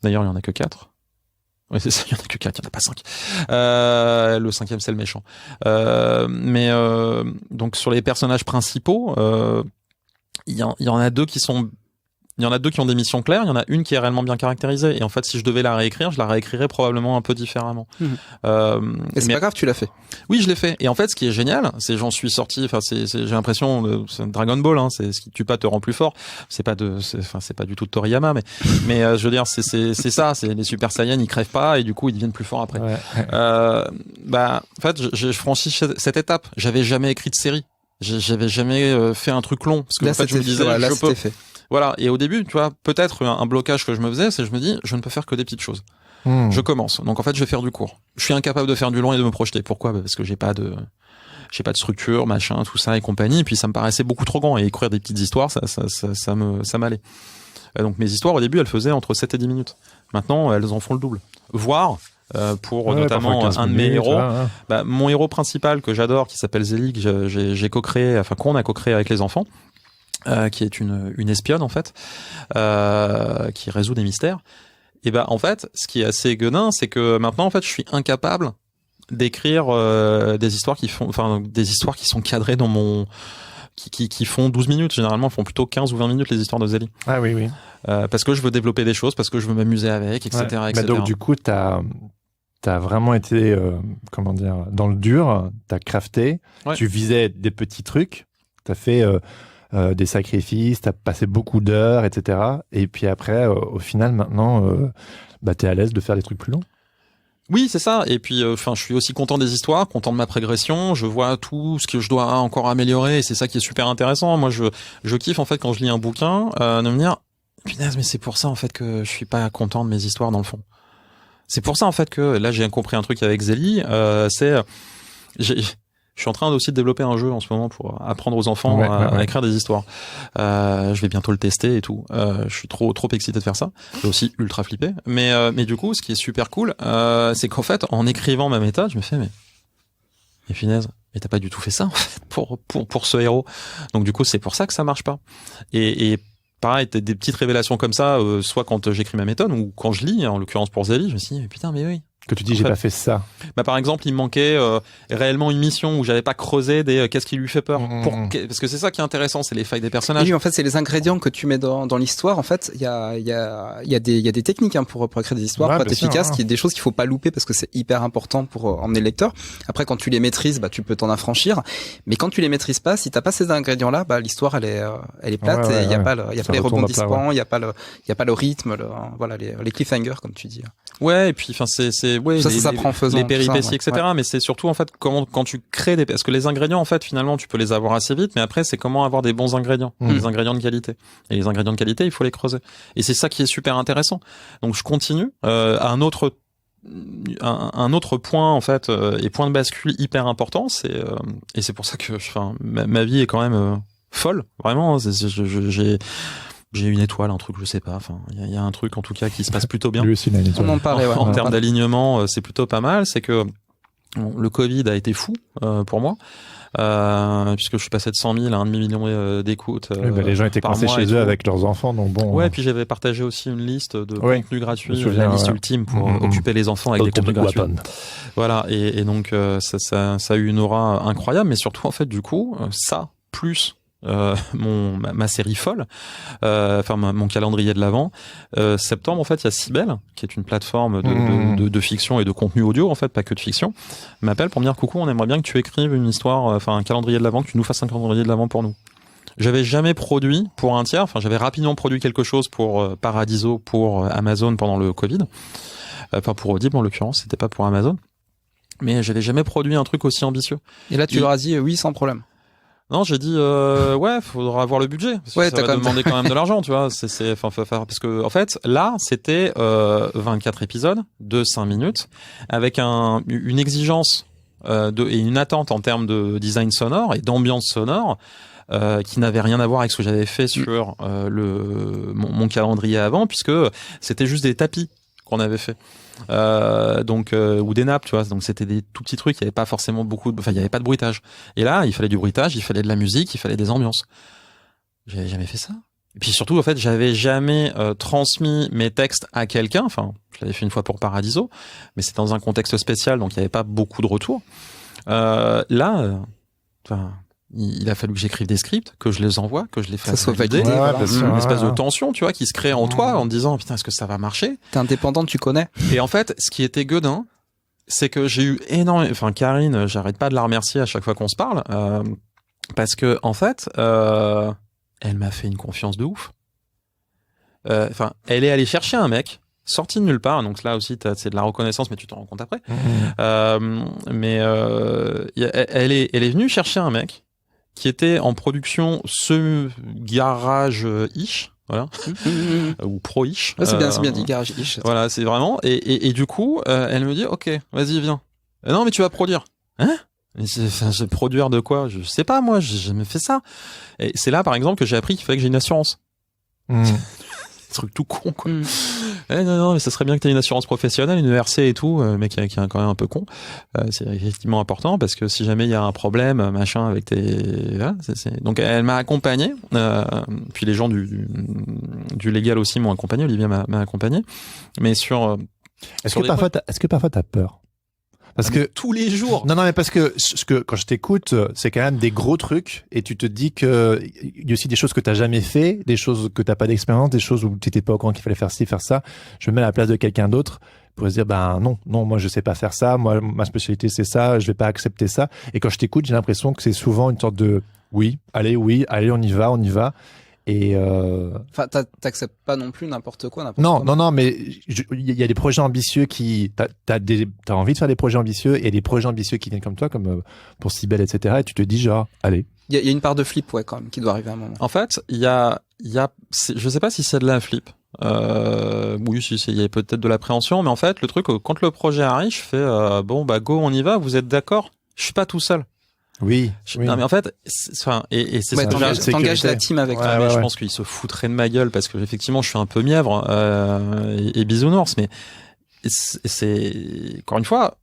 D'ailleurs, il y en a que 4. Oui, c'est ça, il y en a que 4, il n'y en a pas 5. Le 5e, c'est le méchant. Mais donc sur les personnages principaux, il y en a 2 qui sont... Il y en a 2 qui ont des missions claires, il y en a une qui est réellement bien caractérisée. Et en fait, si je devais la réécrire, je la réécrirais probablement un peu différemment. Et c'est pas grave, tu l'as fait. Oui, je l'ai fait. Et en fait, ce qui est génial, c'est j'en suis sorti. Enfin, j'ai l'impression, c'est Dragon Ball. Hein, c'est ce qui tue pas te rend plus fort. C'est pas du tout de Toriyama, mais je veux dire, c'est ça. C'est les Super Saiyans, ils crèvent pas et du coup, ils deviennent plus forts après. Ouais. En fait, je franchis cette étape. J'avais jamais écrit de série. J'avais jamais fait un truc long parce que là, en fait, je me disais, là, je peux. Fait. Voilà. Et au début, tu vois, peut-être un blocage que je me faisais, c'est je me dis, je ne peux faire que des petites choses. Je commence. Donc en fait, je vais faire du court. Je suis incapable de faire du long et de me projeter. Pourquoi? Parce que j'ai pas de structure, machin, tout ça et compagnie. Et puis ça me paraissait beaucoup trop grand. Et écrire des petites histoires, ça m'allait. Donc mes histoires, au début, elles faisaient entre 7 et 10 minutes. Maintenant, elles en font le double. Voire, pour notamment un de mes héros, mon héros principal que j'adore, qui s'appelle Zélie, que j'ai co-créé, enfin qu'on a co-créé avec les enfants, qui est une espionne en fait, qui résout des mystères. Et en fait, ce qui est assez gueudin, c'est que maintenant en fait, je suis incapable d'écrire des histoires qui sont cadrées dans mon qui font 12 minutes. Généralement, font plutôt 15 ou 20 minutes les histoires de Zélie. Ah oui. Parce que je veux développer des choses, parce que je veux m'amuser avec, etc. Ouais. etc. Donc du coup, t'as vraiment été dans le dur. T'as crafté. Ouais. Tu visais des petits trucs. T'as fait des sacrifices. T'as passé beaucoup d'heures, etc. Et puis après, au final, maintenant, t'es à l'aise de faire des trucs plus longs. Oui, c'est ça. Et puis, je suis aussi content des histoires, content de ma progression. Je vois tout ce que je dois encore améliorer. Et c'est ça qui est super intéressant. Moi, je kiffe en fait quand je lis un bouquin, de me dire, punaise, mais c'est pour ça en fait que je suis pas content de mes histoires dans le fond. C'est pour ça en fait que là j'ai compris un truc avec Zélie. Je suis en train aussi de développer un jeu en ce moment pour apprendre aux enfants à écrire des histoires. Je vais bientôt le tester et tout. Je suis trop excité de faire ça. J'ai aussi ultra flippé. Mais du coup, ce qui est super cool, c'est qu'en fait, en écrivant ma méta, je me fais mais finesse, mais t'as pas du tout fait ça en fait pour ce héros. Donc du coup, c'est pour ça que ça marche pas. Et pareil, des petites révélations comme ça, soit quand j'écris ma méthode ou quand je lis, en l'occurrence pour Zélie, je me suis dit mais putain, mais oui. Que tu dis, j'ai pas fait ça. Bah, par exemple, il me manquait réellement une mission où j'avais pas creusé des qu'est-ce qui lui fait peur. Parce que c'est ça qui est intéressant, c'est les failles des personnages. Oui, en fait, c'est les ingrédients que tu mets dans l'histoire. En fait, il y a des techniques pour écrire des histoires, pour être efficace, qui est des choses qu'il faut pas louper parce que c'est hyper important pour emmener le lecteur. Après, quand tu les maîtrises, bah tu peux t'en affranchir. Mais quand tu les maîtrises pas, si t'as pas ces ingrédients-là, bah l'histoire elle est plate et il y a pas les rebondissements, il y a pas le rythme, voilà les cliffhangers comme tu dis. Ouais, et puis enfin c'est ça prend en faisant les péripéties, ça, etc. Mais c'est surtout en fait quand tu crées parce que les ingrédients en fait finalement tu peux les avoir assez vite, mais après c'est comment avoir des bons ingrédients, des ingrédients de qualité. Et les ingrédients de qualité, il faut les creuser. Et c'est ça qui est super intéressant. Donc je continue à un autre point en fait et point de bascule hyper important, et c'est pour ça que ma vie est quand même folle, vraiment. J'ai une étoile, un truc, je sais pas. Enfin, il y a un truc en tout cas qui se passe plutôt bien. Lui aussi, il a une étoile. On en parlait. En termes d'alignement, c'est plutôt pas mal. C'est que le Covid a été fou pour moi, puisque je suis passé de 100 000 à 1,5 million d'écoutes. Les gens étaient coincés chez eux avec leurs enfants, donc bon. Ouais, puis j'avais partagé aussi une liste de contenus gratuits, la liste ultime pour occuper les enfants avec des contenus gratuits. Voilà, et donc ça a eu une aura incroyable, mais surtout en fait du coup ça plus ma série folle, mon calendrier de l'Avent. Septembre, en fait, il y a Cybelle, qui est une plateforme de fiction et de contenu audio, en fait, pas que de fiction, m'appelle pour me dire coucou, on aimerait bien que tu écrives une histoire, un calendrier de l'Avent, que tu nous fasses un calendrier de l'Avent pour nous. J'avais jamais produit pour un tiers, j'avais rapidement produit quelque chose pour Paradiso, pour Amazon pendant le Covid, pour Audible en l'occurrence, c'était pas pour Amazon, mais j'avais jamais produit un truc aussi ambitieux. Et là, tu leur as dit oui sans problème. Non, j'ai dit faudra avoir le budget parce que ça va demander quand même de l'argent, tu vois. Parce que en fait, là, c'était 24 épisodes de 5 minutes avec une exigence et une attente en termes de design sonore et d'ambiance sonore qui n'avait rien à voir avec ce que j'avais fait sur mon calendrier avant, puisque c'était juste des tapis qu'on avait fait. Ou des nappes, tu vois, donc c'était des tout petits trucs, il y avait pas forcément il y avait pas de bruitage, et là il fallait du bruitage, il fallait de la musique, il fallait des ambiances. J'avais jamais fait ça, et puis surtout en fait j'avais jamais transmis mes textes à quelqu'un, je l'avais fait une fois pour Paradiso, mais c'était dans un contexte spécial, donc il y avait pas beaucoup de retours. Il a fallu que j'écrive des scripts, que je les envoie, que je les fasse valider. Une espèce de tension, tu vois, qui se crée en toi en te disant, putain, est-ce que ça va marcher? T'es indépendant, tu connais. Et en fait, ce qui était gueudin, c'est que j'ai eu Karine, j'arrête pas de la remercier à chaque fois qu'on se parle, parce que, en fait, elle m'a fait une confiance de ouf. Elle est allée chercher un mec, sorti de nulle part, donc là aussi c'est de la reconnaissance, mais tu t'en rends compte après. Elle est venue chercher un mec qui était en production garage-ish, voilà, ou pro-ish. Ouais, c'est bien dit, garage-ish. Voilà, c'est vraiment, et du coup, elle me dit, ok, vas-y, viens. Non, mais tu vas produire. Hein? Je produire de quoi? Je sais pas, moi, j'ai jamais fait ça. Et c'est là, par exemple, que j'ai appris qu'il fallait que j'ai une assurance. Truc tout con, quoi. Non, mais ça serait bien que tu aies une assurance professionnelle, une ERC et tout, mais qui est quand même un peu con. C'est effectivement important parce que si jamais il y a un problème, machin, avec tes... Voilà, Donc elle m'a accompagné, puis les gens du légal aussi m'ont accompagné, Olivier m'a accompagné, mais sur... Est-ce que parfois t'as peur? Parce que tous les jours. Non, mais parce que quand je t'écoute, c'est quand même des gros trucs, et tu te dis que il y a aussi des choses que t'as jamais fait, des choses que t'as pas d'expérience, des choses où t'étais pas au courant qu'il fallait faire ci, faire ça. Je me mets à la place de quelqu'un d'autre pour se dire, non, moi je sais pas faire ça, moi ma spécialité c'est ça, je vais pas accepter ça. Et quand je t'écoute, j'ai l'impression que c'est souvent une sorte de oui, allez, on y va. Et t'acceptes pas non plus n'importe quoi. Non, mais il y a des projets ambitieux t'as envie de faire des projets ambitieux, et des projets ambitieux qui viennent comme toi, comme pour Cybelle, etc. Et tu te dis genre, allez. Il y a une part de flip, quand même, qui doit arriver à un moment. En fait, je sais pas si c'est de la flip. Oui, il y a peut-être de l'appréhension, mais en fait, le truc, quand le projet arrive, je fais, go, on y va, vous êtes d'accord? Je suis pas tout seul. Oui. Non, mais en fait, c'est t'engages la team avec toi. Je pense qu'ils se foutraient de ma gueule parce que effectivement, je suis un peu mièvre et bisounours, mais c'est encore une fois,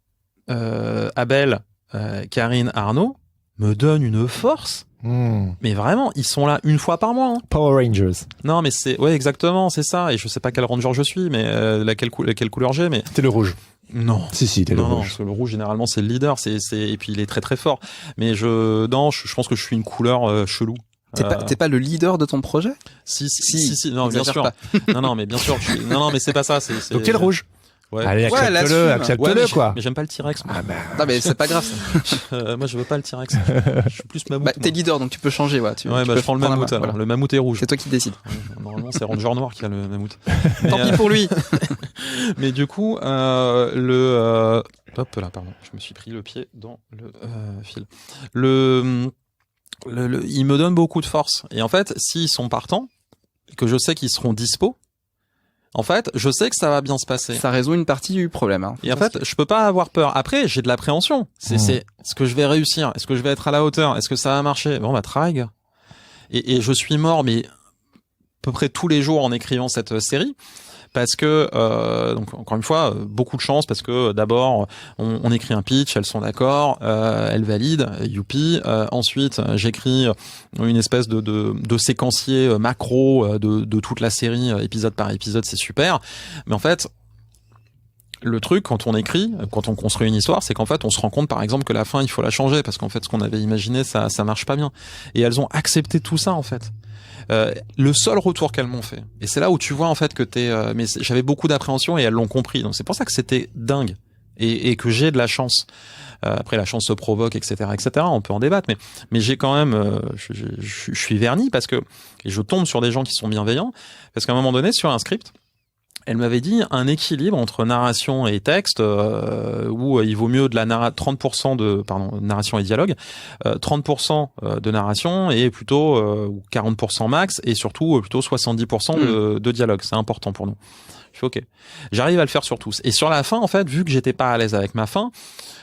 Abel, Karine, Arnaud me donnent une force. Mais vraiment, ils sont là une fois par mois. Power Rangers. Non, mais exactement, c'est ça. Et je sais pas quel ranger je suis, mais quelle couleur j'ai, mais c'était le rouge. Non. Si, t'es le non, rouge. parce que le rouge généralement c'est le leader, et puis il est très très fort. Mais je pense que je suis une couleur chelou. T'es pas le leader de ton projet? Si, non, bien sûr. non, mais bien sûr. Non, mais c'est pas ça. Donc t'es le rouge. Ouais. Allez, accepte-le, quoi. Mais j'aime pas le T-Rex. Moi. Non, mais c'est pas grave. Ça. Moi, je veux pas le T-Rex. Je suis plus mammouth. T'es leader, donc tu peux changer, tu je prends le mammouth. Alors. Voilà. Le mammouth est rouge. C'est toi qui décides. Normalement, c'est Ranger Noir qui a le mammouth. Tant pis pour lui. Mais du coup, hop là, pardon. Je me suis pris le pied dans le fil. Il me donne beaucoup de force. Et en fait, s'ils sont partants, que je sais qu'ils seront dispo, en fait, je sais que ça va bien se passer. Ça résout une partie du problème. Hein. Et en fait, je peux pas avoir peur. Après, j'ai de l'appréhension. C'est est-ce que je vais réussir? Est-ce que je vais être à la hauteur? Est-ce que ça va marcher? Bon, travail, gars. Et je suis mort, mais à peu près tous les jours en écrivant cette série. Parce que, donc encore une fois, beaucoup de chance parce que d'abord on écrit un pitch, elles sont d'accord, elles valident, youpi. Ensuite, j'écris une espèce de séquencier macro de toute la série, épisode par épisode, c'est super. Mais en fait, le truc quand on écrit, quand on construit une histoire, c'est qu'en fait on se rend compte par exemple que la fin il faut la changer parce qu'en fait ce qu'on avait imaginé ça marche pas bien. Et elles ont accepté tout ça en fait. Le seul retour qu'elles m'ont fait, et c'est là où tu vois en fait que mais j'avais beaucoup d'appréhension et elles l'ont compris, donc c'est pour ça que c'était dingue et que j'ai de la chance. Après la chance se provoque, etc., on peut en débattre, mais j'ai quand même, je suis verni parce que et je tombe sur des gens qui sont bienveillants parce qu'à un moment donné sur un script, elle m'avait dit un équilibre entre narration et texte où il vaut mieux de la 30% de narration et dialogue, 30% de narration et plutôt 40% max et surtout plutôt 70% de dialogue. C'est important pour nous. Je fais OK. J'arrive à le faire sur tous. Et sur la fin, en fait, vu que j'étais pas à l'aise avec ma fin,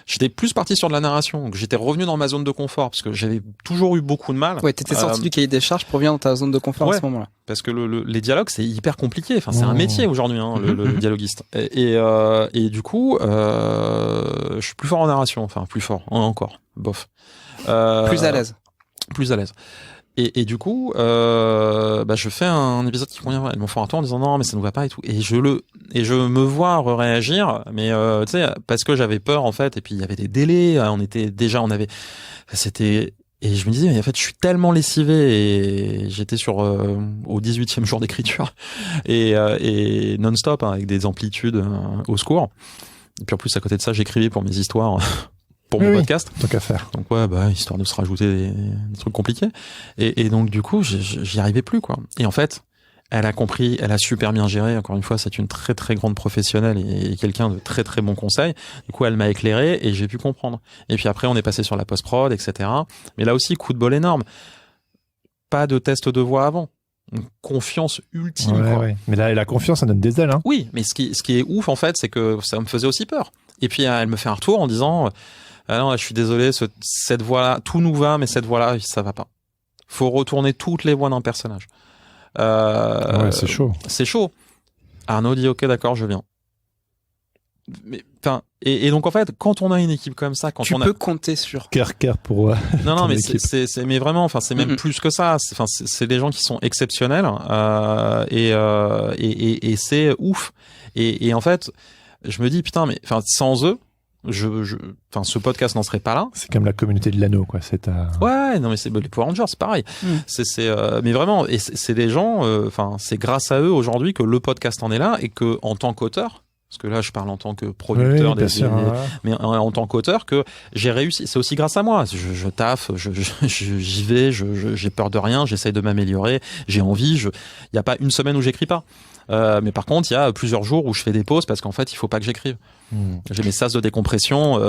j'étais plus parti sur de la narration. Donc j'étais revenu dans ma zone de confort parce que j'avais toujours eu beaucoup de mal. Ouais, t'étais sorti du cahier des charges pour revenir dans ta zone de confort à ce moment-là. Parce que les dialogues, c'est hyper compliqué. Enfin, c'est un métier aujourd'hui, le dialoguiste. Et du coup, je suis plus fort en narration. Enfin, plus fort, encore. Bof. Plus à l'aise. Plus à l'aise. Et du coup, je fais un épisode qui convient. Elles m'en font un tour en disant non, mais ça nous va pas et tout. Et je me vois réagir, mais tu sais, parce que j'avais peur en fait. Et puis il y avait des délais. Et je me disais, mais en fait, je suis tellement lessivé et j'étais au 18e jour d'écriture et non-stop avec des amplitudes au secours. Et puis en plus, à côté de ça, j'écrivais pour mes histoires. Pour mon podcast. Tant qu'à faire. Donc histoire de se rajouter des trucs compliqués. Et donc du coup, j'y arrivais plus quoi. Et en fait, elle a compris, elle a super bien géré. Encore une fois, c'est une très très grande professionnelle et quelqu'un de très très bon conseil. Du coup, elle m'a éclairé et j'ai pu comprendre. Et puis après, on est passé sur la post-prod, etc. Mais là aussi, coup de bol énorme. Pas de test de voix avant. Une confiance ultime. Ouais. Mais là, la confiance, ça donne des ailes. Hein. Oui, mais ce qui est ouf en fait, c'est que ça me faisait aussi peur. Et puis elle me fait un retour en disant ah non, je suis désolé, cette voix-là, tout nous va, mais cette voix-là, ça va pas. Faut retourner toutes les voix d'un personnage. Ouais, c'est chaud. C'est chaud. Arnaud dit ok, d'accord, je viens. Mais enfin, et donc en fait, quand on a une équipe comme ça, tu peux compter sur cœur pour. Non, mais c'est mais vraiment, enfin, c'est même plus que ça. C'est des gens qui sont exceptionnels et c'est ouf. Et en fait, je me dis putain, mais enfin, sans eux. Ce podcast n'en serait pas là. C'est comme la communauté de l'anneau, quoi. Ouais, non, mais c'est les Power Rangers, c'est pareil. Mais vraiment, et c'est des gens. C'est grâce à eux aujourd'hui que le podcast en est là et que en tant qu'auteur, parce que là, je parle en tant que producteur, mais en tant qu'auteur, que j'ai réussi. C'est aussi grâce à moi. Je taffe, j'y vais, j'ai peur de rien, j'essaye de m'améliorer, j'ai envie. Il y a pas une semaine où j'écris pas. Mais par contre, il y a plusieurs jours où je fais des pauses parce qu'en fait, il faut pas que j'écrive. J'ai mes sas de décompression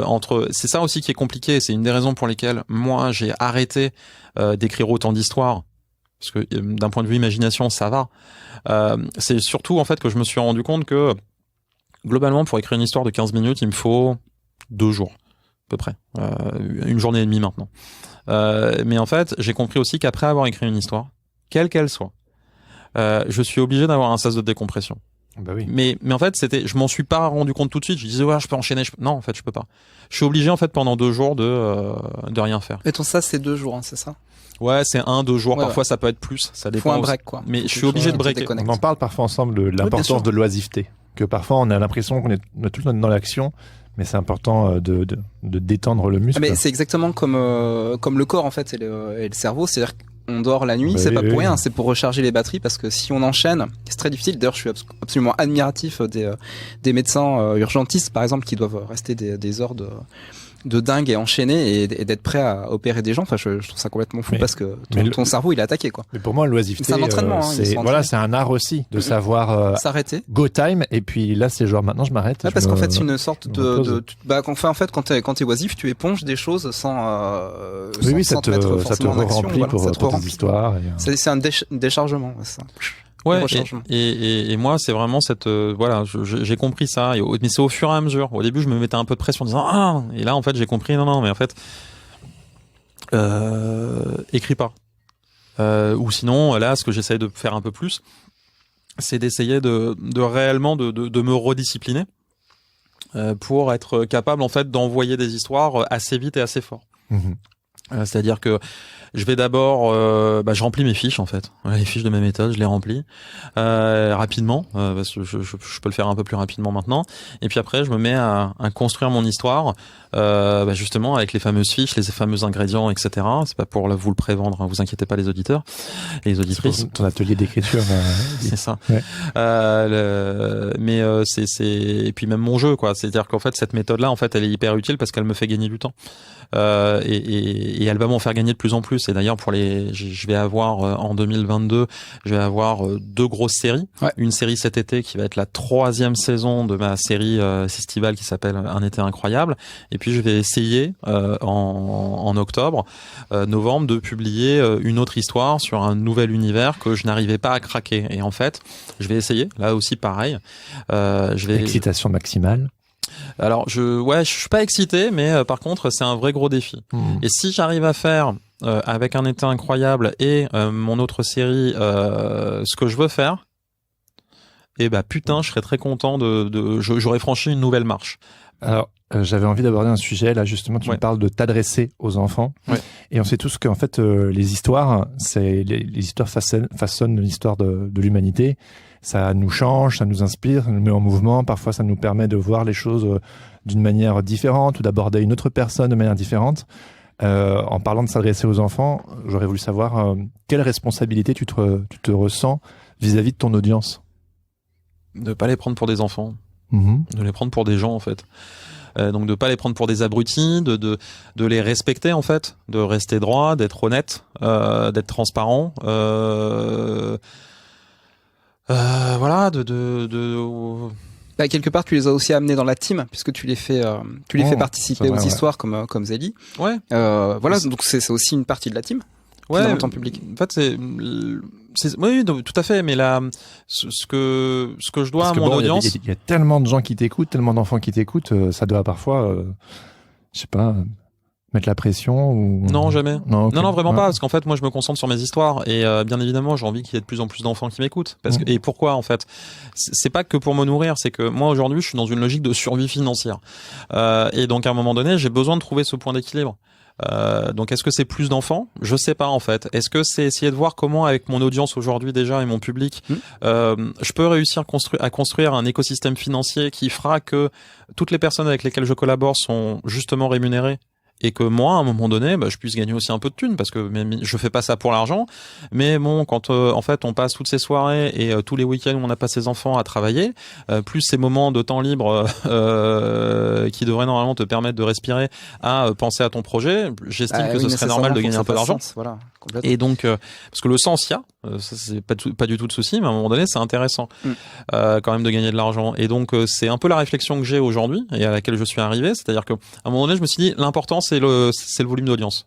c'est ça aussi qui est compliqué. C'est une des raisons pour lesquelles moi j'ai arrêté d'écrire autant d'histoires parce que d'un point de vue imagination, ça va. C'est surtout en fait que je me suis rendu compte que globalement, pour écrire une histoire de 15 minutes, il me faut 2 jours à peu près, une journée et demie maintenant. Mais en fait, j'ai compris aussi qu'après avoir écrit une histoire, quelle qu'elle soit, je suis obligé d'avoir un sas de décompression. Bah oui. Mais en fait, je m'en suis pas rendu compte tout de suite. Je disais je peux enchaîner. Non, en fait, je peux pas. Je suis obligé en fait pendant 2 jours de rien faire. Et ton sas, c'est 2 jours, hein, c'est ça? Ouais, c'est 1-2 jours. Ouais, parfois, ça peut être plus. Ça dépend. Faut un break, quoi. Mais je suis obligé de breaker. On en parle parfois ensemble de l'importance de l'oisiveté. que parfois on a l'impression qu'on est tout le temps dans l'action, mais c'est important de détendre le muscle. Mais c'est exactement comme le corps en fait et le cerveau, c'est-à-dire qu'on dort la nuit, c'est pas pour rien, c'est pour recharger les batteries, parce que si on enchaîne, c'est très difficile. D'ailleurs, je suis absolument admiratif des médecins urgentistes par exemple qui doivent rester des heures de dingue et enchaîner et d'être prêt à opérer des gens. Enfin, je trouve ça complètement fou parce que ton cerveau il est attaqué, quoi. Mais pour moi, l'oisiveté, c'est un entraînement. C'est un art aussi de savoir s'arrêter. Go time, et puis là c'est genre maintenant je m'arrête. Parce qu'en fait c'est une sorte en fait quand t'es oisif, tu éponges des choses sans ça te remplit pour tes histoires. C'est un déchargement. Ça. Ouais, et moi c'est vraiment cette j'ai compris ça, mais c'est au fur et à mesure. Au début je me mettais un peu de pression en disant et là en fait j'ai compris non mais en fait écris pas, ou sinon là ce que j'essaye de faire un peu plus, c'est d'essayer de réellement de me rediscipliner pour être capable en fait d'envoyer des histoires assez vite et assez fort. C'est-à-dire que je vais d'abord, je remplis mes fiches en fait, les fiches de mes méthodes, je les remplis rapidement parce que je peux le faire un peu plus rapidement maintenant. Et puis après, je me mets à construire mon histoire, justement avec les fameuses fiches, les fameux ingrédients, etc. C'est pas pour vous le prévendre, hein, vous inquiétez pas les auditeurs et les auditrices. C'est ton atelier d'écriture. C'est ça. Ouais. C'est et puis même mon jeu, quoi. C'est-à-dire qu'en fait cette méthode-là, en fait, elle est hyper utile parce qu'elle me fait gagner du temps. Et elle va m'en faire gagner de plus en plus. Et d'ailleurs, je vais avoir en 2022, je vais avoir 2 grosses séries. Ouais. Une série cet été qui va être la 3e saison de ma série estivale qui s'appelle Un été incroyable. Et puis je vais essayer en octobre, novembre, de publier une autre histoire sur un nouvel univers que je n'arrivais pas à craquer. Et en fait, je vais essayer. Là aussi, pareil. Excitation maximale. Alors je suis pas excité, mais par contre c'est un vrai gros défi. Et si j'arrive à faire avec Un été incroyable et mon autre série ce que je veux faire, putain, je serais très content j'aurais franchi une nouvelle marche. Alors j'avais envie d'aborder un sujet là justement. Tu me parles de t'adresser aux enfants, et on sait tous qu'en fait les histoires, les histoires façonnent l'histoire de l'humanité. Ça nous change, ça nous inspire, ça nous met en mouvement. Parfois, ça nous permet de voir les choses d'une manière différente ou d'aborder une autre personne de manière différente. En parlant de s'adresser aux enfants, j'aurais voulu savoir quelle responsabilité tu te ressens vis-à-vis de ton audience. De pas les prendre pour des enfants, de les prendre pour des gens en fait. Donc de pas les prendre pour des abrutis, de les respecter en fait, de rester droit, d'être honnête, d'être transparent. Quelque part, tu les as aussi amenés dans la team, puisque tu les fais participer aux histoires comme Zélie. Ouais. Donc c'est aussi une partie de la team. Ouais. Dans ton public. En fait, oui, tout à fait. Mais là, ce que je dois à mon audience, il y a tellement de gens qui t'écoutent, tellement d'enfants qui t'écoutent, ça doit parfois, je sais pas, mettre la pression ou... Non, jamais. Non, okay. Non, vraiment pas, parce qu'en fait, moi, je me concentre sur mes histoires et bien évidemment, j'ai envie qu'il y ait de plus en plus d'enfants qui m'écoutent. Et pourquoi, en fait? C'est pas que pour me nourrir, c'est que moi, aujourd'hui, je suis dans une logique de survie financière. Et donc, à un moment donné, j'ai besoin de trouver ce point d'équilibre. Donc est-ce que c'est plus d'enfants? Je sais pas en fait. Est-ce que c'est essayer de voir comment avec mon audience aujourd'hui déjà et mon public, je peux réussir à construire un écosystème financier qui fera que toutes les personnes avec lesquelles je collabore sont justement rémunérées et que moi, à un moment donné, je puisse gagner aussi un peu de thunes parce que je fais pas ça pour l'argent. Mais bon, quand en fait on passe toutes ces soirées et tous les week-ends où on n'a pas ses enfants à travailler, plus ces moments de temps libre qui devraient normalement te permettre de respirer, à penser à ton projet, j'estime que ce serait normal de gagner un peu d'argent. Voilà, complètement. Et donc, parce que le sens, il y a, ça c'est pas du tout de souci, mais à un moment donné, c'est intéressant quand même de gagner de l'argent. Et donc, c'est un peu la réflexion que j'ai aujourd'hui et à laquelle je suis arrivé, c'est-à-dire que à un moment donné, je me suis dit, l'important c'est le volume d'audience.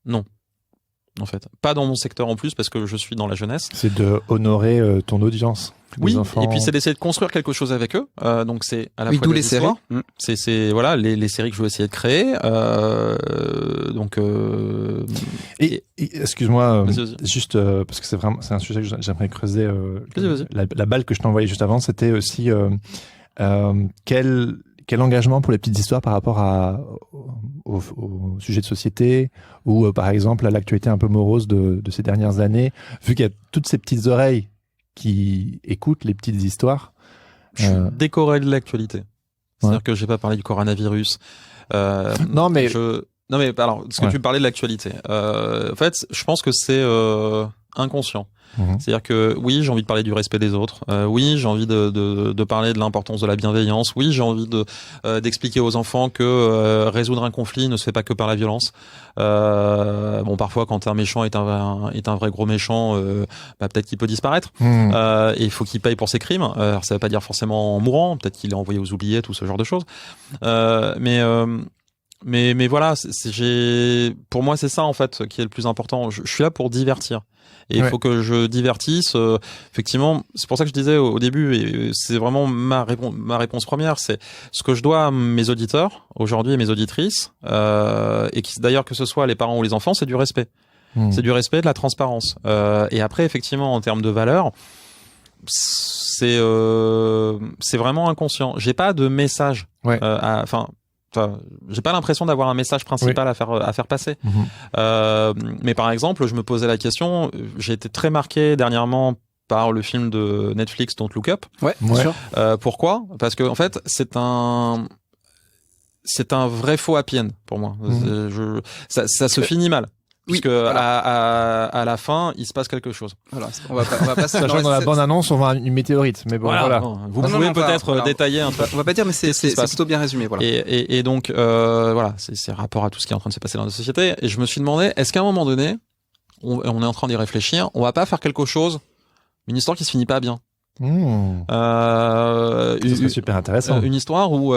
Non. En fait, pas dans mon secteur en plus parce que je suis dans la jeunesse. C'est de honorer ton audience. Oui, enfants. Et puis c'est d'essayer de construire quelque chose avec eux. Donc c'est à la fois d'où les séries. C'est voilà les séries que je veux essayer de créer. Et excuse-moi, juste parce que c'est un sujet que j'aimerais creuser. Vas-y. La balle que je t'ai envoyée juste avant, c'était aussi quel engagement pour les petites histoires par rapport au sujet de société ou par exemple à l'actualité un peu morose de ces dernières années, vu qu'il y a toutes ces petites oreilles qui écoutent les petites histoires. Je suis décorrélé de l'actualité. C'est-à-dire que j'ai pas parlé du coronavirus. Non mais alors, ce que tu parlais de l'actualité. En fait, je pense que c'est inconscient. C'est-à-dire que oui, j'ai envie de parler du respect des autres. Oui, j'ai envie de parler de l'importance de la bienveillance. Oui, j'ai envie d'expliquer aux enfants que résoudre un conflit ne se fait pas que par la violence. Bon, parfois, quand un méchant est un vrai gros méchant, peut-être qu'il peut disparaître. Et il faut qu'il paye pour ses crimes. Alors, ça veut pas dire forcément en mourant. Peut-être qu'il est envoyé aux oubliettes ou ce genre de choses. Mais voilà, pour moi, c'est ça en fait qui est le plus important. Je suis là pour divertir. Et il faut que je divertisse. Effectivement, c'est pour ça que je disais au début, et c'est vraiment ma réponse première, c'est ce que je dois à mes auditeurs aujourd'hui et mes auditrices, et d'ailleurs que ce soit les parents ou les enfants, c'est du respect. C'est du respect, de la transparence. Et après, effectivement, en termes de valeurs, c'est vraiment inconscient. J'ai pas de message. J'ai pas l'impression d'avoir un message principal à faire passer. Mais par exemple, je me posais la question, j'ai été très marqué dernièrement par le film de Netflix Don't Look Up. Sûr. Pourquoi ? Parce que en fait, c'est un vrai faux happy end pour moi. Ça se finit mal. Parce que à la fin, il se passe quelque chose. Voilà, on va pas sachant dans la bande-annonce, on voit une météorite. Mais bon, voilà. Vous pouvez peut-être détailler un peu. On va pas dire, mais c'est plutôt bien résumé. Voilà. Et donc, voilà, c'est rapport à tout ce qui est en train de se passer dans la société. Et je me suis demandé, est-ce qu'à un moment donné, on est en train d'y réfléchir, on va pas faire quelque chose, une histoire qui se finit pas bien. C'est super intéressant. Une histoire où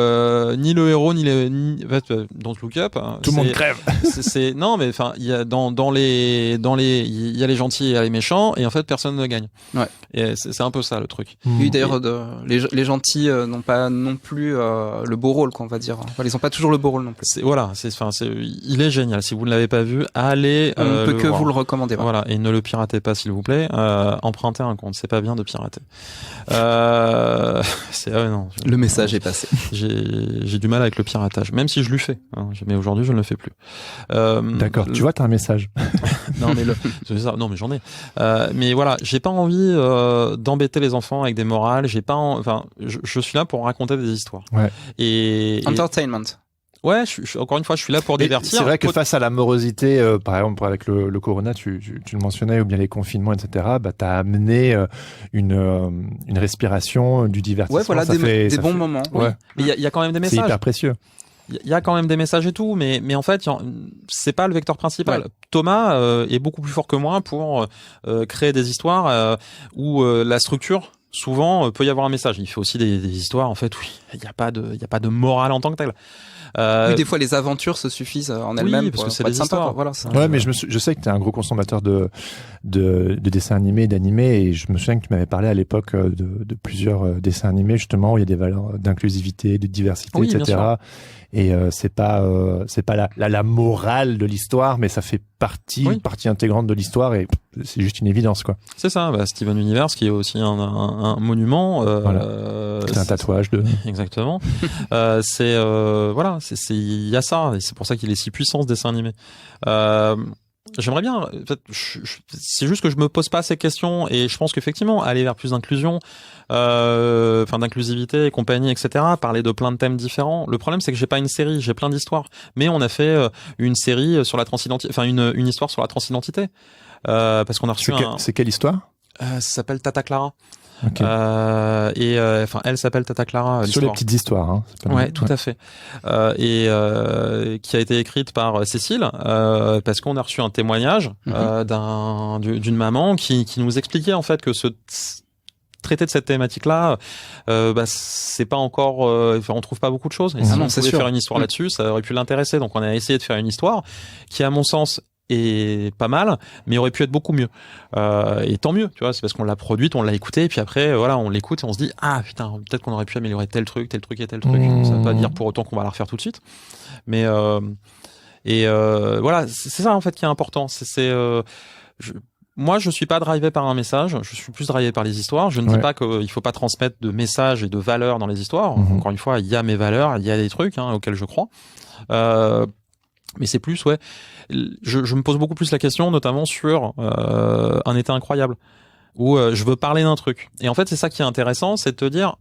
ni le héros ni Don't Look Up. Tout le monde crève. Non, mais enfin, il y a il y a les gentils et il y a les méchants, et en fait personne ne gagne. Ouais. Et c'est un peu ça le truc. Oui, d'ailleurs, les gentils n'ont pas non plus le beau rôle, quoi, on va dire. Enfin, ils ont pas toujours le beau rôle non plus. Il est génial. Si vous ne l'avez pas vu, allez. On ne peut que vous le recommander. Voilà, et ne le piratez pas, s'il vous plaît. Empruntez un compte. C'est pas bien de pirater. Non. Le message est passé. J'ai du mal avec le piratage, même si je le fais. Mais aujourd'hui, je ne le fais plus. D'accord. Tu vois, t'as un message. Non, mais non, mais j'en ai. Mais voilà, j'ai pas envie d'embêter les enfants avec des morales. Je suis là pour raconter des histoires. Ouais. Et entertainment. Ouais, encore une fois, je suis là pour divertir. C'est vrai que face à la morosité, par exemple avec le corona, tu le mentionnais, ou bien les confinements, etc. T'as amené une respiration, du divertissement. Ouais, voilà, des bons moments. Ouais. Mais il y a quand même des messages. C'est hyper précieux. Il y a quand même des messages et tout, mais en fait, c'est pas le vecteur principal. Ouais. Thomas est beaucoup plus fort que moi pour créer des histoires où la structure souvent peut y avoir un message. Il fait aussi des histoires en fait où il y a pas de morale en tant que telle. Oui, des fois les aventures se suffisent en elles-mêmes parce que c'est des des histoires. Voilà, ouais, mais je sais que tu es un gros consommateur de dessins animés et d'animés, et je me souviens que tu m'avais parlé à l'époque de plusieurs dessins animés justement où il y a des valeurs d'inclusivité, de diversité, etc. Et c'est pas la morale de l'histoire, mais ça fait partie intégrante de l'histoire, et c'est juste une évidence, quoi. C'est ça. Steven Universe, qui est aussi un monument. C'est un tatouage de. Exactement. Il y a ça, et c'est pour ça qu'il est si puissant, ce dessin animé. J'aimerais bien, en fait, c'est juste que je me pose pas ces questions, et je pense qu'effectivement aller vers plus d'inclusion, d'inclusivité et compagnie, etc., parler de plein de thèmes différents. Le problème, c'est que j'ai pas une série, j'ai plein d'histoires, mais on a fait une série sur la transidentité, une histoire sur la transidentité, parce qu'on a reçu c'est quelle histoire? Ça s'appelle Tata Clara. Okay. Elle s'appelle Tata Clara. Sur les petites histoires, hein. Ouais, tout à fait. Qui a été écrite par Cécile, parce qu'on a reçu un témoignage d'une maman qui nous expliquait en fait que traiter de cette thématique-là, c'est pas encore, on trouve pas beaucoup de choses. Et si on pouvait faire une histoire là-dessus, ça aurait pu l'intéresser. Donc on a essayé de faire une histoire qui, à mon sens, est pas mal, mais aurait pu être beaucoup mieux. Et tant mieux, tu vois, c'est parce qu'on l'a produite, on l'a écoutée, et puis après, voilà, on l'écoute et on se dit, ah putain, peut-être qu'on aurait pu améliorer tel truc et tel truc. Ça veut pas dire pour autant qu'on va la refaire tout de suite. Mais voilà, c'est ça en fait qui est important. Moi, je suis pas drivé par un message, je suis plus drivé par les histoires. Je ne dis pas qu'il faut pas transmettre de messages et de valeurs dans les histoires. Encore une fois, il y a mes valeurs, il y a des trucs auxquels je crois. Mais c'est plus, je me pose beaucoup plus la question, notamment sur Un été incroyable, où je veux parler d'un truc. Et en fait, c'est ça qui est intéressant, c'est de te dire,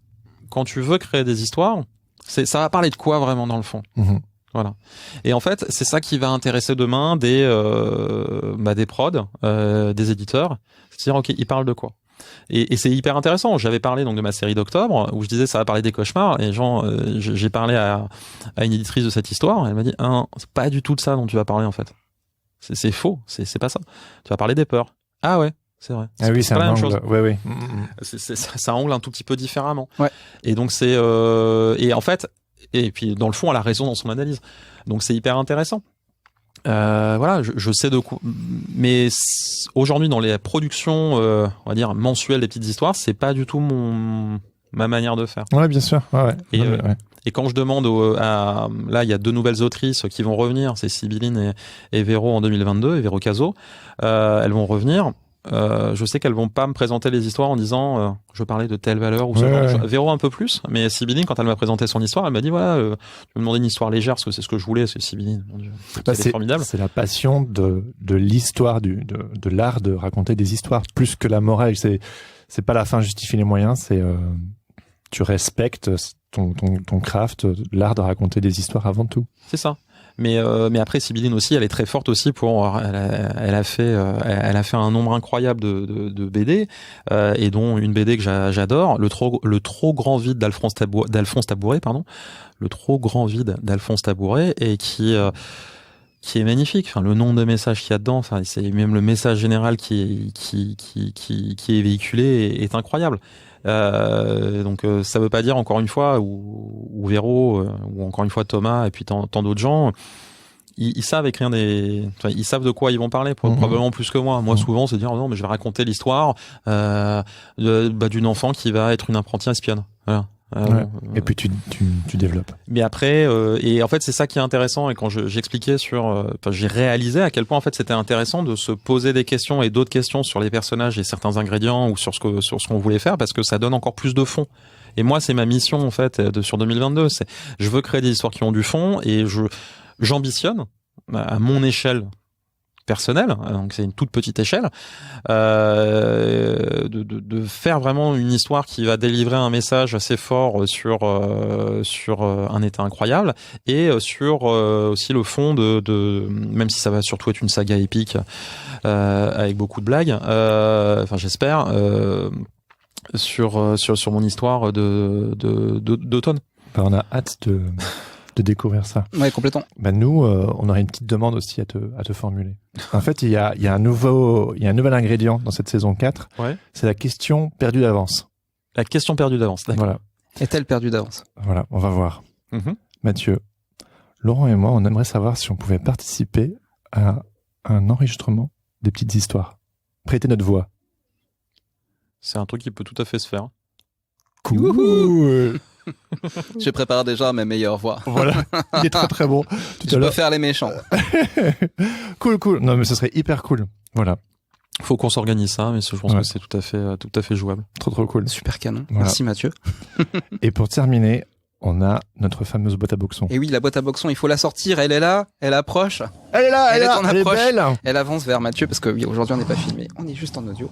quand tu veux créer des histoires, ça va parler de quoi vraiment dans le fond. Voilà. Et en fait, c'est ça qui va intéresser demain des prods, des éditeurs. C'est-à-dire, ok, ils parlent de quoi? Et c'est hyper intéressant. J'avais parlé donc de ma série d'octobre où je disais ça va parler des cauchemars. Et j'ai parlé à une éditrice de cette histoire. Elle m'a dit, c'est pas du tout de ça dont tu vas parler en fait. C'est faux. C'est pas ça. Tu vas parler des peurs. Ah ouais. C'est vrai. C'est pas la même chose. Oui. Ça angle un tout petit peu différemment. Ouais. Et donc et en fait, et puis dans le fond, elle a raison dans son analyse. Donc c'est hyper intéressant. Voilà, je sais de quoi. Mais aujourd'hui, dans les productions, on va dire mensuelles des petites histoires, c'est pas du tout ma manière de faire. Ouais, bien sûr. Ouais. Et quand je demande là, il y a 2 nouvelles autrices qui vont revenir, c'est Sibylline et Véro en 2022, et Véro Cazot. Elles vont revenir. Je sais qu'elles vont pas me présenter les histoires en disant je parlais de telle valeur ou ce genre de choses. Véro un peu plus, mais Sibylline, quand elle m'a présenté son histoire, elle m'a dit voilà, tu me demandais une histoire légère parce que c'est ce que je voulais, c'est Sibylline, mon Dieu, c'est formidable. C'est la passion de l'histoire, de l'art de raconter des histoires plus que la morale. C'est pas la fin justifie les moyens, c'est tu respectes ton craft, l'art de raconter des histoires avant tout. C'est ça. Mais après, Sibylline aussi, elle est très forte aussi elle a fait un nombre incroyable de BD, et dont une BD que j'adore, le trop grand vide d'Alphonse Tabouret, pardon. Le trop grand vide d'Alphonse Tabouret, et qui est magnifique. Enfin, le nombre de messages qu'il y a dedans, enfin, c'est même le message général qui est véhiculé est incroyable. Donc ça veut pas dire encore une fois ou Véro ou encore une fois Thomas et puis tant d'autres gens ils savent écrire ils savent de quoi ils vont parler probablement plus que moi souvent c'est dire non mais je vais raconter l'histoire d'une enfant qui va être une apprentie espionne, voilà. Et puis tu développes. Mais après, et en fait c'est ça qui est intéressant, et quand j'expliquais j'ai réalisé à quel point en fait c'était intéressant de se poser des questions et d'autres questions sur les personnages et certains ingrédients ou sur ce qu'on voulait faire, parce que ça donne encore plus de fond. Et moi c'est ma mission en fait sur 2022, je veux créer des histoires qui ont du fond, et j'ambitionne à mon échelle personnelle, donc c'est une toute petite échelle, de faire vraiment une histoire qui va délivrer un message assez fort sur un état incroyable, et sur aussi le fond de même si ça va surtout être une saga épique avec beaucoup de blagues, enfin j'espère, sur mon histoire d'automne. On a hâte de découvrir ça. Ouais, complètement. Nous, on aurait une petite demande aussi à te formuler. En fait, il y a un nouvel ingrédient dans cette saison 4. Ouais. C'est la question perdue d'avance. La question perdue d'avance, d'accord. Voilà. Est-elle perdue d'avance? Voilà, on va voir. Mathieu, Laurent et moi, on aimerait savoir si on pouvait participer à un enregistrement des petites histoires. Prêter notre voix. C'est un truc qui peut tout à fait se faire. Cool. Je prépare déjà mes meilleures voix. Voilà, il est très très bon. Je peux faire les méchants. Cool. Non mais ce serait hyper cool. Voilà. Faut qu'on s'organise ça, mais je pense que c'est tout à fait jouable. Trop cool. Super canon. Voilà. Merci Mathieu. Et pour terminer, on a notre fameuse boîte à boxon. Et oui, la boîte à boxon, il faut la sortir. Elle est là, elle approche. Elle est là, elle est belle. Elle avance vers Mathieu parce que oui, aujourd'hui on n'est pas filmé, on est juste en audio.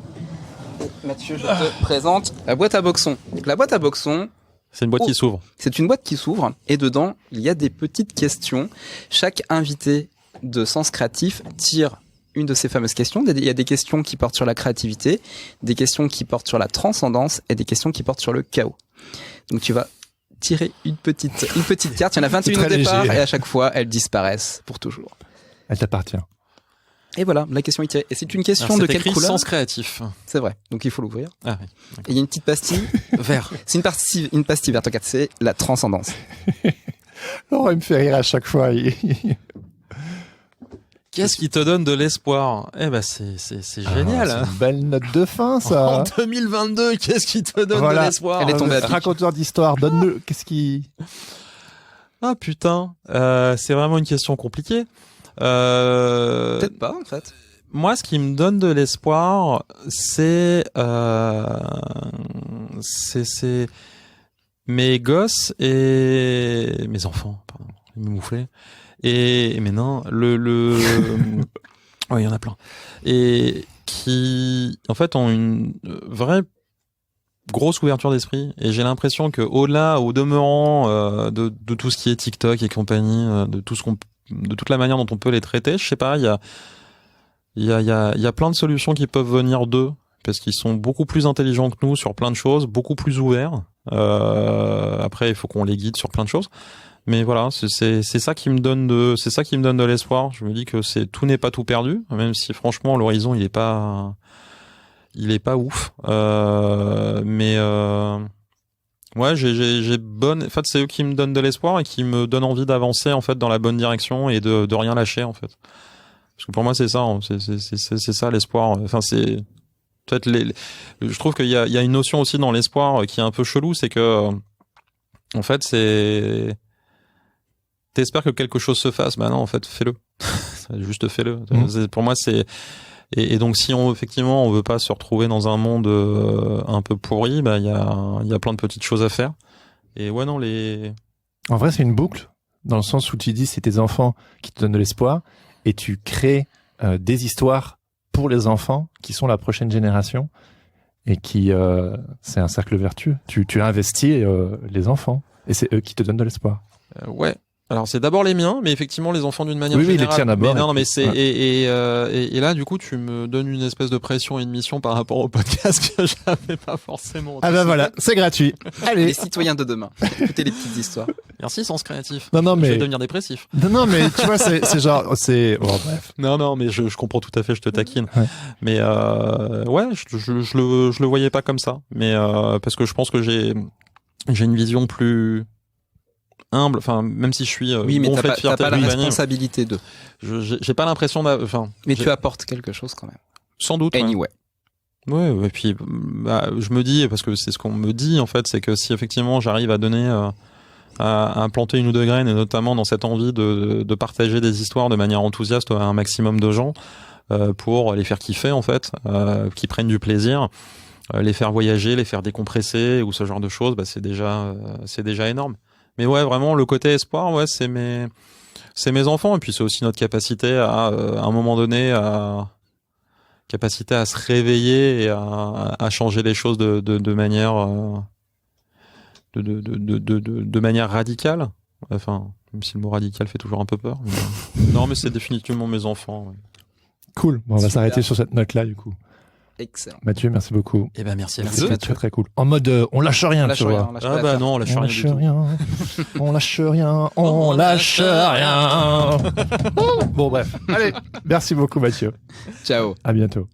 Et Mathieu, je te présente la boîte à boxon. La boîte à boxon, c'est une boîte qui s'ouvre. C'est une boîte qui s'ouvre, et dedans, il y a des petites questions. Chaque invité de Sens Créatif tire une de ces fameuses questions. Il y a des questions qui portent sur la créativité, des questions qui portent sur la transcendance, et des questions qui portent sur le chaos. Donc tu vas tirer une petite carte. Il y en a 21 au départ, et à chaque fois, elles disparaissent pour toujours. Elle t'appartient. Et voilà, la question est tirée. Et c'est une question de quelle couleur? Sens Créatif. C'est vrai. Donc il faut l'ouvrir. Ah oui. Et il y a une petite pastille vert. C'est une pastille verte. Regarde, c'est la transcendance. Laurent, il me fait rire à chaque fois. Qu'est-ce qui te donne de l'espoir? Eh ben c'est génial. C'est une belle note de fin, ça. En 2022, qu'est-ce qui te donne de l'espoir? Elle est tombée à pic. Raconteur d'histoire, donne-le. Qu'est-ce qui... Ah putain, c'est vraiment une question compliquée. Peut-être pas en fait. Moi, ce qui me donne de l'espoir, c'est mes gosses et mes enfants, pardon, mes mouflets et mes nains. Ouais, il y en a plein. Et qui, en fait, ont une vraie grosse ouverture d'esprit et j'ai l'impression que au demeurant de tout ce qui est TikTok et compagnie, de toute la manière dont on peut les traiter, je sais pas, il y a plein de solutions qui peuvent venir d'eux parce qu'ils sont beaucoup plus intelligents que nous sur plein de choses, beaucoup plus ouverts. Après, il faut qu'on les guide sur plein de choses. Mais voilà, c'est ça qui me donne de l'espoir. Je me dis que tout n'est pas tout perdu, même si franchement l'horizon il est pas ouf. Ouais, en fait, c'est eux qui me donnent de l'espoir et qui me donnent envie d'avancer en fait dans la bonne direction et de rien lâcher en fait. Parce que pour moi c'est ça, c'est ça l'espoir. Enfin peut-être je trouve qu'il y a une notion aussi dans l'espoir qui est un peu chelou, c'est que en fait t'espères que quelque chose se fasse, bah non en fait fais-le. Juste fais-le. Pour moi c'est et donc si effectivement on veut pas se retrouver dans un monde un peu pourri, bah il y a plein de petites choses à faire. Et ouais non En vrai c'est une boucle dans le sens où tu dis c'est tes enfants qui te donnent de l'espoir et tu crées des histoires pour les enfants qui sont la prochaine génération et qui c'est un cercle vertueux. Tu investis les enfants et c'est eux qui te donnent de l'espoir. Ouais. Alors c'est d'abord les miens, mais effectivement les enfants d'une manière générale. Oui, les tiens d'abord. Mais non, mais c'est et là du coup tu me donnes une espèce de pression et une mission par rapport au podcast que j'avais pas forcément. Ah bah voilà, c'est gratuit. Allez. Les citoyens de demain. Écoutez les petites histoires. Merci Sens Créatif. Non mais je vais devenir dépressif. Non mais tu vois c'est genre bon bref. Non mais je comprends tout à fait, je te taquine. Ouais. Mais ouais, je le voyais pas comme ça, mais parce que je pense que j'ai une vision plus humble, enfin même si je suis oui mais t'as pas la responsabilité de j'ai pas l'impression mais tu apportes quelque chose quand même sans doute anyway. Ouais et puis je me dis, parce que c'est ce qu'on me dit en fait, c'est que si effectivement j'arrive à donner à implanter une ou deux graines, et notamment dans cette envie de partager des histoires de manière enthousiaste à un maximum de gens, pour les faire kiffer en fait, qui prennent du plaisir, les faire voyager, les faire décompresser ou ce genre de choses, bah c'est déjà énorme. Mais ouais, vraiment, le côté espoir, ouais, c'est mes enfants. Et puis, c'est aussi notre capacité à un moment donné, capacité à se réveiller et à changer les choses de manière, de manière radicale. Enfin, même si le mot radical fait toujours un peu peur. Non, mais c'est définitivement mes enfants. Ouais. Cool. Bon, on va s'arrêter sur cette note-là, du coup. Excellent. Mathieu, merci beaucoup. Eh ben, merci à vous. C'était très très cool. En mode, on lâche rien, tu vois. Ah bah non, on lâche rien du tout. On lâche rien. On lâche rien. Bon, bref. Allez, merci beaucoup, Mathieu. Ciao. À bientôt.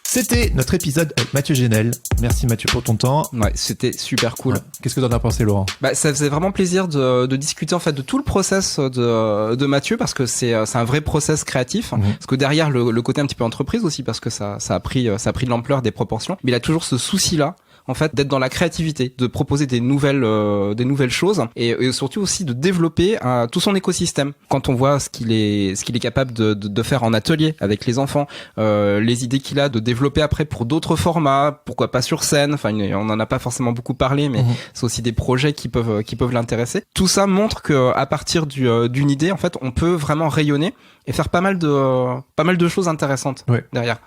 C'était notre épisode avec Mathieu Genel. Merci Mathieu pour ton temps. Ouais, c'était super cool. Ouais. Qu'est-ce que t'en as pensé, Laurent ? Bah, ça faisait vraiment plaisir de discuter en fait de tout le process de Mathieu, parce que c'est un vrai process créatif. Parce que derrière le côté un petit peu entreprise aussi, parce que ça a pris de l'ampleur, des proportions. Mais il a toujours ce souci-là, en fait, d'être dans la créativité, de proposer des nouvelles choses et surtout aussi de développer tout son écosystème. Quand on voit ce qu'il est capable de faire en atelier avec les enfants, les idées qu'il a de développer après pour d'autres formats, pourquoi pas sur scène. Enfin, on en a pas forcément beaucoup parlé, mais c'est aussi des projets qui peuvent l'intéresser. Tout ça montre que à partir d'une idée, en fait, on peut vraiment rayonner et faire pas mal de choses intéressantes derrière.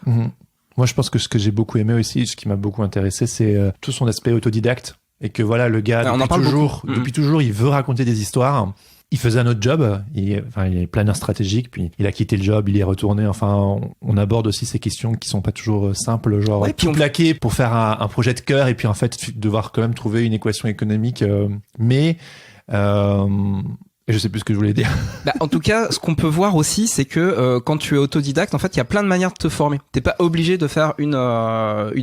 Moi, je pense que ce que j'ai beaucoup aimé aussi, ce qui m'a beaucoup intéressé, c'est tout son aspect autodidacte. Et que voilà, le gars, depuis toujours, il veut raconter des histoires. Il faisait un autre job, il est planeur stratégique, puis il a quitté le job, il y est retourné. Enfin, on aborde aussi ces questions qui sont pas toujours simples, genre tout plaquer pour faire un projet de cœur, et puis en fait, devoir quand même trouver une équation économique. Et je sais plus ce que je voulais dire. Bah, en tout cas, ce qu'on peut voir aussi, c'est que quand tu es autodidacte, en fait, il y a plein de manières de te former. T'es pas obligé de faire une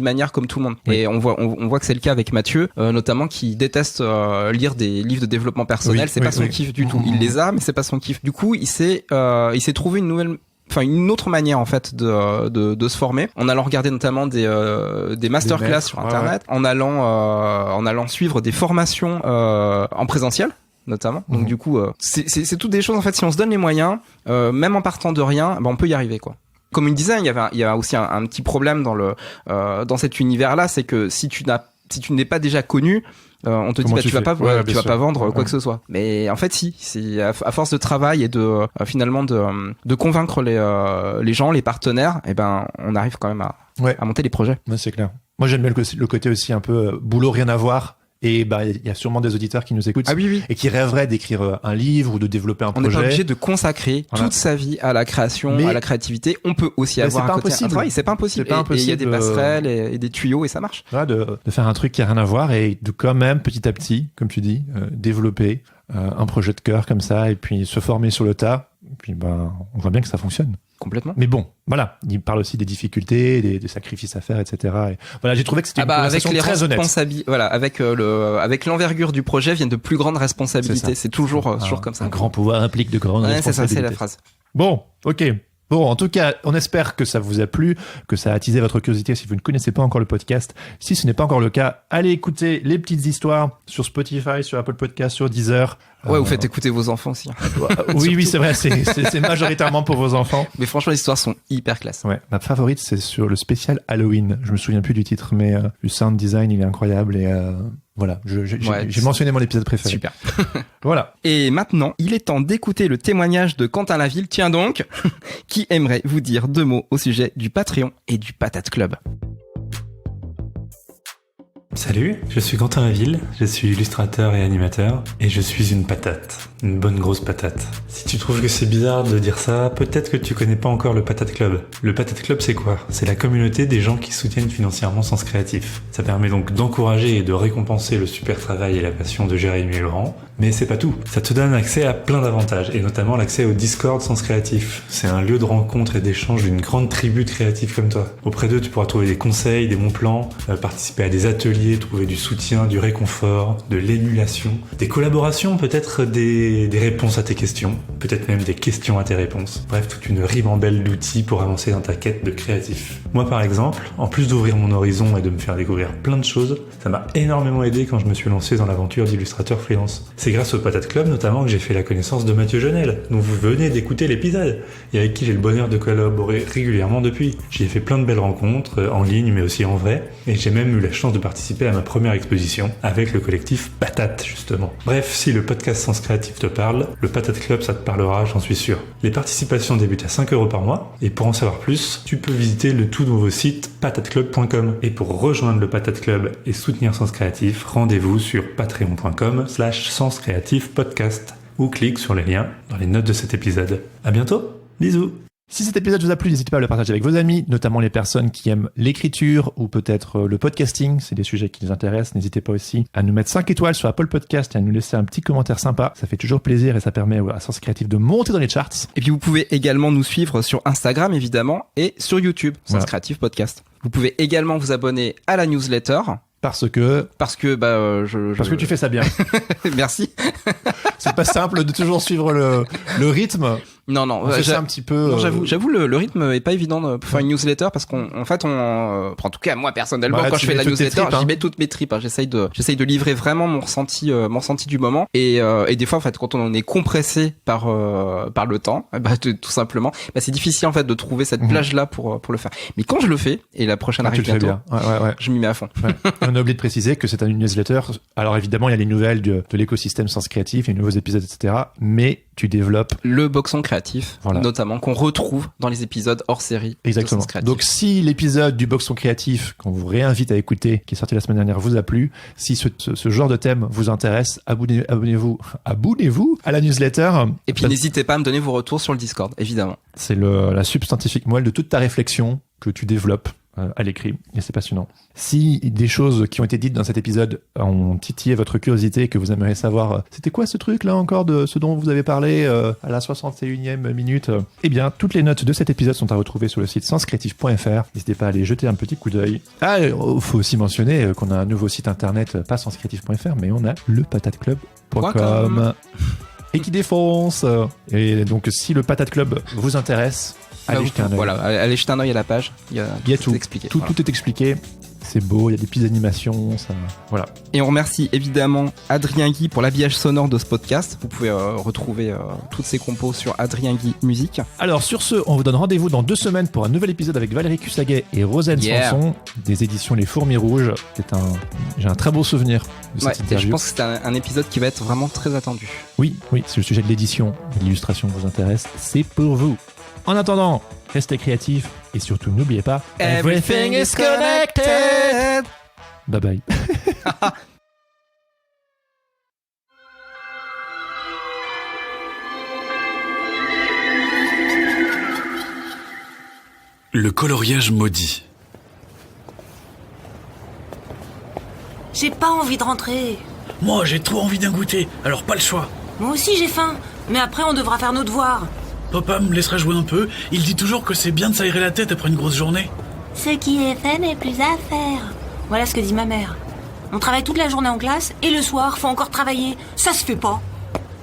manière comme tout le monde. Oui. Et on voit que c'est le cas avec Mathieu, notamment, qui déteste lire des livres de développement personnel. C'est pas son kiff du tout. Il les a, mais c'est pas son kiff. Du coup, il s'est trouvé une autre manière en fait de se former, en allant regarder notamment des masterclass sur internet, en allant suivre des formations en présentiel notamment. Donc du coup c'est toutes des choses en fait, si on se donne les moyens, même en partant de rien, on peut y arriver quoi. Comme il disait, il y a aussi un petit problème dans cet univers là, c'est que si tu n'as si tu n'es pas déjà connu, on te dit tu vas pas vendre quoi que ce soit. Mais en fait c'est à force de travail et de finalement de convaincre les gens, les partenaires, et ben on arrive quand même à monter les projets. Ouais, c'est clair. Moi j'aime bien le côté aussi un peu boulot rien à voir. Et il y a sûrement des auditeurs qui nous écoutent et qui rêveraient d'écrire un livre ou de développer un projet. On n'est pas obligé de consacrer toute sa vie à la création, à la créativité. On peut aussi avoir un côté travail. C'est pas impossible. Et il y a des passerelles et des tuyaux et ça marche. Voilà, de faire un truc qui a rien à voir et de quand même petit à petit, comme tu dis, développer un projet de cœur comme ça et puis se former sur le tas. Et puis on voit bien que ça fonctionne. Complètement. Mais bon, voilà, il parle aussi des difficultés, des sacrifices à faire, etc. Et voilà, j'ai trouvé que c'était une conversation très honnête. Voilà, avec l'envergure du projet viennent de plus grandes responsabilités. C'est toujours comme ça. Un grand pouvoir implique de grandes responsabilités. C'est ça, c'est la phrase. Bon, ok. Bon, en tout cas, on espère que ça vous a plu, que ça a attisé votre curiosité si vous ne connaissez pas encore le podcast. Si ce n'est pas encore le cas, allez écouter les petites histoires sur Spotify, sur Apple Podcasts, sur Deezer. Ouais, vous faites écouter vos enfants aussi. Oui, c'est vrai, c'est majoritairement pour vos enfants. Mais franchement, les histoires sont hyper classe. Ouais, ma favorite, c'est sur le spécial Halloween. Je me souviens plus du titre, mais le sound design, il est incroyable et voilà, j'ai mentionné mon épisode préféré. Super. Voilà. Et maintenant, il est temps d'écouter le témoignage de Quentin Laville, tiens donc, qui aimerait vous dire 2 mots au sujet du Patreon et du Patate Club. Salut, je suis Quentin Laville, je suis illustrateur et animateur, et je suis une patate, une bonne grosse patate. Si tu trouves que c'est bizarre de dire ça, peut-être que tu connais pas encore le Patate Club. Le Patate Club, c'est quoi ? C'est la communauté des gens qui soutiennent financièrement Sens Créatif. Ça permet donc d'encourager et de récompenser le super travail et la passion de Jérémy et Laurent, mais c'est pas tout. Ça te donne accès à plein d'avantages, et notamment l'accès au Discord Sens Créatif. C'est un lieu de rencontre et d'échange d'une grande tribu de créatifs comme toi. Auprès d'eux, tu pourras trouver des conseils, des bons plans, participer à des ateliers, trouver du soutien, du réconfort, de l'émulation, des collaborations, peut-être des réponses à tes questions, peut-être même des questions à tes réponses. Bref, toute une ribambelle d'outils pour avancer dans ta quête de créatif. Moi par exemple, en plus d'ouvrir mon horizon et de me faire découvrir plein de choses, ça m'a énormément aidé quand je me suis lancé dans l'aventure d'illustrateur freelance. C'est grâce au Patate Club notamment que j'ai fait la connaissance de Mathieu Genel, dont vous venez d'écouter l'épisode, et avec qui j'ai le bonheur de collaborer régulièrement depuis. J'y ai fait plein de belles rencontres, en ligne mais aussi en vrai, et j'ai même eu la chance de participer à ma première exposition avec le collectif Patate justement. Bref, si le podcast Sens Créatif te parle, le Patate Club ça te parlera, j'en suis sûr. Les participations débutent à 5€ par mois, et pour en savoir plus, tu peux visiter le tout nouveau site patateclub.com. Et pour rejoindre le Patate Club et soutenir Sens Créatif, rendez-vous sur patreon.com/senscreatifpodcast ou clique sur les liens dans les notes de cet épisode. À bientôt, bisous. Si cet épisode vous a plu, n'hésitez pas à le partager avec vos amis, notamment les personnes qui aiment l'écriture ou peut-être le podcasting. C'est des sujets qui nous intéressent. N'hésitez pas aussi à nous mettre 5 étoiles sur Apple Podcast et à nous laisser un petit commentaire sympa. Ça fait toujours plaisir et ça permet à Sens Créatif de monter dans les charts. Et puis vous pouvez également nous suivre sur Instagram évidemment et sur YouTube, Sens Créatif Podcast. Vous pouvez également vous abonner à la newsletter. Parce que tu fais ça bien. Merci. C'est pas simple de toujours suivre le rythme. Non, c'est un petit peu. Non, j'avoue, le rythme est pas évident pour faire une newsletter parce en tout cas moi personnellement, quand je fais la newsletter, j'y mets toutes mes tripes. J'essaye de livrer vraiment mon ressenti du moment. Et des fois, en fait, quand on est compressé par le temps, tout simplement, c'est difficile en fait de trouver cette plage là pour le faire. Mais quand je le fais, et la prochaine arrive bientôt, je m'y mets à fond. Ouais. On a oublié de préciser que c'est une newsletter. Alors évidemment, il y a les nouvelles de l'écosystème Sens Créatif, les nouveaux épisodes, etc. Mais tu développes le boxon créatif, notamment, qu'on retrouve dans les épisodes hors série. Exactement. Donc si l'épisode du boxon créatif qu'on vous réinvite à écouter, qui est sorti la semaine dernière, vous a plu, si ce genre de thème vous intéresse, abonnez-vous à la newsletter. Et puis n'hésitez pas à me donner vos retours sur le Discord, évidemment. C'est la substantifique moelle de toute ta réflexion que tu développes à l'écrit, et c'est passionnant. Si des choses qui ont été dites dans cet épisode ont titillé votre curiosité et que vous aimeriez savoir c'était quoi ce truc là encore de ce dont vous avez parlé à la 61e minute, eh bien toutes les notes de cet épisode sont à retrouver sur le site senscreatif.fr. N'hésitez pas à aller jeter un petit coup d'œil. Faut aussi mentionner qu'on a un nouveau site internet, pas senscreatif.fr, mais on a le patateclub.com et qui défonce. Et donc si le Patate Club vous intéresse, allez jeter un œil. Allez jeter un œil à la page. Il y a tout expliqué. Tout est expliqué. c'est beau, il y a des petites animations, ça, voilà. Et on remercie évidemment Adrien Guy pour l'habillage sonore de ce podcast. Vous pouvez retrouver toutes ses compos sur Adrien Guy Musique. Alors sur ce, on vous donne rendez-vous dans 2 semaines pour un nouvel épisode avec Valérie Cussaguet et Rosanne Sanson des éditions Les Fourmis Rouges. J'ai un très beau souvenir de cette interview. Je pense que c'est un épisode qui va être vraiment très attendu. Oui, si le sujet de l'édition et de l'illustration vous intéresse, c'est pour vous. En attendant, restez créatifs et surtout n'oubliez pas, everything is connected. Bye bye. Le coloriage maudit. J'ai pas envie de rentrer. Moi, j'ai trop envie d'un goûter, alors pas le choix. Moi aussi j'ai faim, mais après on devra faire nos devoirs. Papa me laissera jouer un peu, il dit toujours que c'est bien de s'aérer la tête après une grosse journée. Ce qui est fait n'est plus à faire. Voilà ce que dit ma mère. On travaille toute la journée en classe, et le soir, faut encore travailler. Ça se fait pas.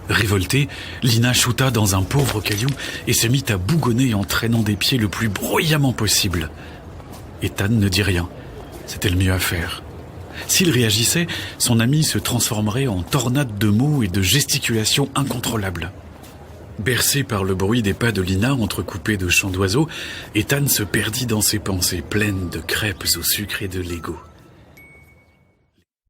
Révoltée, Lina shoota dans un pauvre caillou et se mit à bougonner en traînant des pieds le plus bruyamment possible. Ethan ne dit rien. C'était le mieux à faire. S'il réagissait, son ami se transformerait en tornade de mots et de gesticulations incontrôlables. Bercé par le bruit des pas de Lina entrecoupés de chants d'oiseaux, Ethan se perdit dans ses pensées pleines de crêpes au sucre et de Lego.